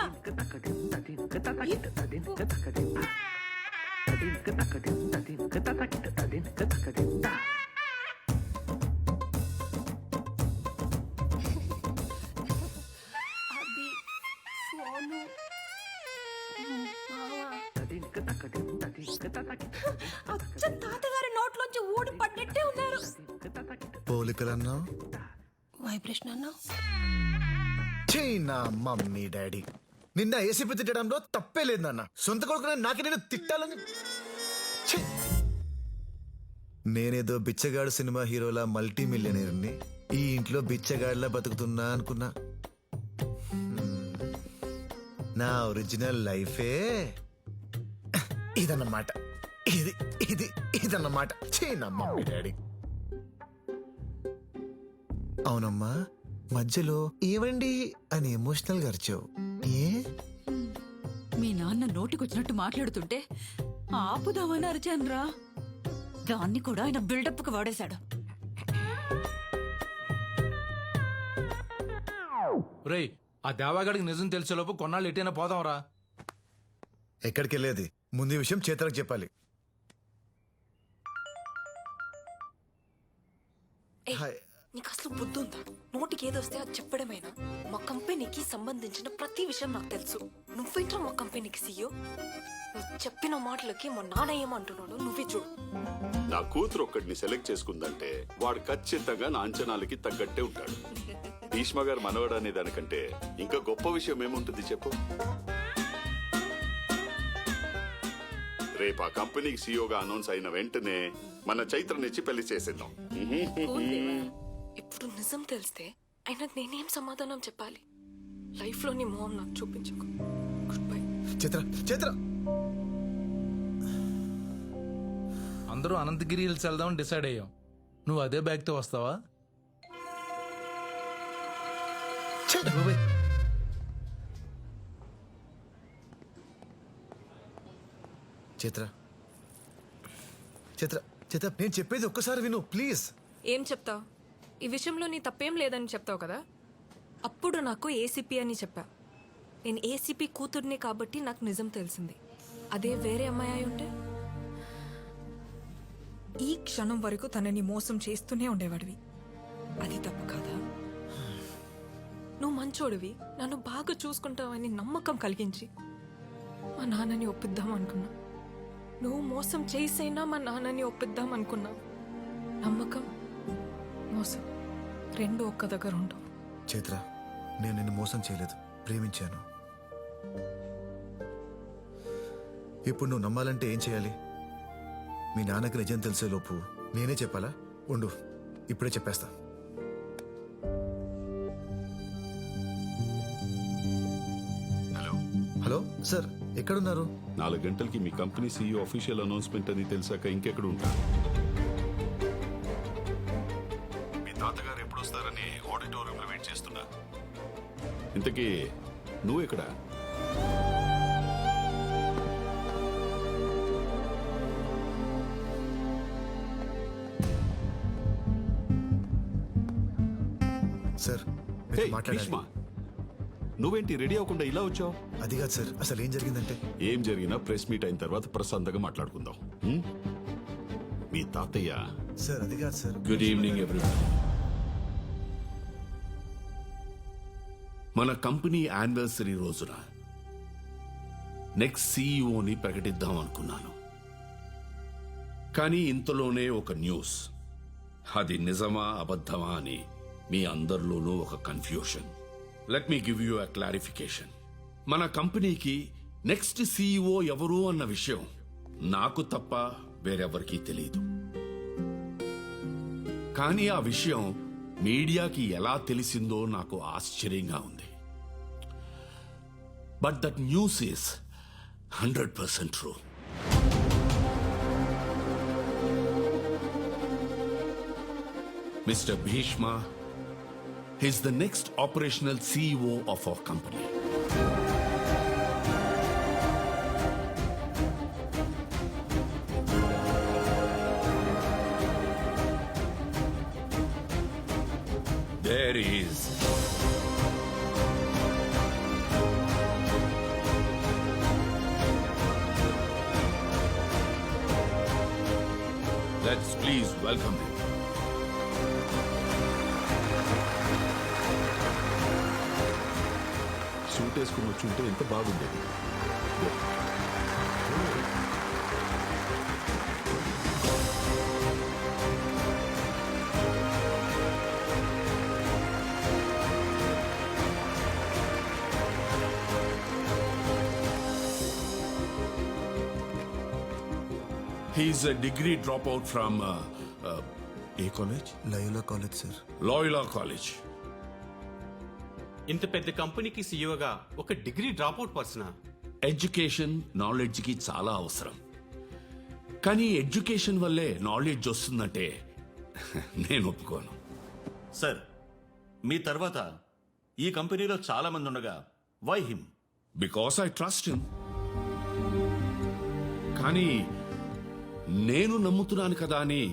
అది ఫోను. అచ్చం తాతగారి నోట్లోంచి ఊడి పడ్డట్టే ఉన్నారు. పోలికలన్నా వైబ్రేషన్ అన్నా. నా మమ్మీ డాడీ నిన్న ఏసీపీ తిట్టడంలో తప్పే లేదు నాన్న. సొంత కొడుకు నాకే నేను తిట్టాలని. ఛీ! నేనేదో బిచ్చగాడు సినిమా హీరోలా మల్టీ మిలియనీర్ని ఈ ఇంట్లో బిచ్చగాడిలా బతుకుతున్నా అనుకున్నా. నా ఒరిజినల్ లైఫే ఇదన్నమాట. ఇది ఇది ఇదన్నమాట. నా మమ్మీ డాడీ. అవునమ్మా, మధ్యలో ఏవండి అని ఎమోషనల్ గా అరిచావు. ఏ? మీ నాన్న నోటికొచ్చినట్టు మాట్లాడుతుంటే ఆపుదామని అరిచాను రా. దాన్ని కూడా ఆయన బిల్డప్ కు వాడేశాడు. రేయ్, ఆ దేవాగాడికి నిజం తెలిసేలోపు కొన్నాళ్ళు ఎటైనా పోదాంరా. ఎక్కడికి వెళ్ళేది? ముందు ఈ విషయం చేతలకు చెప్పాలి. నీకు అసలు బుద్ధి ఉందా? నోటికి ఏదొస్తే అది చెప్పడమేనా? మా కంపెనీకి సంబంధించిన ప్రతి విషయం నాకు తెలుసు. నువ్వేంట్రా మా కంపెనీకి సీఈఓ? నువ్వు చెప్పిన మాటలకి మా నాన్న ఏమంటున్నాడు నువ్వే చూడు. నా కూతురు ఒక్కడిని సెలెక్ట్ చేసుకుందంటే వాడు ఖచ్చితంగా నా అంచనాలకి తగ్గట్టే ఉంటాడు. భీష్మ గారు మనవడు అనే దానికంటే ఇంకా గొప్ప విషయం ఏముంటుంది చెప్పు. రేపు ఆ కంపెనీకి సీఈఓగా అనౌన్స్ అయిన వెంటనే మన చైత్రనిచ్చి పెళ్లి చేసేద్దాం. ఇప్పుడు నిజం తెలిస్తే అయినా నేనేం సమాధానం చెప్పాలి? లైఫ్ లో నీ మొహం నాకు చూపించకు. Good bye. చిత్ర చిత్ర అందరూ అనంతగిరి హిల్స్ వెళ్దామని డిసైడ్ అయ్యాం. నువ్వు అదే బ్యాగ్ తో వస్తావా? చిత్ర చిత్ర చిత్ర నేను చెప్పేది ఒక్కసారి విను ప్లీజ్. ఏం చెప్తావు? ఈ విషయంలో నీ తప్పేం లేదని చెప్తావు కదా. అప్పుడు నాకు ఏసీపీ అని చెప్పా. నేను ఏసీపీ కూతుర్ని కాబట్టి నాకు నిజం తెలిసింది. అదే వేరే అమ్మాయి అయి ఉంటే ఈ క్షణం వరకు తనని మోసం చేస్తూనే ఉండేవాడివి. అది తప్పు కాదా? నువ్వు మంచోడివి, నన్ను బాగా చూసుకుంటావని నమ్మకం కలిగించి మా నాన్నని ఒప్పిద్దాం అనుకున్నా. నువ్వు మోసం చేసైనా మా నాన్నని ఒప్పిద్దాం అనుకున్నావు. నమ్మకం, మోసం రెండు ఒక్క దగ్గర ఉండవు. చైత్ర, నేను నిన్ను మోసం చేయలేదు, ప్రేమించాను. ఇప్పుడు నువ్వు నమ్మాలంటే ఏం చేయాలి? మీ నాన్నకి నిజం తెలిసే లోపు నేనే చెప్పాలా? ఉండు, ఇప్పుడే చెప్పేస్తా. హలో సార్, ఎక్కడున్నారు? 4 గంటలకి మీ కంపెనీ సీఈఓ అఫీషియల్ అనౌన్స్మెంట్ అని తెలిసాక ఇంకెక్కడ ఉంటారు? మీ తాతగారు ఎప్పుడు వస్తారని ఆడిటోరియంలో వెయిట్ చేస్తున్నా. ఇంతకీ నువ్వు ఎక్కడ? సార్ భీష్మ, నువ్వేంటి రెడీ అవ్వకుండా ఇలా వచ్చావు? అది కాదు సార్, అసలు ఏం జరిగిందంటే ఏం జరిగినా ప్రెస్ మీట్ అయిన తర్వాత ప్రశాంతంగా మాట్లాడుకుందాం. మీ తాతయ్య. సార్ అది కాదు సార్. Good evening everyone. మన కంపెనీ యానివర్సరీ రోజున నెక్స్ట్ సీఈఓని ప్రకటిద్దాం అనుకున్నాను. కానీ ఇంతలోనే ఒక న్యూస్. అది నిజమా అబద్ధమా అని మీ అందరిలోనూ ఒక confusion. Let me give you a clarification. మన కంపెనీకి నెక్స్ట్ సీఈఓ ఎవరు అన్న విషయం నాకు తప్ప వేరెవరికీ తెలియదు. కానీ ఆ విషయం మీడియాకి ఎలా తెలిసిందో నాకు ఆశ్చర్యంగా ఉంది. But that news is 100% true. Mr. Bhishma is the next operational CEO of our company. There is let's please welcome him. Suit వేసుకుని వచ్చి ఉంటే ఎంత బాగుండేది. He's a degree dropout from a college? Loyola college sir. Loyola College. ఇంత పెద్ద కంపెనీకి సీఈఓగా ఒక degree dropout పర్సనా? Education నాలెడ్జ్కి చాలా అవసరం. కానీ ఎడ్యుకేషన్ వల్లే నాలెడ్జ్ వస్తుందంటే నేను ఒప్పుకోను. సార్, మీ తర్వాత ఈ కంపెనీలో చాలా మంది ఉండగా why him? Because I trust him. కానీ నేను నమ్ముతున్నాను కదా అని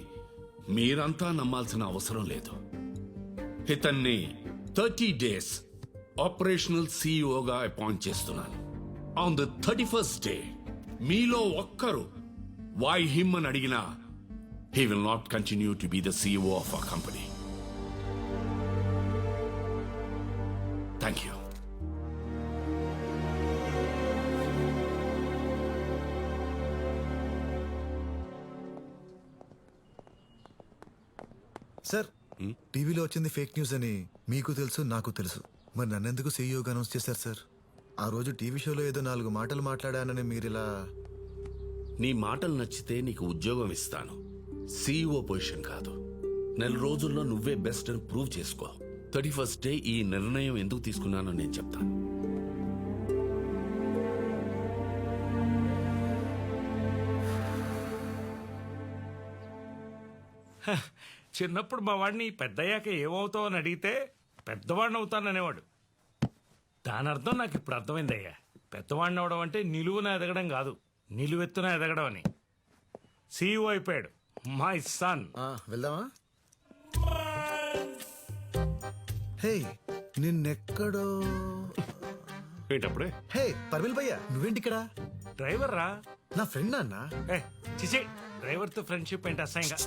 మీరంతా నమ్మాల్సిన అవసరం లేదు. ఇతన్ని 30 days ఆపరేషనల్ సీఈఓగా అపాయింట్ చేస్తున్నాను. ఆన్ ద 31st day మీలో ఒక్కరు వై హిమ్ అని అడిగినా he will not continue to be the CEO of our company. Thank you. Sir, టీవీలో వచ్చింది ఫేక్ న్యూస్ అని మీకు తెలుసు, నాకు తెలుసు. మరి నన్నెందుకు సీఈఓగా అనౌన్స్ చేశారు సార్? ఆ రోజు టీవీ షోలో ఏదో 4 మాటలు మాట్లాడానని మీరిలా. నీ మాటలు నచ్చితే నీకు ఉద్యోగం ఇస్తాను, సీఈఓ పొజిషన్ కాదు. 4 రోజుల్లో నువ్వే బెస్ట్ అని ప్రూవ్ చేసుకో. 31st day ఈ నిర్ణయం ఎందుకు తీసుకున్నానో నేను చెప్తాను. చిన్నప్పుడు మా వాడిని పెద్దయ్యాక ఏమవుతావు అని అడిగితే పెద్దవాడిని అవుతాననేవాడు. దాని అర్థం నాకు ఇప్పుడు అర్థమైందయ్యా. పెద్దవాడిని అవడం అంటే నిలువున ఎదగడం కాదు, నిలువెత్తున ఎదగడం అని సీఈఓ అయిపోయాడు మై సన్. వెళ్దామా? హే నిన్నెక్కడో ఏంటప్పుడే? హే పర్విల్ భయ్యా, నువ్వేంటి ఇక్కడ? డ్రైవర్ రా. నా ఫ్రెండ్ అన్నా. చిచి, డ్రైవర్ తో ఫ్రెండ్షిప్ ఏంటి అసహ్యంగా.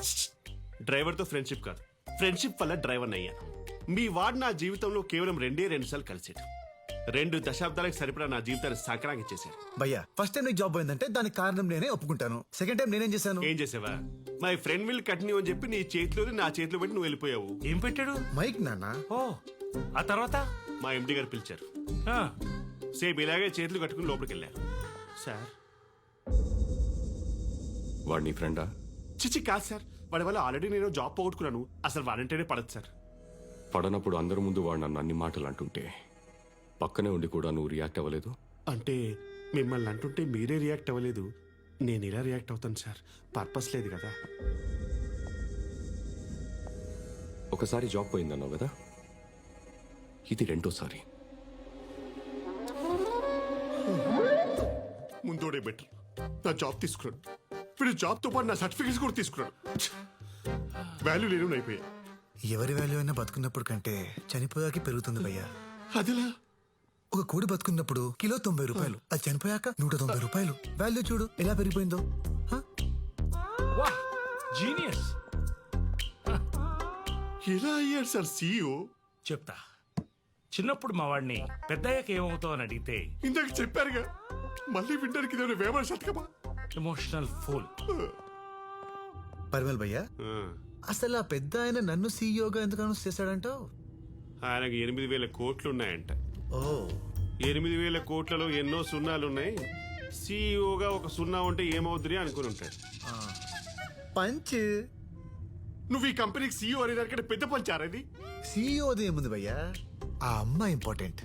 డ్రైవర్తో ఫ్రెండ్షిప్ కాదు, ఫ్రెండ్షిప్ వల్ల డ్రైవర్ అయ్యాను. మీ వాడు నా జీవితంలో కేవలం 2 సార్లు కలిసాడు. 2 దశాబ్దాలకు సరిపడా నా జీవితాన్ని సంక్రాంతి చేశాడు. భయ్యా ఫస్ట్ టైం నీకు జాబ్ పోయిందంటే దానికి కారణం నేనే ఒప్పుకుంటాను. సెకండ్ టైం నేనేం చేశాను? ఏం చేసావా? మై ఫ్రెండ్ విల్ కంటిన్యూ అని చెప్పి నీ చేతిలోది నా చేతిలో పెట్టి నువ్వు వెళ్ళిపోయావు. ఏం పెట్టాడు? మైక్ నాన్న. ఓ ఆ తర్వాత మా ఎండి గారు పిలిచారు. సేమ్ ఇలాగే చేతులు కట్టుకుని లోపలికి వెళ్ళారు. సార్ వాడు నీ ఫ్రెండా? చిచి కాదు సార్, వాడి వల్ల ఆల్రెడీ నేను జాబ్ పోగొట్టుకున్నాను. అసలు వాడంటేనే పడదు సార్. పడనప్పుడు అందరి ముందు వాడు నన్ను అన్ని మాటలు అంటుంటే పక్కనే ఉండి కూడా నువ్వు రియాక్ట్ అవ్వలేదు. అంటే మిమ్మల్ని అంటుంటే మీరే రియాక్ట్ అవ్వలేదు, నేను ఇలా రియాక్ట్ అవుతాను సార్. పర్పస్ లేదు కదా. ఒకసారి జాబ్ పోయిందన్నావు కదా, ఇది 2వ సారి. ముందోడే బెటర్. నా జాబ్ తీసుకున్నాడు, వీడు జాబ్తో పాటు నా సర్టిఫికేట్స్ కూడా తీసుకున్నాడు. వాల్యూ లేని అయిపోయా. ఎవరి వాల్యూ అయినా బతుకున్నప్పుడు కంటే చనిపోయాక పెరుగుతుంది భయ్యా. అదిలా ఒక కోడి బతుకున్నప్పుడు కిలో 90 రూపాయలు, అది చనిపోయాక 190 రూపాయలు. వాల్యూ చూడు ఎలా పెరిగిపోయిందో. జీనియస్. ఎలా అయ్యాడు సార్ సీఈఓ? చెప్తా. చిన్నప్పుడు మా వాడిని పెద్దయ్యాక ఏమవుతావు అని అడిగితే ఇందాక చెప్పారుగా, మళ్ళీ వినడానికి ఇదేమైనా వేమన శతకమా? Emotional fool. పర్వల్ భయ్యా, అసలు ఆ పెద్ద ఆయన నన్ను సీఈఓగా ఎందుకు అనౌన్స్ చేశాడంటావు? ఆయనకు 8,000 కోట్లు ఉన్నాయంట. ఓ 8,000 కోట్లలో ఎన్నో సున్నాలున్నాయి. సీఈఓగా ఒక సున్నా ఉంటే ఏమవుతుంది అనుకుని ఉంటాడు. పంచ్. నువ్వు ఈ కంపెనీకి సీఈఓ అనే దానికంటే పెద్ద పంచారది. సీఈఓది ఏముంది భయ్యా, ఆ అమ్మాయి ఇంపార్టెంట్.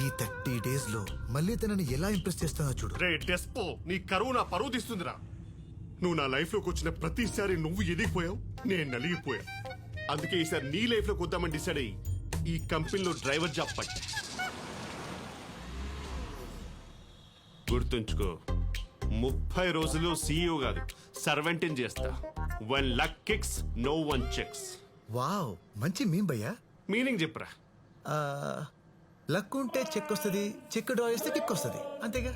ఈ 30 days లో మళ్ళీ తనని ఎలా ఇంప్రెస్ చేస్తానో చూడు. రే డెస్పో, నీ కరువు నా పరువు తీస్తుందిరా. నువ్వు నా లైఫ్ లోకి వచ్చిన ప్రతిసారి నువ్వు ఎదిగిపోయావు, నేను నలిగిపోయా. అందుకే ఈసారి నీ లైఫ్ లోకి వద్దామని డిసైడ్ అయ్యి ఈ కంపెనీలో డ్రైవర్ జాబ్ పట్టా. గుర్తుంచుకో, 30 రోజులు సీఈఓ కాదు సర్వెంట్ చేస్తా. One luck kicks, no one checks. Wow, మంచి మీమ్ భయ్యా. మీనింగ్ చెప్పరా? లక్ ఉంటే చెక్ వస్తుంది, చెక్ డ్రా చేస్తే కిక్ వస్తుంది, అంతేగా.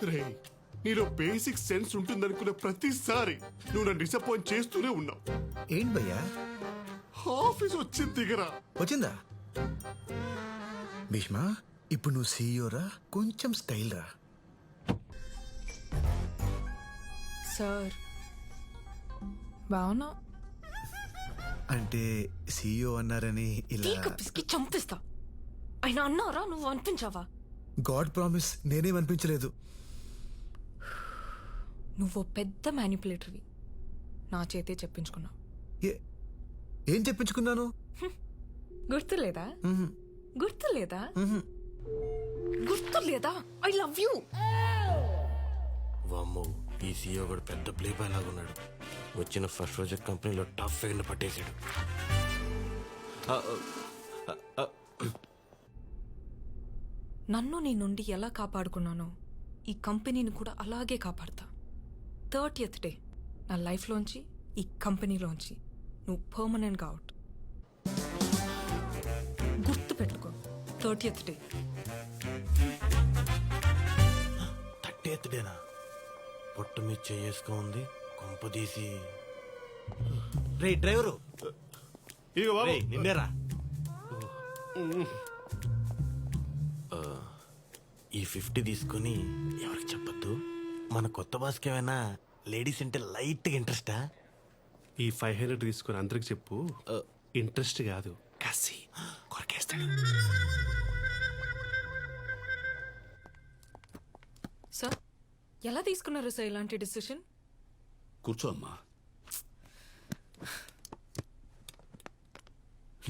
రే, నీలో బేసిక్ సెన్స్ ఉంటుందనుకున్న ప్రతిసారి నువ్వు నన్ను డిసప్పాయింట్ చేస్తూనే ఉన్నావు. ఏంటి భయ్యా? ఆఫీస్ వచ్చింది దిగరా. వచ్చిందా? భీష్మా, ఇప్పుడు నువ్వు సీఈఓ రా, కొంచెం స్టైల్ రా. సార్ బావునా? అంటే సీఈఓ అన్నారని ఇలా పిసికి చంపిస్తా. ఆయన అన్నారా, నువ్వు అనిపించావా? God promise, నేనేమనిపించలేదు. నువ్వు పెద్ద మ్యానిపులేటర్వి. నా చేతే చెప్పించుకున్నావు. ఏం చెప్పించుకున్నాను? గుర్తులేదా? గుర్తులేదా? గుర్తులేదా? I love you. వామ్మో, ఈ సీఈఓ కూడా పెద్ద ప్లే బాయ్ లాగున్నాడు. వచ్చిన ఫస్ట్ రోజు కంపెనీలో టాప్ ఫైవ్ పట్టేశాడు. నన్ను నీ నుండి ఎలా కాపాడుకున్నానో ఈ కంపెనీని కూడా అలాగే కాపాడతా. 30th day నా లైఫ్లోంచి, ఈ కంపెనీలోంచి నువ్వు పర్మనెంట్గా అవుట్. గుర్తు పెట్టుకో, 30th day. 30th డేనా? పొట్టు మీద చేసుకొని ఉంది కొంపదీసి. రే డ్రైవరు, నిన్నేరా? ఈ 50 తీసుకుని ఎవరికి చెప్పద్దు. మన కొత్త బాస్కి ఏమైనా లేడీస్ అంటే లైట్గా ఇంట్రెస్టా? ఈ 500 తీసుకుని అందరికి చెప్పు, ఇంట్రెస్ట్ కాదు కసి కొరకేస్తాడు. సార్, ఎలా తీసుకున్నారు సార్ ఇలాంటి డిసిషన్? కూర్చో అమ్మా.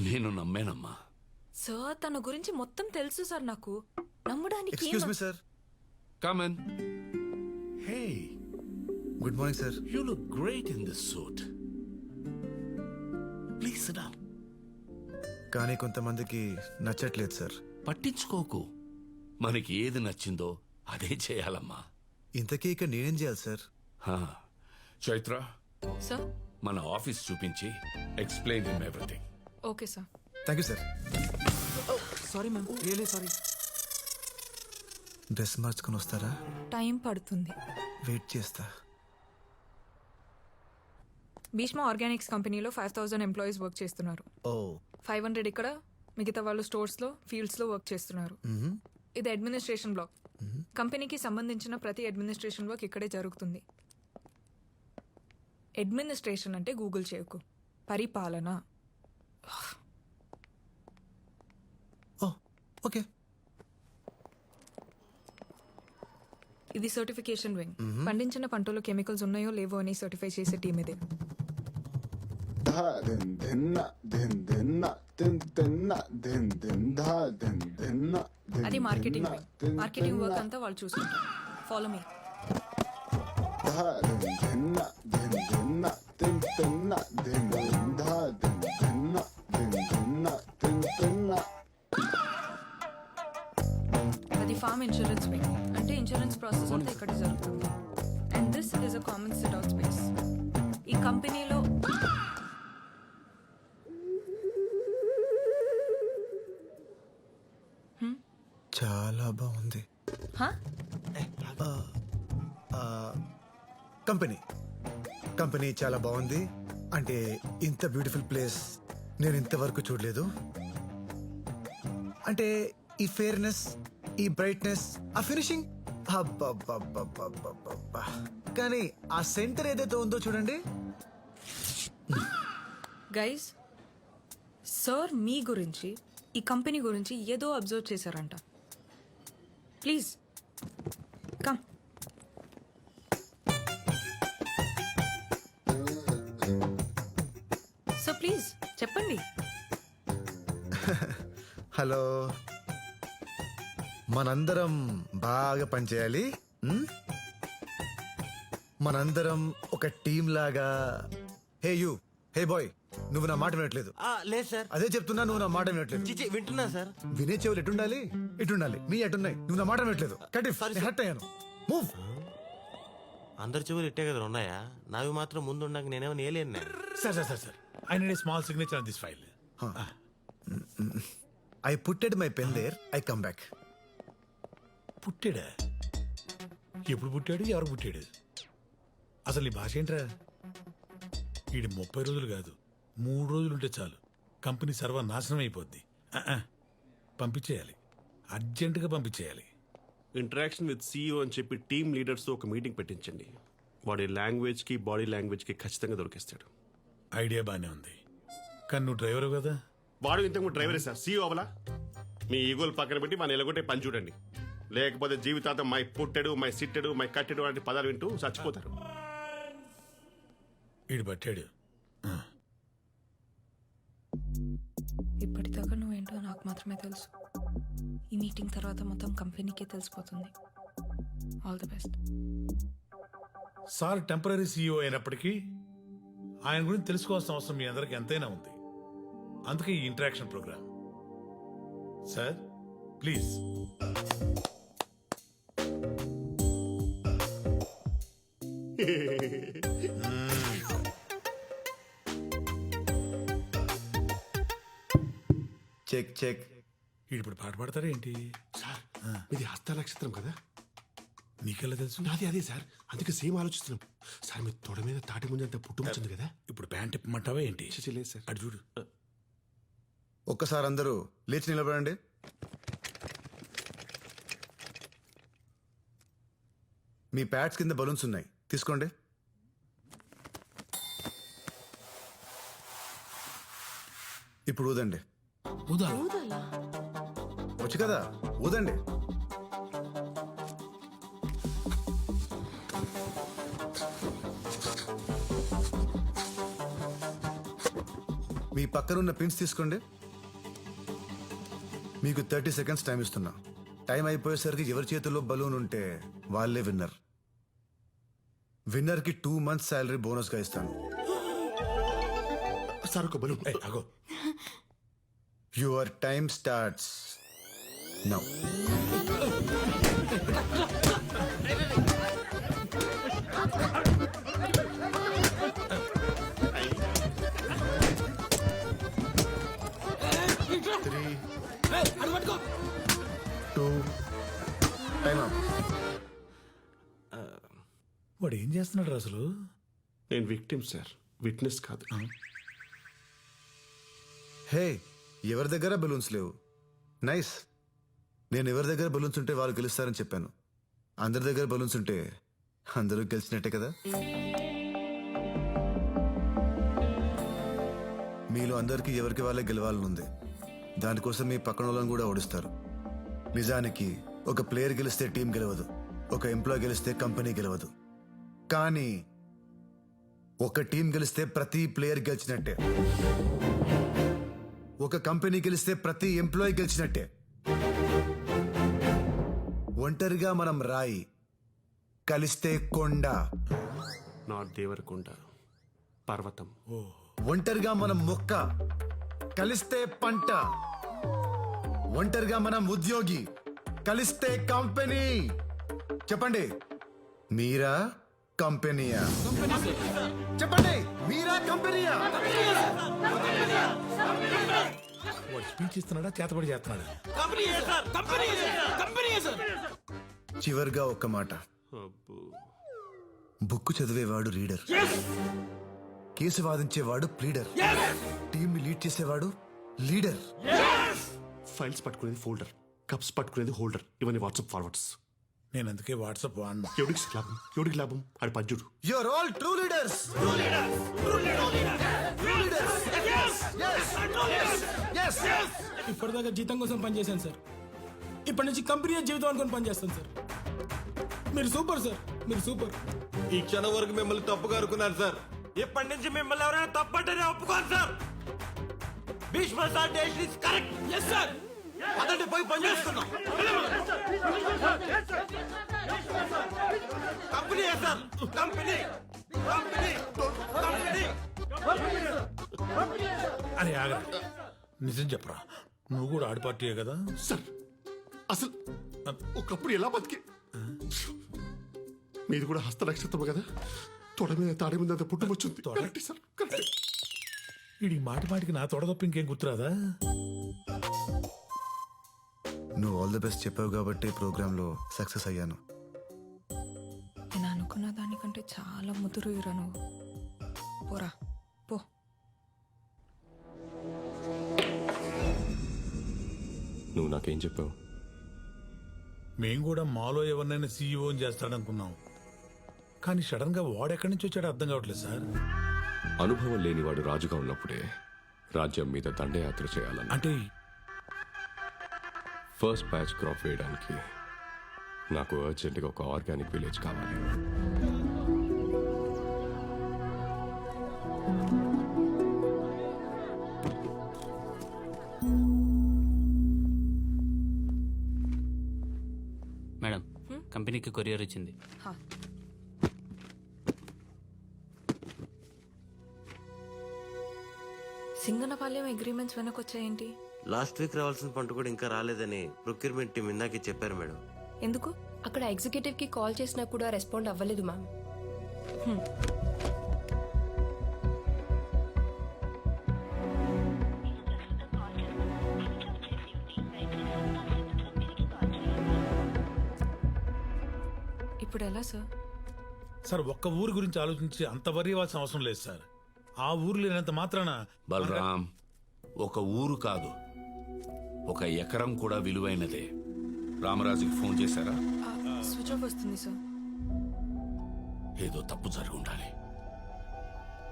నేను నమ్మేనమ్మా. సార్, తన గురించి మొత్తం తెలుసు సార్ నాకు. నమ్మడానికి excuse me sir. Come in. Hey, good morning sir. You look great in this suit. Please SIT down. కానీ కొంతమందికి నచ్చట్లేదు సార్. పట్టించుకోకు, మనకి ఏది నచ్చిందో అదే చేయాలమ్మా. ఇంతకీ ఇక నేనేం చేయాలి సార్? హా, చైత్ర సార్ మన ఆఫీస్ చూపించి explain him everything. Okay sir. Thank you sir. Sorry ma'am, really sorry. Dress మార్చుకొని వస్తారా? టైం పడుతుంది. వెయిట్ చేస్తా. భీష్మా ఆర్గానిక్స్ కంపెనీలో 5000 ఎంప్లాయీస్ వర్క్ చేస్తున్నారు. ఓ 500 ఇక్కడ, మిగతా వాళ్ళు స్టోర్స్లో ఫీల్డ్స్లో వర్క్ చేస్తున్నారు. ఇది అడ్మినిస్ట్రేషన్ బ్లాక్. కంపెనీకి సంబంధించిన ప్రతి అడ్మినిస్ట్రేషన్ వర్క్ ఇక్కడే జరుగుతుంది. అడ్మినిస్ట్రేషన్ అంటే గూగుల్ చేయకు, పరిపాలన. ఓకే. ఇది సర్టిఫికేషన్ వింగ్. పండించిన పంటలో కెమికల్స్ ఉన్నాయో లేవో అని సర్టిఫై చేసే టీమ్ ఇదే. అది మార్కెటింగ్ వింగ్. మార్కెటింగ్ వర్క్ అంతా వాళ్ళు చూసుకుంటారు. Follow me. అది ఫార్మ్ ఇన్సూరెన్స్ వింగ్. అంటే ఇన్సూరెన్స్ ప్రాసెస్ అంతా ఇక్కడ జరుగుతుంది. And this is a common SIT out space. ఈ కంపెనీలో చాలా బాగుంది. కంపెనీ చాలా బాగుంది. అంటే ఇంత బ్యూటిఫుల్ ప్లేస్ నేను ఇంతవరకు చూడలేదు. అంటే ఈ ఫేర్నెస్, ఈ బ్రైట్నెస్, ఆ ఫినిషింగ్, కానీ ఆ సెంటర్ ఏదైతే ఉందో చూడండి. గైస్, సార్ మీ గురించి, ఈ కంపెనీ గురించి ఏదో అబ్జర్వ్ చేశారంట. Please come. సో ప్లీజ్ చెప్పండి. హలో, మనందరం బాగా పనిచేయాలి. మనందరం ఒక టీం లాగా. హే యూ, హే బాయ్, నువ్వు నా మాట వినట్లేదు. లేదు సార్. అదే చెప్తున్నా, నువ్వు నా మాట వినట్లేదు. చిచి వింటున్నా సార్. వినే చెవులు ఎటుండాలి? ఇటుండాలి. నీ ఎటున్నాయి? నువ్వు నా మాట వినట్లేదు. కటిఫ్, హర్ట్ అయ్యాను. మూవ్. అందరి చెవులు ఇట్టే కదా ఉన్నాయా? నావి మాత్రం ముందు ఉండక నేనేమో నేలేను. Sir sir sir sir, I need a small signature on this file. I putted my pen there, I come back. పుట్టాడా? ఎప్పుడు పుట్టాడు? ఎవరు పుట్టాడు? అసలు ఈ భాష ఏంట్రా? ఈడు 30 రోజులు కాదు, 3 రోజులు ఉంటే చాలు కంపెనీ సర్వనాశనం అయిపోద్ది. పంపించేయాలి, అర్జెంటుగా పంపించేయాలి. ఇంటరాక్షన్ విత్ CEO అని చెప్పి టీమ్ లీడర్స్తో ఒక మీటింగ్ పెట్టించండి. వాడి లాంగ్వేజ్కి, బాడీ లాంగ్వేజ్కి ఖచ్చితంగా దొరికేస్తాడు. ఐడియా బాగానే ఉంది, కానీ నువ్వు డ్రైవరు కదా. వాడు ఇంతకు డ్రైవరే సార్, CEO అవలా. మీ ఈగోలు పక్కన పెట్టి మన ఎలాగొట్టే పని చూడండి. లేకపోతే జీవితాంతం మై పుట్టెడు, మై సిట్టెడు, మై కట్టెడు లాంటి పదాలు వింటూ చచ్చిపోతారు. ఈడు పట్టాడు. ఇప్పటిదాకా నువ్వేంటో నాకు మాత్రమే తెలుసు. ఈ మీటింగ్ తర్వాత మొత్తం కంపెనీకే తెలిసిపోతుంది. All the best. Sir temporary CEO అయినప్పటికీ ఆయన గురించి తెలుసుకోవాల్సిన అవసరం మీ అందరికి ఎంతైనా ఉంది. అందుకే ఈ interaction program. Sir please. Check check. ఇప్పుడు పాట పాడతారా ఏంటి? సార్ ఇది హస్త నక్షత్రం కదా. నీకెలా తెలుసు? నాది అదే సార్, అందుకే సేమ్ ఆలోచిస్తున్నాం. సార్ మీ తొడ మీద తాటి ముంజంత పుట్టుముచ్చింది కదా. ఇప్పుడు ప్యాంట్ ఇప్పమంటావా ఏంటి? లేదు సార్. అటు చూడు. ఒక్కసారి అందరూ లేచి నిలబడండి. మీ ప్యాడ్స్ కింద బలూన్స్ ఉన్నాయి, తీసుకోండి. ఇప్పుడు ఊదండి. వచ్చు కదా, ఊదండి. మీ పక్కనున్న పిన్స్ తీసుకోండి. మీకు 30 seconds టైం ఇస్తున్నా. టైం అయిపోయేసరికి ఎవరి చేతుల్లో బలూన్ ఉంటే వాళ్ళే విన్నర్. విన్నర్కి 2 months శాలరీ బోనస్గా ఇస్తాను. సార్ ఒక బలూన్. అగో, యువర్ టైమ్ స్టార్ట్స్ నౌ. వాడు ఏం చేస్తున్నాడు అసలు? నేను విక్టిమ్ సార్, విట్నెస్ కాదు. హే, ఎవరి దగ్గర బెలూన్స్ లేవు. నైస్. నేను ఎవరి దగ్గర బెలూన్స్ ఉంటే వాళ్ళు గెలుస్తారని చెప్పాను. అందరి దగ్గర బెలూన్స్ ఉంటే అందరూ గెలిచినట్టే కదా. మీలో అందరికీ ఎవరికి వాళ్ళే గెలవాలని ఉంది. దానికోసం మీ పక్కన వాళ్ళని కూడా ఓడిస్తారు. నిజానికి ఒక ప్లేయర్ గెలిస్తే టీం గెలవదు, ఒక ఎంప్లాయ్ గెలిస్తే కంపెనీ గెలవదు. కానీ ఒక టీం గెలిస్తే ప్రతి ప్లేయర్ గెలిచినట్టే, ఒక కంపెనీ గెలిస్తే ప్రతి ఎంప్లాయీ గెలిచినట్టే. ఒంటరిగా మనం రాయి, కలిస్తే కొండ. నాట్ దేవరకొండ, పర్వతం. ఒంటరిగా మనం మొక్క, కలిస్తే పంట. ఒంటరిగా మనం ఉద్యోగి, కలిస్తే కంపెనీ. చెప్పండి, మీరా కంపెనీయా? చెప్పండి, మీరా కంపెనీయా? వాడు స్పీచ్ ఇస్తున్నాడా, చేతబడి చేస్తున్నాడా? చివరిగా ఒక్క మాట. బుక్ చదివేవాడు రీడర్, కేసు వాదించేవాడు ప్లీడర్, టీమ్ లీడ్ చేసేవాడు లీడర్. ఫైల్స్ పట్టుకునేది ఫోల్డర్, కప్స్ పట్టుకునేది హోల్డర్. ఇవన్నీ వాట్సాప్ ఫార్వర్డ్స్. నేను అందుకే వాట్సాప్ వాడినా. ఎవడికి లాభం, ఎవడికి లాభం? అది పద్యుడు. You are all true leaders. ఇప్పటిదాకా జీతం కోసం పనిచేశాను సార్. ఇప్పటి నుంచి కంపెనీ జీవితం అనుకుని పనిచేస్తాను సార్. మీరు సూపర్ సార్, మీరు సూపర్. ఈ క్షణం వరకు మిమ్మల్ని తప్పుగా అనుకున్నాను సార్. ఇప్పటి నుంచి మిమ్మల్ని ఎవరైనా తప్పంటేనే ఒప్పుకోను sir. Bheeshma sir decision is correct. Yes sir. అతన్ని పోయి పని చేసుకున్నాం. Company sir, company company company. అని ఆగరా, నిజం చెప్పరా, నువ్వు కూడా ఆడి పార్టీయే కదా? సార్ అసలు ఒకప్పుడు ఎలా బతికి, మీది కూడా హస్త నక్షత్రం కదా, తొడ మీద తాడే మీద అంత పుట్టుమొచ్చింది. Correct sir, correct. వీడి మాటి మాటికి నా తొడ తప్ప ఇంకేం గుర్తురాదా? నువ్వు ఆల్ ది బెస్ట్ చెప్పావు కాబట్టి ప్రోగ్రాంలో సక్సెస్ అయ్యాను. నేను అనుకున్న దానికంటే చాలా ముదురు ఇరా నువ్వు. పోరా పో. నువ్వు నాకేం చెప్పావు? మేం కూడా మాలో ఎవరినైనా సీఈఓ చేస్తాడనుకున్నాం. కానీ సడన్ గా వాడెక్కడి నుంచి వచ్చాడో అర్థం కావట్లేదు సార్. అనుభవం లేనివాడు రాజుగా ఉన్నప్పుడే రాజ్యం మీద దండయాత్ర చేయాలని. అంటే ఫస్ట్ బ్యాచ్ క్రాప్ వేయడానికి నాకు అర్జెంటుగా ఒక ఆర్గానిక్ విలేజ్ కావాలి. మేడం, కంపెనీకి కొరియర్ వచ్చింది. సింగనపాలెం అగ్రిమెంట్స్ వెనకొచ్చాయేంటి? లాస్ట్ వీక్ రావాల్సిన పంట కూడా ఇంకా రాలేదని ప్రొక్యూర్మెంట్ టీం ఇందాకే చెప్పారు మేడం. ఎందుకు? అక్కడ ఎగ్జిక్యూటివ్ కి కాల్ చేసినా కూడా రెస్పాండ్ అవ్వలేదు మ్యామ్. ఇప్పుడు ఎలా సార్? సార్ ఒక్క ఊరు గురించి ఆలోచించి అంత వరి ఇవ్వాల్సిన అవసరం లేదు సార్. ఆ ఊరు లేనంత మాత్రాన. బలరాం, ఒక ఊరు కాదు, ఒక ఎకరం కూడా విలువైనదే. రామరాజుకి ఫోన్ చేశారా? స్విచ్ ఆఫ్ వస్తుంది సార్. ఏదో తప్పు జరిగి ఉండాలి.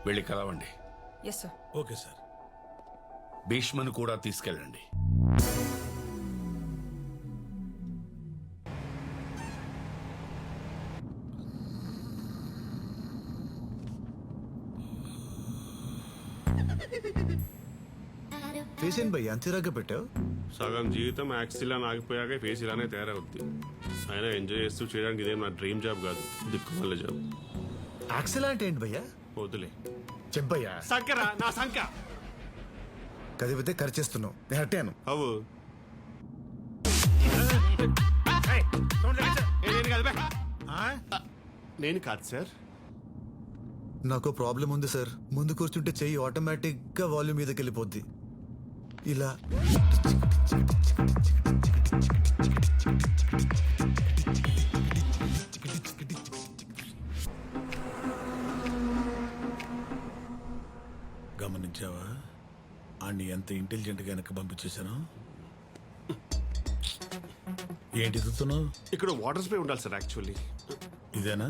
వెళ్ళి కలవండి. Yes sir. Okay sir. భీష్మను కూడా తీసుకెళ్ళండి. ఫేస్ ఏంటి భయ్య అంత చిరాగ్గా పెట్టావు? సగం జీవితం యాక్సిలా ఆగిపోయాక ఫేస్ ఇలానే తయారవుద్ది. అయినా ఎంజాయ్ చేస్తూ చేయడానికి ఇదేం నా డ్రీమ్ జాబ్ కాదు, దిక్కుమల్ల జాబ్. యాక్సిలా అంటే ఏంటి భయ్యా? వద్దులే చెప్పయ్యా. సంకరా నా సంక కదిపితే ఖర్చేస్తున్నావు. నేను హట్టాను. అవు నేను కాదు సార్. నాకు ప్రాబ్లం ఉంది సార్. ముందు కూర్చుంటే చెయ్యి ఆటోమేటిక్ గా వాల్యూమ్ మీదకి వెళ్ళిపోద్ది. ఇలా గమనించావా ఆడిని ఎంత ఇంటెలిజెంట్గా వెనక్కి పంపించేశాను. ఏంటి ఎదుగుతున్నావు? ఇక్కడ వాటర్ స్ప్రే ఉండాలి సార్ యాక్చువల్లీ. ఇదేనా?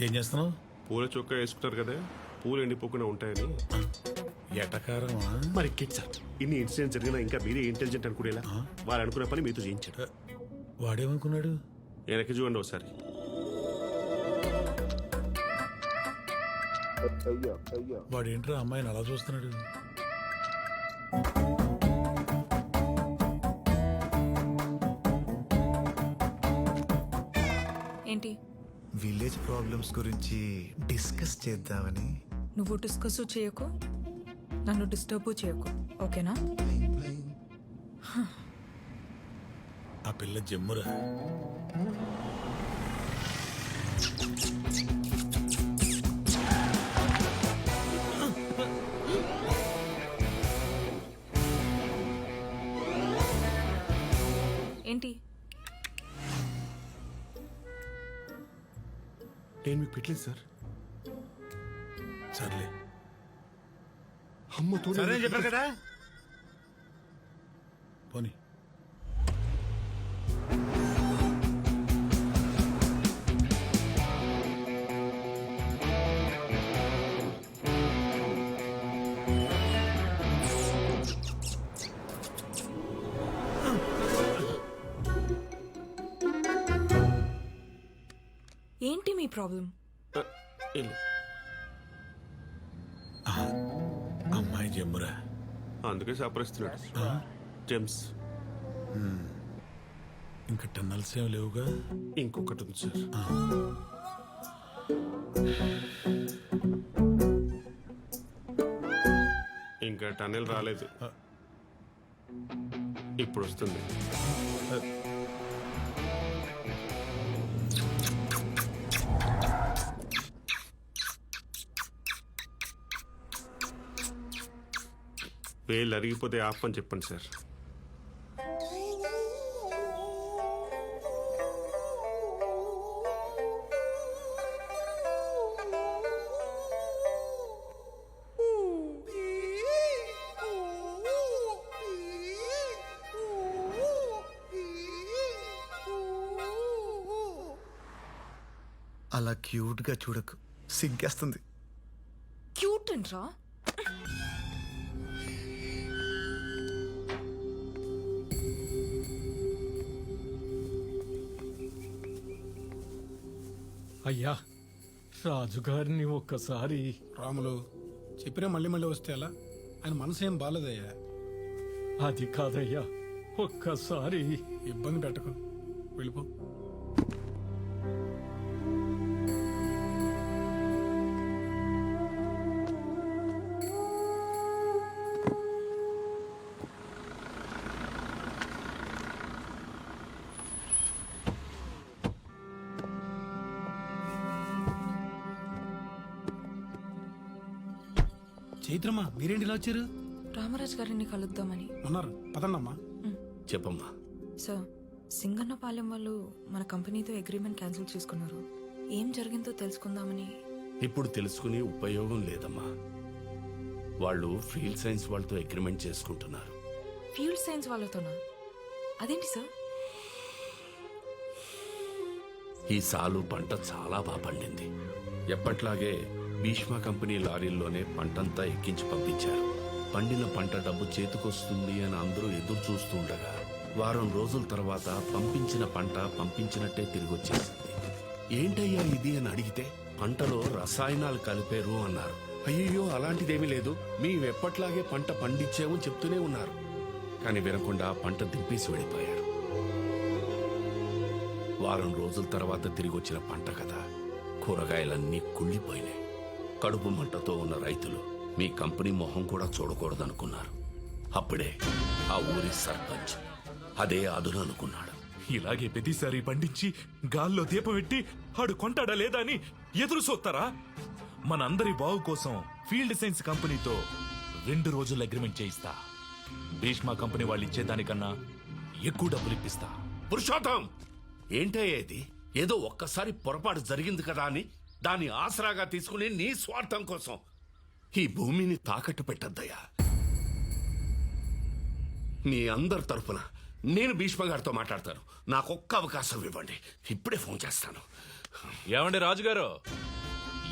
ఏం చేస్తున్నావు? పూల చొక్కా వేసుకుంటారు కదా, పూలు ఎండిపోకుండా ఉంటాయని. ఎటకారమా? మరి కిడ్ సార్, ఇన్ని ఇన్సిడెంట్స్ జరిగినా ఇంకా మీరే ఇంటెలిజెంట్ అనుకునేలా వాళ్ళు అనుకున్న పని మీతో చేయించాడు. వాడేమనుకున్నాడు? వెనక్కి చూడండి ఒకసారి. వాడేంట్రా అమ్మాయిని అలా చూస్తున్నాడు? ఏంటి? విలేజ్ ప్రాబ్లమ్స్ గురించి డిస్కస్ చేద్దామని. నువ్వు డిస్కస్ చేయకు, నన్ను డిస్టర్బ్ చేయకు, ఓకేనా? ఆ పిల్ల జమ్మురా. ఏంటి? నేను మీకు పెట్టలేదు సార్. సర్లే అమ్మతో సరే అని చెప్పారు కదా. పోనీ. ఏంటి మీ ప్రాబ్లం? అమ్మాయి జమ్మురా. అందుకే సపరిస్తున్నాడు. జెమ్స్. ఇంకా టన్నల్స్ ఏం లేవుగా? ఇంకొకటి ఉంది సార్. ఇంకా టన్నెల్ రాలేదు, ఇప్పుడు వస్తుంది. వేళ్ళు అరిగిపోతే ఆపని చెప్పండి సార్. అలా క్యూట్ గా చూడకు, సిగ్గేస్తుంది. క్యూట్ అంట్రా? అయ్యా, రాజుగారిని ఒక్కసారి. రాములు చెప్పినా మళ్ళీ మళ్ళీ వస్తే అలా? ఆయన మనసు ఏం బాలేదయ్యా. అది కాదయ్యా, ఒక్కసారి. ఇబ్బంది పెట్టకు, వెళ్ళిపో. చైత్రమ్మా, మీరేంటి ఇలా వచ్చారు? రామరాజ్ గారిని కలుద్దామని. ఉన్నారు, పదండమ్మా. చెప్పమ్మా. సార్, సింగన్నపాలెం వాళ్ళు మన కంపెనీతో అగ్రిమెంట్ క్యాన్సిల్ చేసుకున్నారు. ఏం జరిగిందో తెలుసుకుందామని. ఇప్పుడు తెలుసుకుని ఉపయోగం లేదమ్మా. వాళ్ళు ఫీల్డ్ సైన్స్ వాళ్ళతో అగ్రిమెంట్ చేసుకుంటున్నారు. ఫీల్డ్ సైన్స్ వాళ్ళతోనా? అదేంటి సార్? ఈ సాలు పంట చాలా బాగా పండింది. ఎప్పట్లాగే భీష్మ కంపెనీ లారీల్లోనే పంటంతా ఎక్కించి పంపించారు. పండిన పంట డబ్బు చేతికొస్తుంది అని అందరూ ఎదురు చూస్తూ ఉండగా వారం రోజుల తర్వాత పంపించిన పంట పంపించినట్టే తిరిగి వచ్చేసింది. ఏంటయ్యా ఇది అని అడిగితే పంటలో రసాయనాలు కలిపారు అన్నారు. అయ్యో, అలాంటిదేమీ లేదు, మేమెప్పట్లాగే పంట పండించామని చెప్తూనే ఉన్నారు. కానీ వినకుండా పంట దింపేసి వెళ్ళిపోయారు. వారం రోజుల తర్వాత తిరిగి వచ్చిన పంట కదా, కూరగాయలన్నీ కుళ్ళిపోయినాయి. కడుపు మంటతో ఉన్న రైతులు మీ కంపెనీ మొహం కూడా చూడకూడదనుకున్నారు. అప్పుడే ఆ ఊరి సర్పంచ్ అదే అదును అనుకున్నాడు. ఇలాగే ప్రతిసారి పండించి గాల్లో దీపం పెట్టి ఆడు కొంటాడా లేదా అని ఎదురు చూస్తారా? మనందరి బాగు కోసం ఫీల్డ్ సైన్స్ కంపెనీతో 2 రోజులు అగ్రిమెంట్ చేయిస్తా. భీష్మ కంపెనీ వాళ్ళు ఇచ్చేదానికన్నా ఎక్కువ డబ్బులు ఇప్పిస్తా. పురుషోత్తం, ఏంటయ్యా ఇది? ఏదో ఒక్కసారి పొరపాటు జరిగింది కదా అని దాన్ని ఆసరాగా తీసుకుని నీ స్వార్థం కోసం ఈ భూమిని తాకట్టు పెట్టద్దయ్యా. మీ అందరి తరఫున నేను భీష్మ గారితో మాట్లాడతాను. నాకొక్క అవకాశం ఇవ్వండి, ఇప్పుడే ఫోన్ చేస్తాను. ఏమండి రాజుగారు,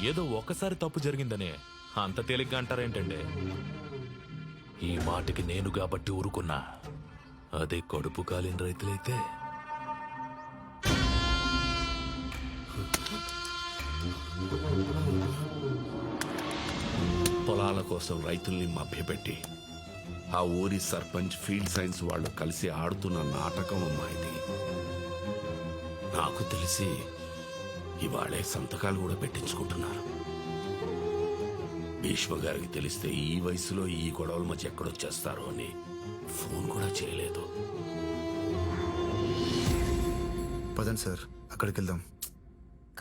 ఏదో ఒక్కసారి తప్పు జరిగిందనే అంత తేలిగ్గా అంటారేంటండి? ఈ మాటకి నేను కాబట్టి ఊరుకున్నా, అదే కడుపు కాలిన రైతులైతే పొలాల కోసం రైతుల్ని మభ్యపెట్టి ఆ ఊరి సర్పంచ్, ఫీల్డ్ సైన్స్ వాళ్ళు కలిసి ఆడుతున్న నాటకం అమ్మా ఇది. నాకు తెలిసి ఇవాళే సంతకాలు కూడా పెట్టించుకుంటున్నారు. భీష్మ గారికి తెలిస్తే ఈ వయసులో ఈ గొడవల మధ్య ఎక్కడొచ్చేస్తారో అని ఫోన్ కూడా చేయలేదు. పదండి సార్, అక్కడికి వెళ్దాం.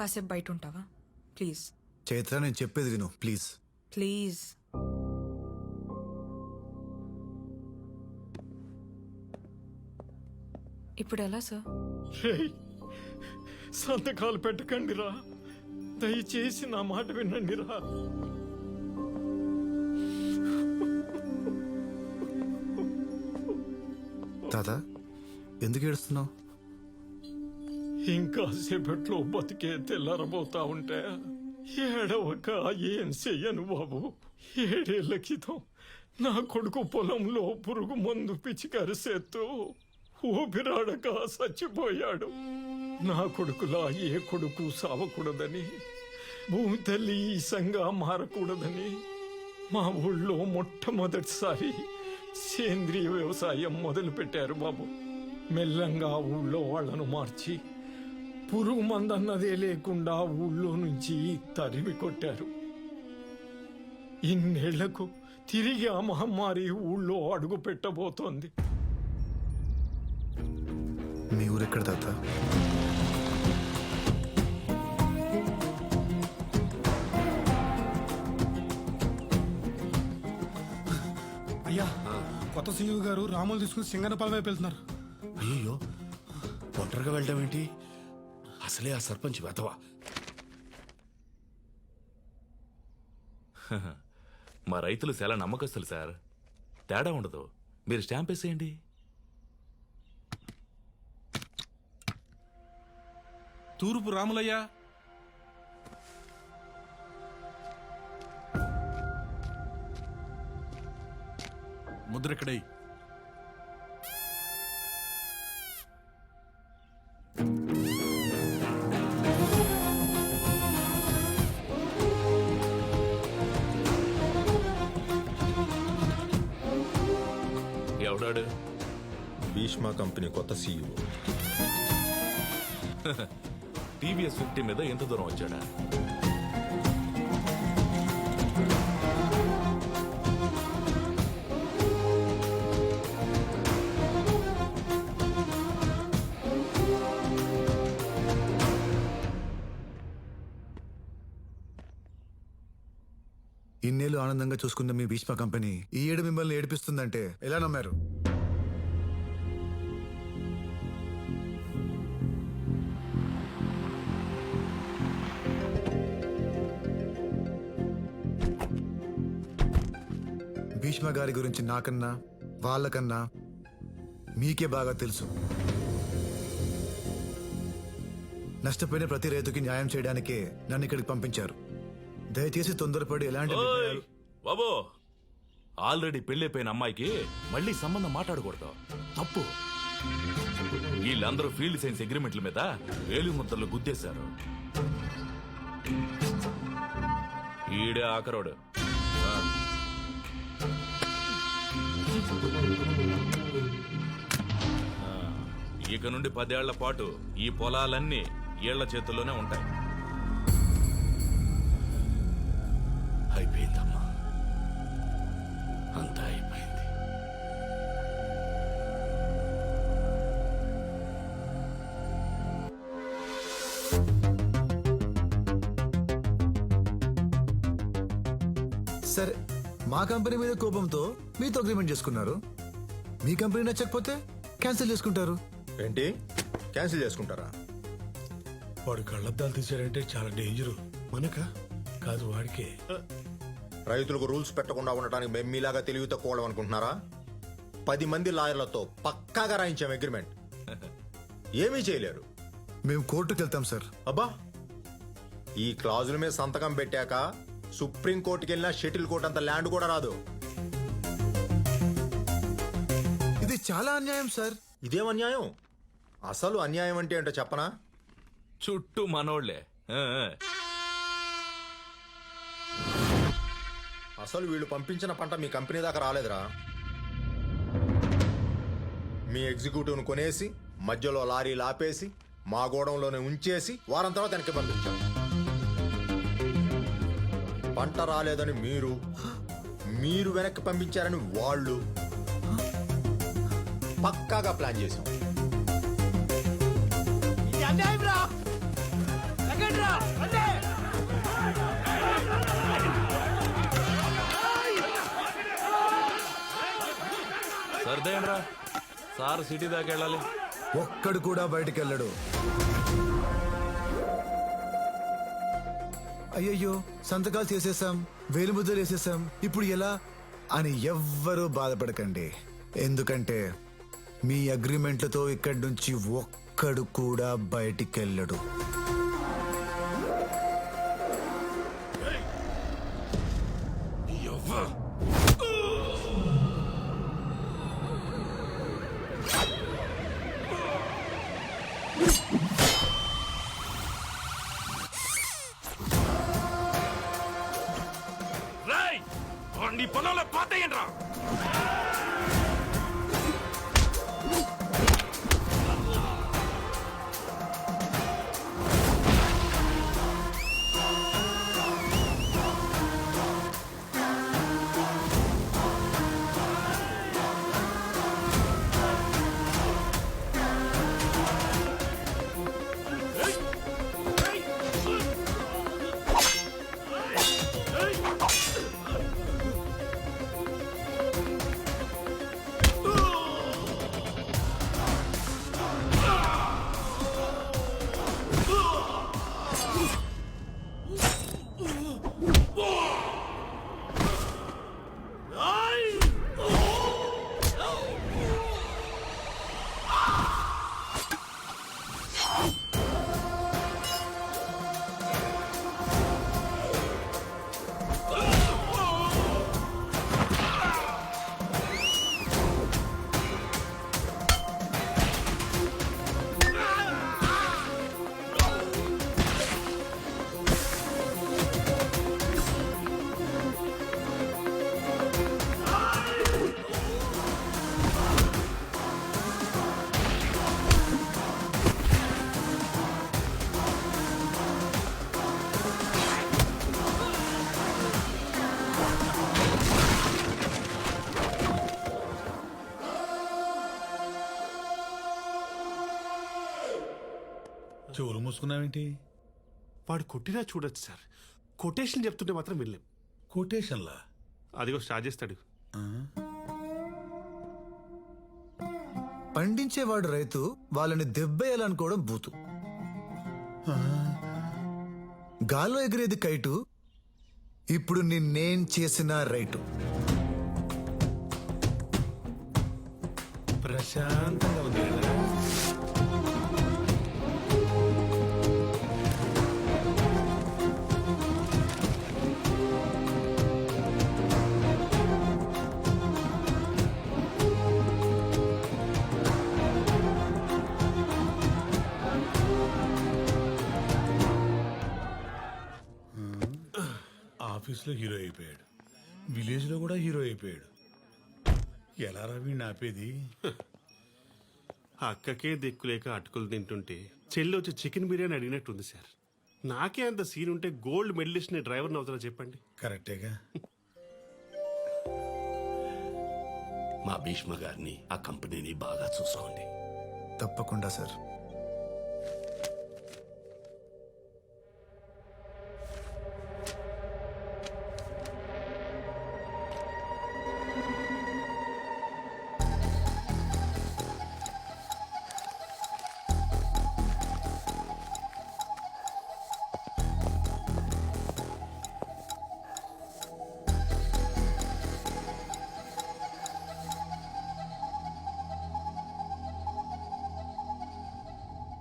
కాసేపు బయట ఉంటావా ప్లీజ్? చైత్ర, నేను చెప్పేది విను ప్లీజ్. ప్లీజ్. ఇప్పుడు ఎలా సార్? సంతకాలు పెట్టకండి రా, దయచేసి నా మాట వినండి రా. తాత, ఎందుకు ఏడుస్తున్నావు? ఇంకా సేపట్లో బతికే తెల్లారబోతా ఉంటే ఏడవక ఏం చెయ్యను బాబు. 7 ఏళ్ల క్రితం నా కొడుకు పొలంలో పురుగు మందు పిచికరిసేత్తూ ఊపిరాడక చచ్చిపోయాడు. నా కొడుకులా ఏ కొడుకు సావకూడదని, భూమి తల్లి ఈసంగా మారకూడదని మా ఊళ్ళో మొట్టమొదటిసారి సేంద్రియ వ్యవసాయం మొదలు పెట్టారు బాబు. మెల్లంగా ఊళ్ళో వాళ్లను మార్చి పురుగు మందన్నదే లేకుండా ఊళ్ళో నుంచి తరిమి కొట్టారు. ఇన్నేళ్లకు తిరిగి ఆ మహమ్మారి ఊళ్ళో అడుగు పెట్టబోతోంది. మీ ఊరెక్కడ తాత? అయ్యా, కొత్త సీఈఓ గారు రాములు తీసుకుని సింగనపాలెం వైపు వెళ్తున్నారు. అయ్యో, ఒంటరిగా వెళ్ళడం ఏంటి? అసలే ఆ సర్పంచ్ వెతవా. మా రైతులు చాలా నమ్మకస్తులు సార్, తేడా ఉండదు. మీరు స్టాంప్ వేసేయండి. తూర్పు రాములయ్య. ముద్రెక్కడై. ఎవడాడు? భీష్మ కంపెనీ కొత్త సీఈఓ. టీవీఎస్ 50 మీద ఎంత దూరం వచ్చాడా? ఇన్నేళ్ళు ఆనందంగా చూసుకున్న మీ భీష్మ కంపెనీ ఈ ఏడు మిమ్మల్ని ఏడిపిస్తుందంటే ఎలా నమ్మారు? భీష్మ గారి గురించి నాకన్నా వాళ్ళకన్నా మీకే బాగా తెలుసు. నష్టపోయిన ప్రతి రైతుకి న్యాయం చేయడానికే నన్ను ఇక్కడికి పంపించారు. దయచేసి తొందరపడి ఎలాంటి ఓయ్ బాబు, ఆల్రెడీ పెళ్ళైపోయిన అమ్మాయికి మళ్ళీ సంబంధం మాట్లాడకూడదు, తప్పు. వీళ్ళందరూ ఫీల్డ్ సైన్స్ అగ్రిమెంట్ల మీద వేలి ముద్దలు గుద్దేశారు. ఈడే ఆఖరోడు. ఇక నుండి 10 ఏళ్ల పాటు ఈ పొలాలన్నీ ఏళ్ల చేతుల్లోనే ఉంటాయి. అయిపోయిందమ్మా, అంతా అయిపోయింది. సరే, మా కంపెనీ మీద కోపంతో మీతో అగ్రిమెంట్ చేసుకున్నారు. మీ కంపెనీ నచ్చకపోతే క్యాన్సిల్ చేసుకుంటారు. ఏంటి, క్యాన్సిల్ చేసుకుంటారా? వాడు కళ్ళద్దాలు తీశాడంటే చాలా డేంజరు. మనక కాదు వాడికే. రైతులకు రూల్స్ పెట్టకుండా ఉండటానికి మేము మీలాగా తెలివి తక్కువ అనుకుంటున్నారా? 10 మంది లాయర్లతో పక్కాగా రాయించాం అగ్రిమెంట్. ఏమీ చేయలేరు. మేము కోర్టుకు వెళ్తాం సార్. అబ్బా, ఈ క్లాజుల మీద సంతకం పెట్టాక సుప్రీం కోర్టుకి వెళ్ళినా షటిల్ కోర్టు అంత ల్యాండ్ కూడా రాదు. ఇది చాలా అన్యాయం సార్. ఇదేం అన్యాయం? అసలు అన్యాయం అంటే ఏంటో చెప్పనా? చుట్టూ మనోళ్లే. అసలు వీళ్ళు పంపించిన పంట మీ కంపెనీ దాకా రాలేదురా. మీ ఎగ్జిక్యూటివ్ను కొనేసి మధ్యలో లారీలు ఆపేసి మా గోడంలోనే ఉంచేసి వారం తర్వాత వెనక్కి పంపించాం. పంట రాలేదని మీరు వెనక్కి పంపించారని వాళ్ళు పక్కాగా ప్లాన్ చేశాం. సర్దేండ్రా, సార్ సిటీ దాకా వెళ్ళాలి. ఒక్కడు కూడా బయటికి వెళ్ళడు. అయ్యయ్యో, సంతకాలు చేసేసాం, వేలుముద్రలు వేసేసాం, ఇప్పుడు ఎలా అని ఎవ్వరూ బాధపడకండి. ఎందుకంటే మీ అగ్రిమెంట్లతో ఇక్కడి నుంచి ఒక్కడు కూడా బయటికి వెళ్ళడు. నీ పొలంలో పాతయ్యండ్రా. చెవులు మూసుకున్నావేంటి? వాడు కొట్టినా చూడొచ్చు సార్. కొటేషన్ చెప్తుంటే మాత్రం వెళ్ళాం. కొటేషన్లా? అదిగో స్టార్ట్ చేస్తాడు. పండించేవాడు రైతు, వాళ్ళని దెబ్బేయాలనుకోవడం బూతు. గాల్లో ఎగిరేది కైటు, ఇప్పుడు నిన్నేం చేసినా రైటు. ప్రశాంతంగా ఉంది కదా? ఆఫీస్లో హీరో అయిపోయాడు, విలేజ్లో కూడా హీరో అయిపోయాడు. ఎలా వీడిని ఆపేది? అక్కకే దిక్కులేక అటుకులు తింటుంటే చెల్లి వచ్చి చికెన్ బిర్యానీ అడిగినట్టుంది సార్. నాకే అంత సీన్ ఉంటే గోల్డ్ మెడలిస్ట్ ని డ్రైవర్ని అవుతారా చెప్పండి. కరెక్టేగా. మా భీష్మ గారిని, ఆ కంపెనీని బాగా చూసుకోండి. తప్పకుండా sir.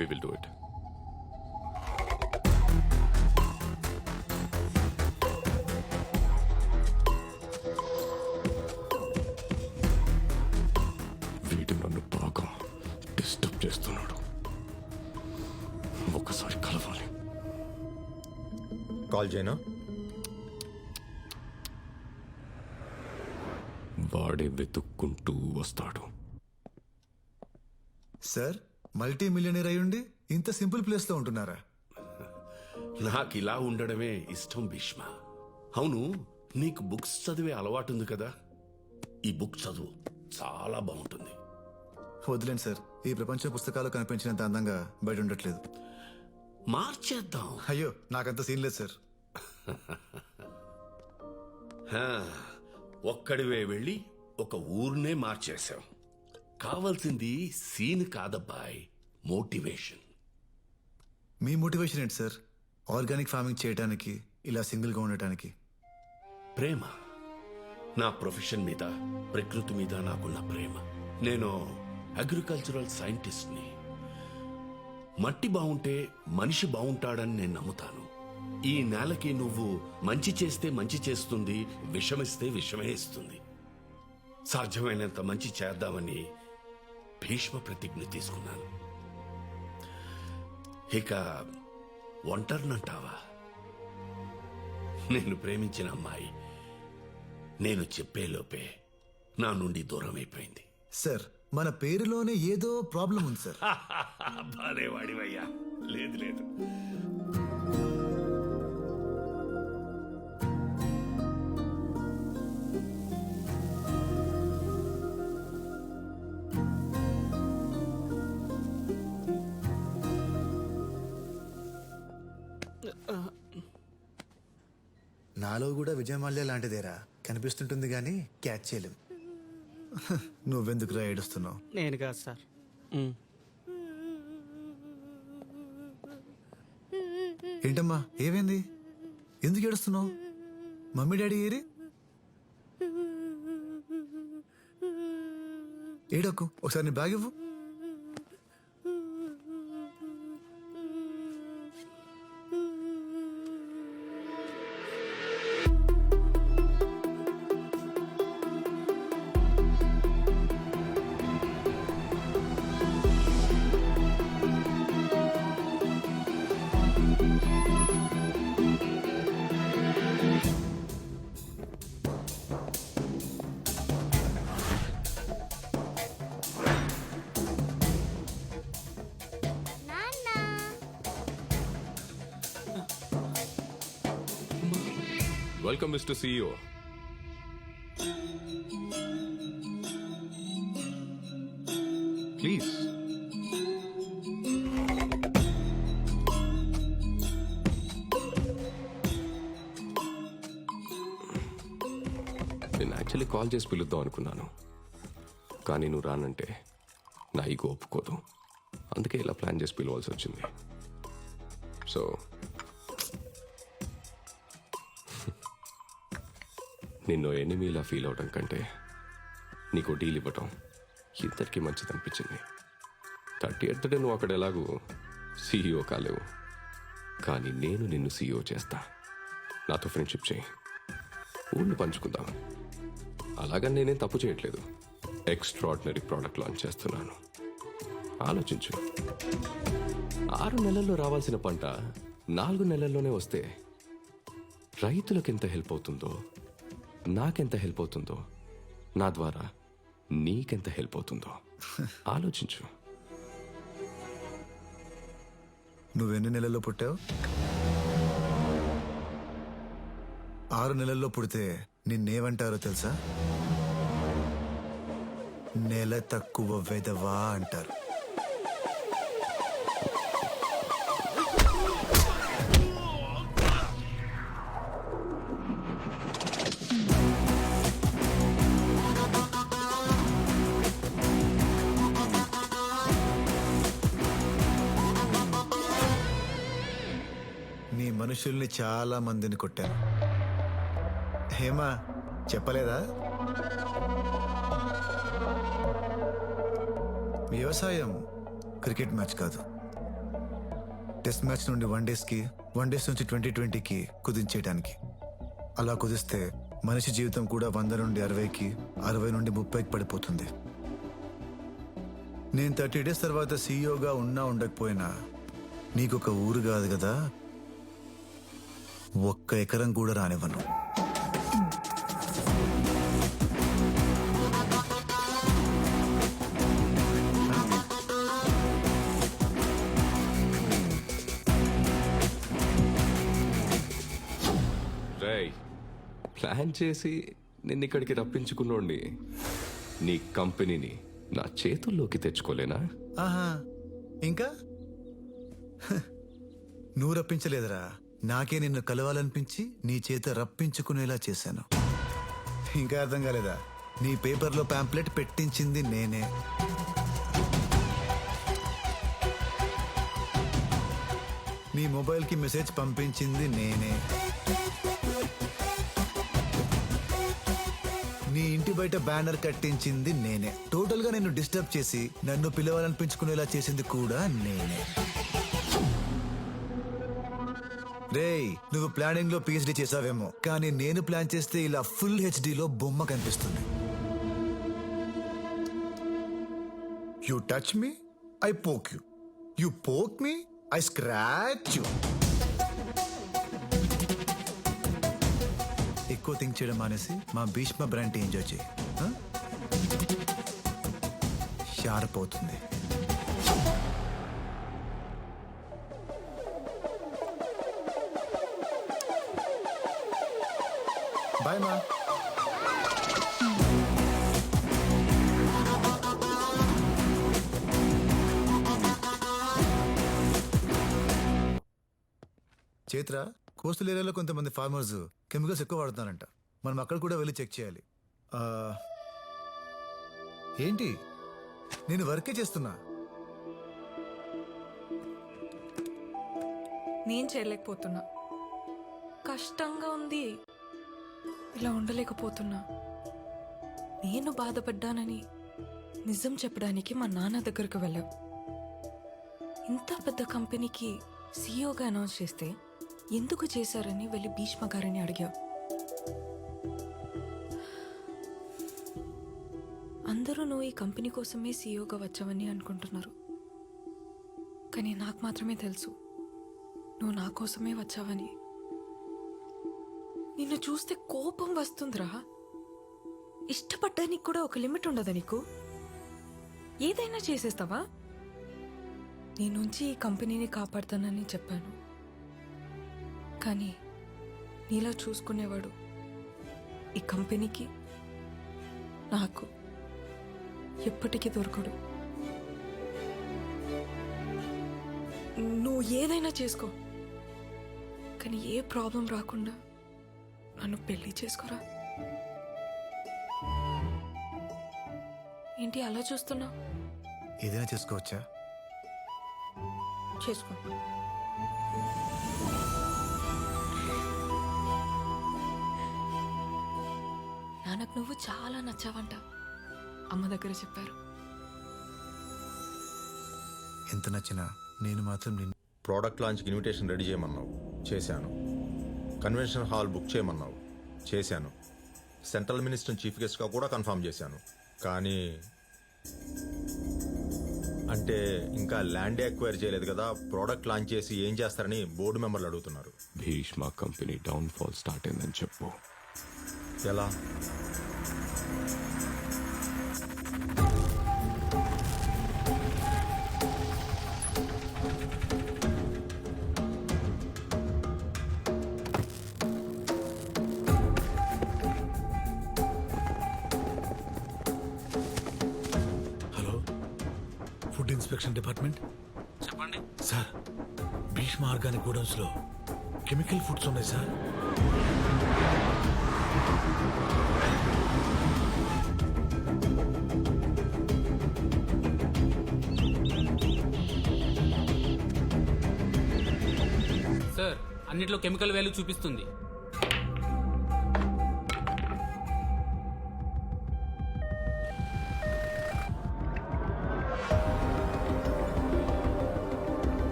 We will do it. వీడు నన్ను బాగా డిస్టర్బ్ చేస్తున్నాడు. ఒకసారి కలవాలి. కాల్ చేయను. వాడే వెతుక్కుంటూ వస్తాడు. సార్, మల్టీ మిలియనర్ అయ్యుండి ఇంత సింపుల్ ప్లేస్ లో ఉంటున్నారా? నాకు ఇలా ఉండడమే ఇష్టం భీష్మ. అవును, నీకు బుక్స్ చదివే అలవాటు ఉంది కదా, ఈ బుక్ చదువు, చాలా బాగుంటుంది. వదిలేండి సార్, ఈ ప్రపంచ పుస్తకాలు కనిపించినంత అందంగా బయట ఉండట్లేదు. మార్చేద్దాం. అయ్యో, నాకంత సీన్ లేదు సార్. హా, ఒక్కడివే వెళ్ళి ఒక ఊరినే మార్చేశావు. కావాల్సింది సీన్ కాదబ్బాయ్, మోటివేషన్. మీ మోటివేషన్ ఏంటి సార్? ఆర్గానిక్ ఫార్మింగ్ చేయడానికి, ఇలా సింగిల్గా ఉండటానికి? ప్రేమ. నా ప్రొఫెషన్ మీద, ప్రకృతి మీద నాకున్న ప్రేమ. నేను అగ్రికల్చరల్ సైంటిస్ట్ని. మట్టి బాగుంటే మనిషి బాగుంటాడని నేను నమ్ముతాను. ఈ నేలకి నువ్వు మంచి చేస్తే మంచి చేస్తుంది, విషమిస్తే విషమే ఇస్తుంది. సాధ్యమైనంత మంచి చేద్దామని భీష్మ ప్రతిజ్ఞ తీసుకున్నాను. ఇక ఒంటరినంటావా? నేను ప్రేమించిన అమ్మాయి నేను చెప్పేలోపే నా నుండి దూరం అయిపోయింది. సార్, మన పేరులోనే ఏదో ప్రాబ్లం ఉంది సార్. బానే వాడివయ్యా. లేదు లేదు, నాలో కూడా విజయమాల్య లాంటిదేరా కనిపిస్తుంటుంది కానీ క్యాచ్ చేయలేం. నువ్వెందుకురా ఏడుస్తున్నావు? నేను కాదు సార్. ఏంటమ్మా, ఏమైంది? ఎందుకు ఏడుస్తున్నావు? మమ్మీ డాడీ ఏరి? ఏడకు, ఒకసారి నీ బ్యాగ్ ఇవ్వు. Welcome mister CEO. ప్లీజ్. నేను యాక్చువల్లీ కాల్ చేసి పిలుద్దాం అనుకున్నాను, కానీ నువ్వు రానంటే నా ఈగో ఒప్పుకోదు. అందుకే ఇలా ప్లాన్ చేసి పిలవాల్సి వచ్చింది. సో నిన్ను ఎనిమీలా ఫీల్ అవడం కంటే నీకు డీల్ ఇవ్వటం ఇద్దరికి మంచిది అనిపించింది. 30th డే నువ్వు అక్కడ ఎలాగూ CEO కాలేవు, కానీ నేను నిన్ను CEO చేస్తా. నాతో ఫ్రెండ్షిప్ చేయి, ఊళ్ళు పంచుకుందాం. అలాగని నేనేం తప్పు చేయట్లేదు. ఎక్స్ట్రాడినరీ ప్రోడక్ట్ లాంచ్ చేస్తున్నాను. ఆలోచించు. 6 నెలల్లో రావాల్సిన పంట 4 నెలల్లోనే వస్తే రైతులకు ఎంత హెల్ప్ అవుతుందో, నాకెంత హెల్ప్ అవుతుందో, నా ద్వారా నీకెంత హెల్ప్ అవుతుందో ఆలోచించు. నువ్వెన్ని నెలల్లో పుట్టావు? 6 నెలల్లో పుడితే నిన్నేమంటారో తెలుసా? నెల తక్కువ వెదవా అంటారు. నీ మనుషుల్ని చాలా మందిని కొట్టాను. హేమా చెప్పలేదా? వ్యవసాయం క్రికెట్ మ్యాచ్ కాదు, టెస్ట్ మ్యాచ్ నుండి వన్డేస్కి, వన్డేస్ నుంచి 2020కి కుదించేయడానికి. అలా కుదిస్తే మనిషి జీవితం కూడా 100 నుండి 60కి, 60 నుండి 30కి పడిపోతుంది. నేను 30 డేస్ తర్వాత సీఈఓగా ఉన్నా ఉండకపోయినా నీకొక ఊరు కాదు కదా, 1 ఎకరం కూడా రానివ్వను. రేయ్, ప్లాన్ చేసి నిన్ను ఇక్కడికి రప్పించుకున్నోండి నీ కంపెనీని నా చేతుల్లోకి తెచ్చుకోలేనా? ఆహా, ఇంకా నువ్వు రప్పించలేదురా, నాకే నిన్ను కలవాలనిపించి నీ చేత రప్పించుకునేలా చేశాను. ఇంకా అర్థం కాలేదా? నీ పేపర్లో పాంప్లెట్ పెట్టించింది నేనే. నీ మొబైల్కి మెసేజ్ పంపించింది నేనే. నీ ఇంటి బయట బ్యానర్ కట్టించింది నేనే. టోటల్ గా నిన్ను డిస్టర్బ్ చేసి నన్ను పిలవాలనిపించుకునేలా చేసింది కూడా నేనే. రేయ్, నువ్వు ప్లానింగ్ లో పిహెచ్డి చేసావేమో, కానీ నేను ప్లాన్ చేస్తే ఇలా ఫుల్ హెచ్డిలో బొమ్మ కనిపిస్తుంది. You touch me, I poke you. You poke me, I scratch you. ఎక్కువ థింక్ చేయడం మానేసి మా భీష్మ బ్రాండ్ ఎంజాయ్ చేయి. షార్ప్ అవుతుంది. బాయ్ మా. చేత్రా, కోస్టల్ ఏరియాలో కొంతమంది ఫార్మర్స్ కెమికల్స్ ఎక్కువ వాడుతున్నారంట. మనం అక్కడ కూడా వెళ్ళి చెక్ చేయాలి. ఏంటి, నేను వర్కే చేస్తున్నా. నేను చేయలేకపోతున్నా, కష్టంగా ఉంది, ఇలా ఉండలేకపోతున్నా. నేను బాధపడ్డానని నిజం చెప్పడానికి మా నాన్న దగ్గరకు వెళ్ళావు. ఇంత పెద్ద కంపెనీకి సీఈఓగా అనౌన్స్ చేస్తే ఎందుకు చేశారని వెళ్ళి భీష్మ గారిని అడిగావు. అందరూ నువ్వు ఈ కంపెనీ కోసమే సీఈఓగా వచ్చావని అనుకుంటున్నారు, కానీ నాకు మాత్రమే తెలుసు నువ్వు నా కోసమే వచ్చావని. నిన్ను చూస్తే కోపం వస్తుందిరా. ఇష్టపడ్డానికి కూడా ఒక లిమిట్ ఉండదా నీకు? ఏదైనా చేసేస్తావా? నీ నుంచి ఈ కంపెనీని కాపాడుతానని చెప్పాను, కానీ నీలా చూసుకునేవాడు ఈ కంపెనీకి, నాకు ఎప్పటికీ దొరకడు. నువ్వు ఏదైనా చేసుకో, కానీ ఏ ప్రాబ్లం రాకుండా నన్ను పెళ్లి చేసుకోరా. ఏంటి అలా చూస్తున్నా? ఏదైనా చేసుకోవచ్చా? చేసుకో. నాన్నకు నువ్వు చాలా నచ్చావంట, అమ్మ దగ్గర చెప్పారు. ఎంత నచ్చినా నేను మాత్రం నిన్ను. ప్రోడక్ట్ లాంచ్కి ఇన్విటేషన్ రెడీ చేయమన్నావు, చేశాను. కన్వెన్షన్ హాల్ బుక్ చేయమన్నావు, చేశాను. సెంట్రల్ మినిస్టర్ చీఫ్ గెస్ట్గా కూడా కన్ఫర్మ్ చేశాను. కానీ అంటే ఇంకా ల్యాండ్ ఎక్వైర్ చేయలేదు కదా, ప్రోడక్ట్ లాంచ్ చేసి ఏం చేస్తారని బోర్డు మెంబర్లు అడుగుతున్నారు. భీష్మ కంపెనీ డౌన్ఫాల్ స్టార్ట్ అయిందని చెప్పు. ఎలా? Hello, food inspection department. చెప్పండి సార్, భీష్మ ఆర్గానిక్ గోడౌన్స్ లో కెమికల్ ఫుడ్స్ ఉన్నాయి సార్. సార్, అన్నిట్లో కెమికల్ వాల్యూ చూపిస్తుంది.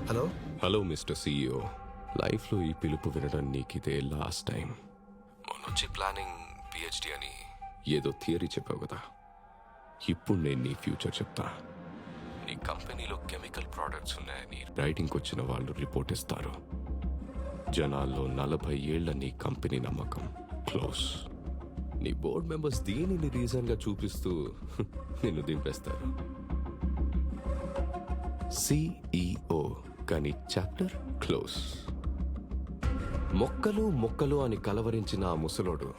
Hello hello mister CEO. లైఫ్లో ఈ పిలుపు వినడం నీకిదే లాస్ట్ టైం. మొన్నొచ్చి ప్లానింగ్ పిహెచ్డి అని ఏదో థియరీ చెప్పావు కదా. ఇప్పుడు నేను నీ ఫ్యూచర్ చెప్తా. నీ కంపెనీలో కెమికల్ ప్రోడక్ట్స్ ఉన్నాయని రైటింగ్కి వచ్చిన వాళ్ళు రిపోర్ట్ ఇస్తారు. జనాల్లో 40 ఏళ్ల నీ కంపెనీ నమ్మకం క్లోజ్. నీ బోర్డ్ మెంబర్స్ దీనిని రీజన్గా చూపిస్తూ నిన్ను దింపేస్తారు. సిఇఓ కానీ చాప్టర్ క్లోజ్. మొక్కలు మొక్కలు అని కలవరించిన ఆ ముసలోడు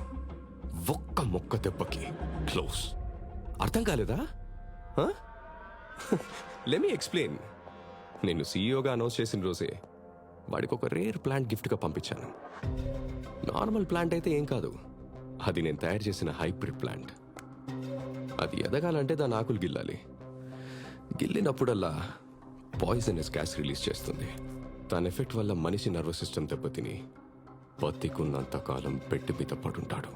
ఒక్క మొక్క దెబ్బకి క్లోజ్. అర్థం కాలేదా? Let me explain. నేను సీఈఓగా అనౌన్స్ చేసిన రోజే వాడికి ఒక రేర్ ప్లాంట్ గిఫ్ట్గా పంపించాను. నార్మల్ ప్లాంట్ అయితే ఏం కాదు, అది నేను తయారు చేసిన హైబ్రిడ్ ప్లాంట్. అది ఎదగాలంటే దాని ఆకులు గిల్లాలి. గిల్లినప్పుడల్లా పాయిజనస్ గ్యాస్ రిలీజ్ చేస్తుంది. దాని ఎఫెక్ట్ వల్ల మనిషి నర్వస్ సిస్టమ్ దెబ్బతిని బతికున్నంత కాలం బెడ్ మీద పడుంటాడు.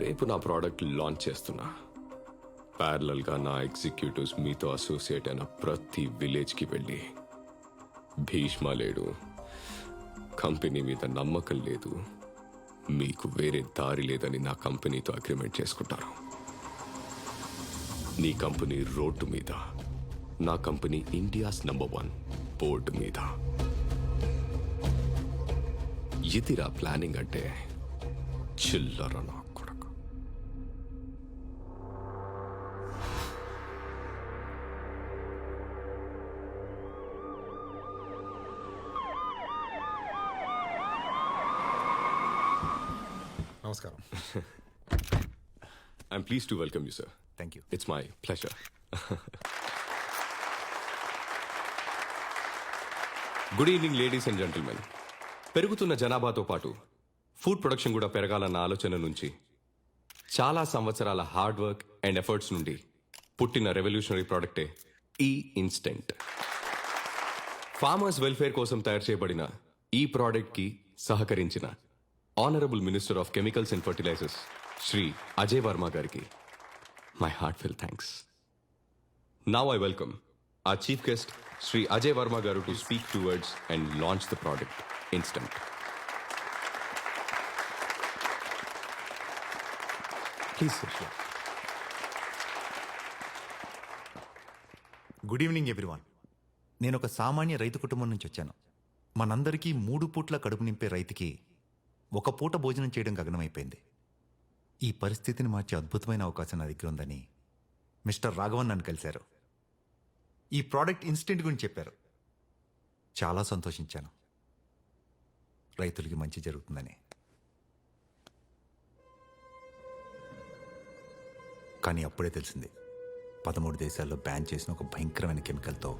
రేపు నా ప్రోడక్ట్ లాంచ్ చేస్తున్నా. ప్యారలల్గా నా ఎగ్జిక్యూటివ్స్ మీతో అసోసియేట్ అయిన ప్రతి విలేజ్కి వెళ్ళి భీష్మ లేడు, కంపెనీ మీద నమ్మకం లేదు, మీకు వేరే దారి లేదని నా కంపెనీతో అగ్రిమెంట్ చేసుకుంటారు. నీ కంపెనీ రోడ్డు మీద, నా కంపెనీ ఇండియాస్ నంబర్ 1 బోర్డు మీద. ఇదిరా ప్లానింగ్ అంటే. చిల్లర నా కొడుకు. నమస్కారం. I'm pleased to welcome you sir. Thank you. It's my pleasure. Good evening ladies and gentlemen. పెరుగుతున్న జనాభాతో పాటు ఫుడ్ ప్రొడక్షన్ కూడా పెరగాలన్న ఆలోచన నుంచి చాలా సంవత్సరాల హార్డ్ వర్క్ అండ్ ఎఫర్ట్స్ నుండి పుట్టిన రెవల్యూషనరీ ప్రోడక్టే ఈ ఇన్స్టెంట్. ఫార్మర్స్ వెల్ఫేర్ కోసం తయారు చేయబడిన ఈ ప్రోడక్ట్కి సహకరించిన honourable minister of chemicals and fertilisers Shri Ajay Varma గారికి my heartful thanks. Now I welcome our chief guest Sri Ajay Varma garu to speak towards and launch the product Instant. Please sir. Good evening everyone. నేను ఒక సామాన్య రైతు కుటుంబం నుంచి వచ్చాను. మనందరికీ 3 పూట్ల కడుపు నింపే రైతుకి ఒక పూట భోజనం చేయడం గగనమైపోయింది. ఈ పరిస్థితిని మార్చే అద్భుతమైన అవకాశం నా దగ్గర ఉందని మిస్టర్ రాఘవన్ నన్ను కలిశారు. ఈ ప్రోడక్ట్ ఇన్స్టెంట్ గురించి చెప్పారు. చాలా సంతోషించాను. రైతులకి మంచి జరుగుతుందని. కానీ అప్పుడే తెలిసింది 13 దేశాల్లో బ్యాన్ చేసిన ఒక భయంకరమైన కెమికల్తో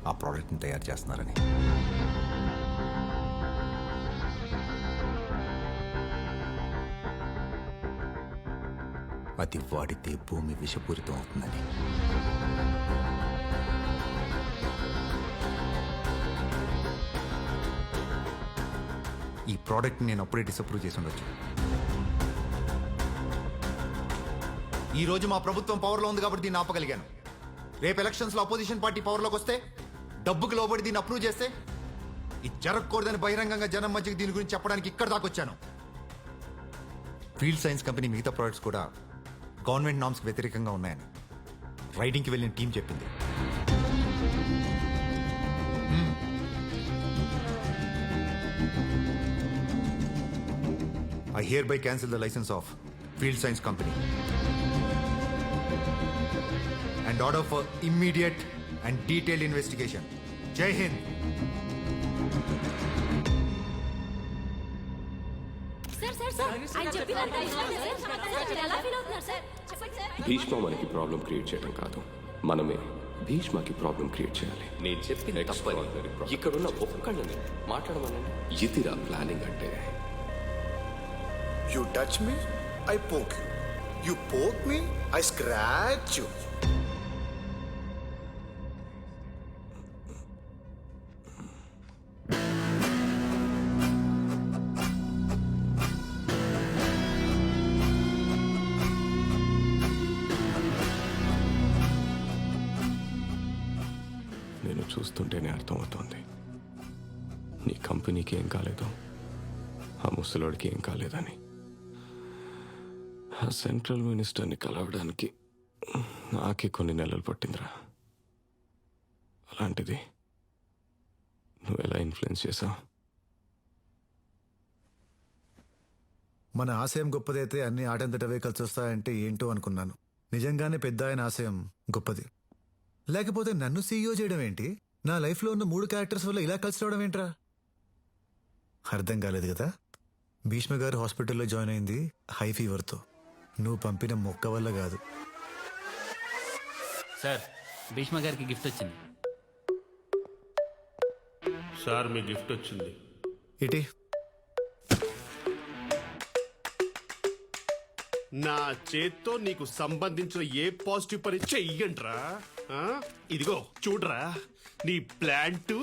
ఆ ప్రోడక్ట్ని తయారు చేస్తున్నారని. అది వాడితే భూమి విషపూరితం అవుతుందని. ఈ ప్రోడక్ట్ని నేను అప్పుడే డిసప్రూవ్ చేసి ఉండొచ్చు. ఈరోజు మా ప్రభుత్వం పవర్లో ఉంది కాబట్టి దీన్ని ఆపగలిగాను. రేపు ఎలక్షన్స్లో అపోజిషన్ పార్టీ పవర్లోకి వస్తే డబ్బుకి లోబడి దీన్ని అప్రూవ్ చేస్తే ఇది జరగకూడదని బహిరంగంగా జనం మధ్యకి దీని గురించి చెప్పడానికి ఇక్కడ దాకా వచ్చాను. ఫీల్డ్ సైన్స్ కంపెనీ మిగతా ప్రోడక్ట్స్ కూడా గవర్నమెంట్ నామ్స్కి వ్యతిరేకంగా ఉన్నాయని రైడింగ్కి వెళ్ళిన టీం చెప్పింది. I hereby cancel the license of Field Science Company and order for immediate and detailed investigation. Jai Hind. Bhishma మనకి ప్రాబ్లం క్రియేట్ చేయడం కాదు, మనమే భీష్మకి ప్రాబ్లం క్రియేట్ చేయాలి. నేను చెప్పిన తప్పని ఇక్కడున్న ఒక్కళ్ళని మాట్లాడమనండి. ఇదిరా ప్లానింగ్ అంటే. You touch me, I poke you. You poke me, I scratch you. చూస్తుంటేనే అర్థమవుతోంది. నీ కంపెనీకి ఏం కాలేదు, ఆ ముసలోడికి ఏం కాలేదని. ఆ సెంట్రల్ మినిస్టర్ని కలవడానికి నాకే కొన్ని నెలలు పట్టిందిరా. అలాంటిది నువ్వు ఎలా ఇన్ఫ్లుయెన్స్ చేసావు? మన ఆశయం గొప్పదైతే అన్ని ఆటంతటవే కలిసి వస్తాయంటే ఏంటో అనుకున్నాను. నిజంగానే పెద్ద ఆయన ఆశయం గొప్పది. లేకపోతే నన్ను సీఈఓ చేయడం ఏంటి? నా లైఫ్లో ఉన్న 3 క్యారెక్టర్స్ వల్ల ఇలా కలిసి రావడం ఏంట్రా? అర్థం కాలేదు కదా. భీష్మ గారు హాస్పిటల్లో జాయిన్ అయింది హై ఫీవర్తో. నువ్వు పంపిన మొక్క వల్ల కాదు. సార్, భీష్మ గారికి గిఫ్ట్ వచ్చింది. సార్ మీ గిఫ్ట్ వచ్చింది. ఇటీ నా చేత్తో నీకు సంబంధించిన ఏ పాజిటివ్ పని చెయ్యంట్రా. ఇదిగో చూడరా, నీ ప్లాంటు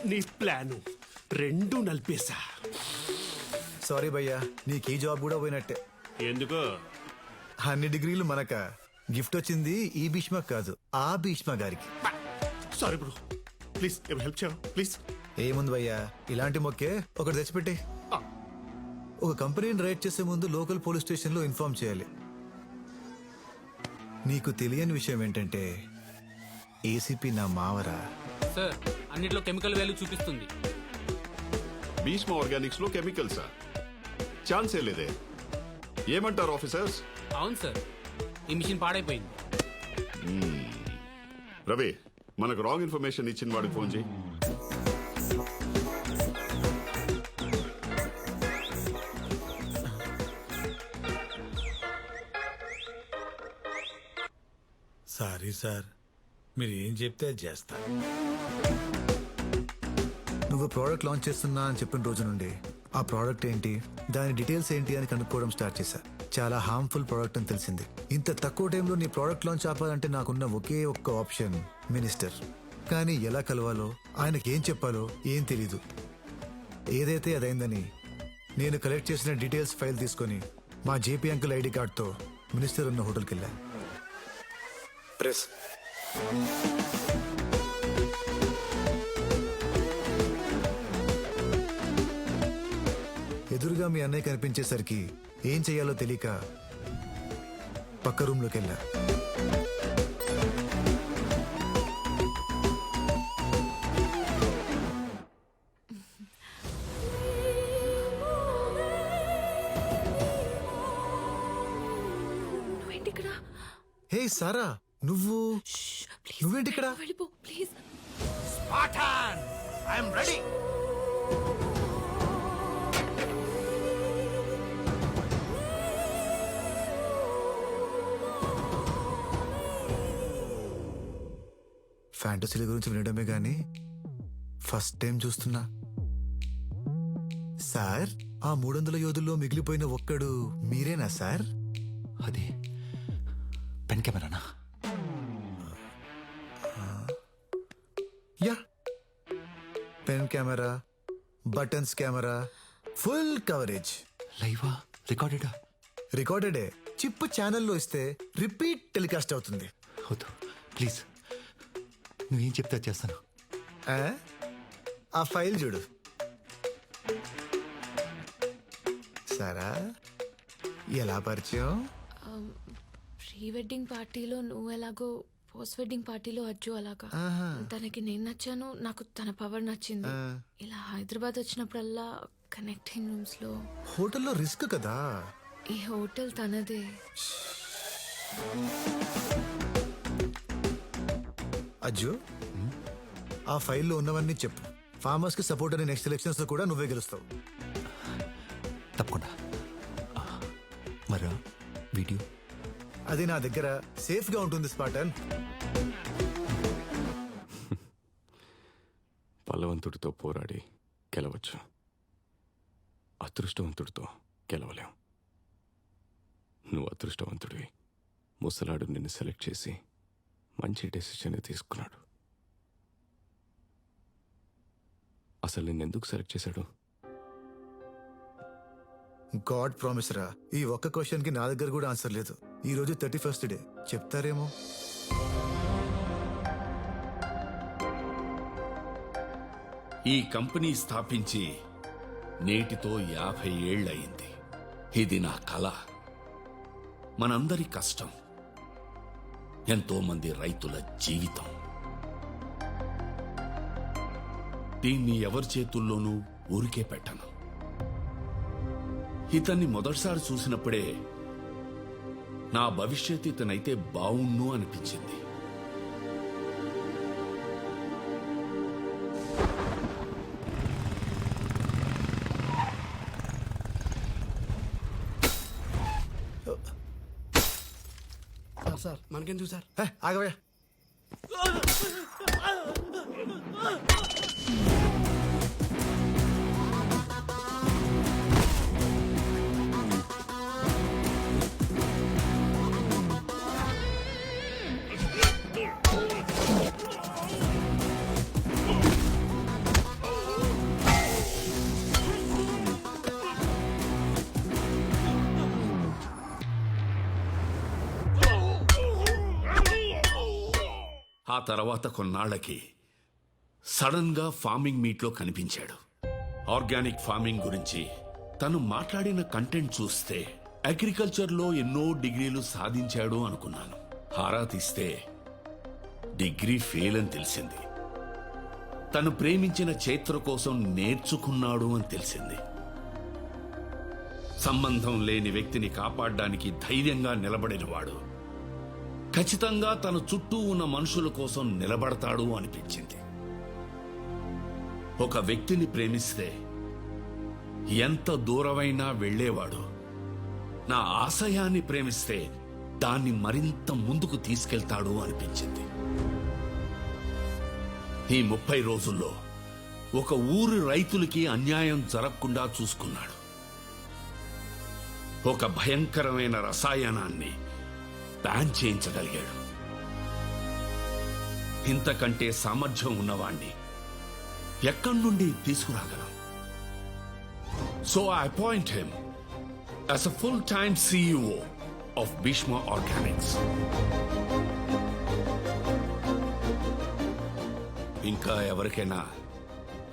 నీ ప్లాను రెండు నలిపేశా. సారీ భయ్యా, నీకు ఈ జాబ్ కూడా పోయినట్టే. ఎందుకో? అన్ని డిగ్రీలు మనక. గిఫ్ట్ వచ్చింది ఈ భీష్మ కాదు, ఆ భీష్మ గారికి. సారీ బ్రో, ప్లీజ్ హెల్ప్ చేయరా ప్లీజ్. ఏముంది భయ్యా, ఇలాంటి మొక్కే ఒకటి తెచ్చిపెట్టి. ఒక కంపెనీని రైడ్ చేసే ముందు లోకల్ పోలీస్ స్టేషన్లో ఇన్ఫార్మ్ చేయాలి. నీకు తెలియని విషయం ఏంటంటే ఏసీపీ నా మావరా. సార్, అన్నిట్లో కెమికల్ వాల్యూ చూపిస్తుంది. భీష్మ ఆర్గానిక్స్ లో కెమికల్సా? ఛాన్సే లేదే. ఏమంటారు ఆఫీసర్స్? అవును సార్, ఈ మిషన్ పాడైపోయింది. రవి, మనకు రాంగ్ ఇన్ఫర్మేషన్ ఇచ్చిన వాడికి ఫోన్ చేయి. సారీ సార్, మీరు ఏం చెప్తే అది చేస్తా. నువ్వు ప్రోడక్ట్ లాంచ్ చేస్తున్నా అని చెప్పిన రోజు నుండి ఆ ప్రోడక్ట్ ఏంటి, దాని డీటెయిల్స్ ఏంటి అని కనుక్కోవడం స్టార్ట్ చేశా. చాలా హార్మ్ఫుల్ ప్రోడక్ట్ అని తెలిసింది. ఇంత తక్కువ టైంలో నీ ప్రోడక్ట్ లాంచ్ ఆపాలంటే నాకున్న ఒకే ఒక్క ఆప్షన్ మినిస్టర్. కానీ ఎలా కలవాలో, ఆయనకి ఏం చెప్పాలో ఏం తెలీదు. ఏదైతే అదైందని నేను కలెక్ట్ చేసిన డీటెయిల్స్ ఫైల్ తీసుకొని మా జేపీ అంకుల్ ఐడి కార్డ్తో మినిస్టర్ ఉన్న హోటల్కి వెళ్ళా. ప్రెస్ ఎదురుగా మీ అన్నయ్య కనిపించేసరికి ఏం చెయ్యాలో తెలియక పక్క రూమ్లోకి వెళ్ళా. హే సారా, నువ్వేంటి ఇక్కడ? వెళ్ళిపో please. Spartan, I am ready. ఫ్యాంటసీల గురించి వినడమే గానీ ఫస్ట్ టైం చూస్తున్నా. సార్, ఆ 300 యోధుల్లో మిగిలిపోయిన ఒక్కడు మీరేనా సార్? అదే పెన్ కెమెరానా? Yeah, pen camera, buttons camera, full coverage. లైవా? రికార్డెడా? రికార్డెడే. చిప్ ఛానల్లో ఇస్తే రిపీట్ టెలికాస్ట్ అవుతుంది. వద్దు ప్లీజ్, నువ్వేం చెప్తే చేస్తాను. ఆ ఫైల్ చూడు. సరా, ఎలా పరిచయం? ప్రీ వెడ్డింగ్ పార్టీలో నువ్వు ఎలాగో, పోస్ట్ వెడ్డింగ్ పార్టీలో అజ్జు అలాగా. తనకి నేను నచ్చాను, నాకు తన పవర్ నచ్చింది. ఇలా హైదరాబాద్ వచ్చినప్పుడల్లా కనెక్టింగ్ రూమ్స్ లో. హోటల్లో రిస్క్ కదా. ఈ హోటల్ తనదే. అజ్జు, ఆ ఫైల్లో ఉన్నవన్నీ చెప్పు. ఫార్మర్స్ కి సపోర్ట్ అనే నెక్స్ట్ ఎలక్షన్స్ లో కూడా నువ్వే గెలుస్తావు. తప్పకుండా. మరా వీడియో? అది నా దగ్గర సేఫ్ గా ఉంటుంది స్పాటన్. బలవంతుడితో పోరాడి గెలవచ్చు, అదృష్టవంతుడితో గెలవలేం. నువ్వు అదృష్టవంతుడివి. ముసలాడు నిన్ను సెలెక్ట్ చేసి మంచి డెసిషన్ తీసుకున్నాడు. అసలు నిన్నెందుకు సెలెక్ట్ చేశాడు? గాడ్ ప్రామిస్ రా. ఈ ఒక్క క్వశ్చన్ కి నా దగ్గర కూడా ఆన్సర్ లేదు. ఈ రోజు 31st డే, చెప్తారేమో. ఈ కంపెనీ స్థాపించి నేటితో 50 ఏళ్లయింది. ఇది నా కళ, మనందరి కష్టం, ఎంతో మంది రైతుల జీవితం. దీన్ని ఎవరి చేతుల్లోనూ ఊరికే పెట్టను. ఇతన్ని మొదటిసారి చూసినప్పుడే నా భవిష్యత్తు ఇతనైతే బావుణ్ణు అనిపించింది. సార్ మనకెందుకు సార్? ఆగవయ్యా. ఆ తర్వాత కొన్నాళ్లకి సడన్ గా ఫార్మింగ్ మీట్లో కనిపించాడు. ఆర్గానిక్ ఫార్మింగ్ గురించి తను మాట్లాడిన కంటెంట్ చూస్తే అగ్రికల్చర్లో ఎన్నో డిగ్రీలు సాధించాడు అనుకున్నాను. హారా తీస్తే డిగ్రీ ఫెయిల్ అని తెలిసింది. తను ప్రేమించిన చైత్ర కోసం నేర్చుకున్నాడు అని తెలిసింది. సంబంధం లేని వ్యక్తిని కాపాడడానికి ధైర్యంగా నిలబడినవాడు ఖచ్చితంగా తన చుట్టూ ఉన్న మనుషుల కోసం నిలబడతాడు అనిపించింది. ఒక వ్యక్తిని ప్రేమిస్తే ఎంత దూరమైనా వెళ్లేవాడు. నా ఆశయాన్ని ప్రేమిస్తే దాన్ని మరింత ముందుకు తీసుకెళ్తాడు అనిపించింది. ఈ 30 రోజుల్లో ఒక ఊరి రైతులకి అన్యాయం జరగకుండా చూసుకున్నాడు. ఒక భయంకరమైన రసాయనాన్ని బ్యాన్ చేయించగలిగాడు. ఇంతకంటే సామర్థ్యం ఉన్నవాణ్ణి ఎక్కడి నుండి తీసుకురాగలం? So I appoint him as a full-time CEO of Bhishma Organics. ఇంకా ఎవరికైనా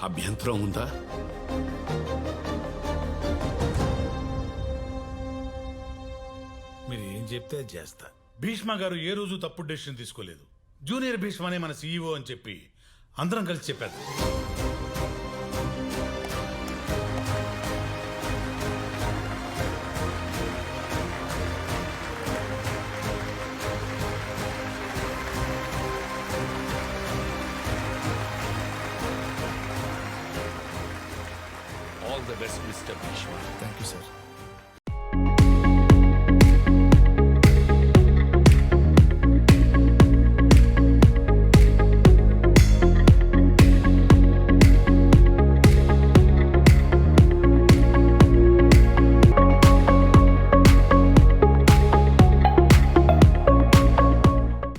అభ్యంతరం ఉందా? మీరు ఏం చెప్తే అది చేస్తా. భీష్మ గారు ఏ రోజు తప్పుడు డెసిషన్ తీసుకోలేదు. జూనియర్ భీష్మనే మన సీఈఓ అని చెప్పి అందరం కలిసి చెప్పారు. All the best, Mr. Bhishma. Thank you sir.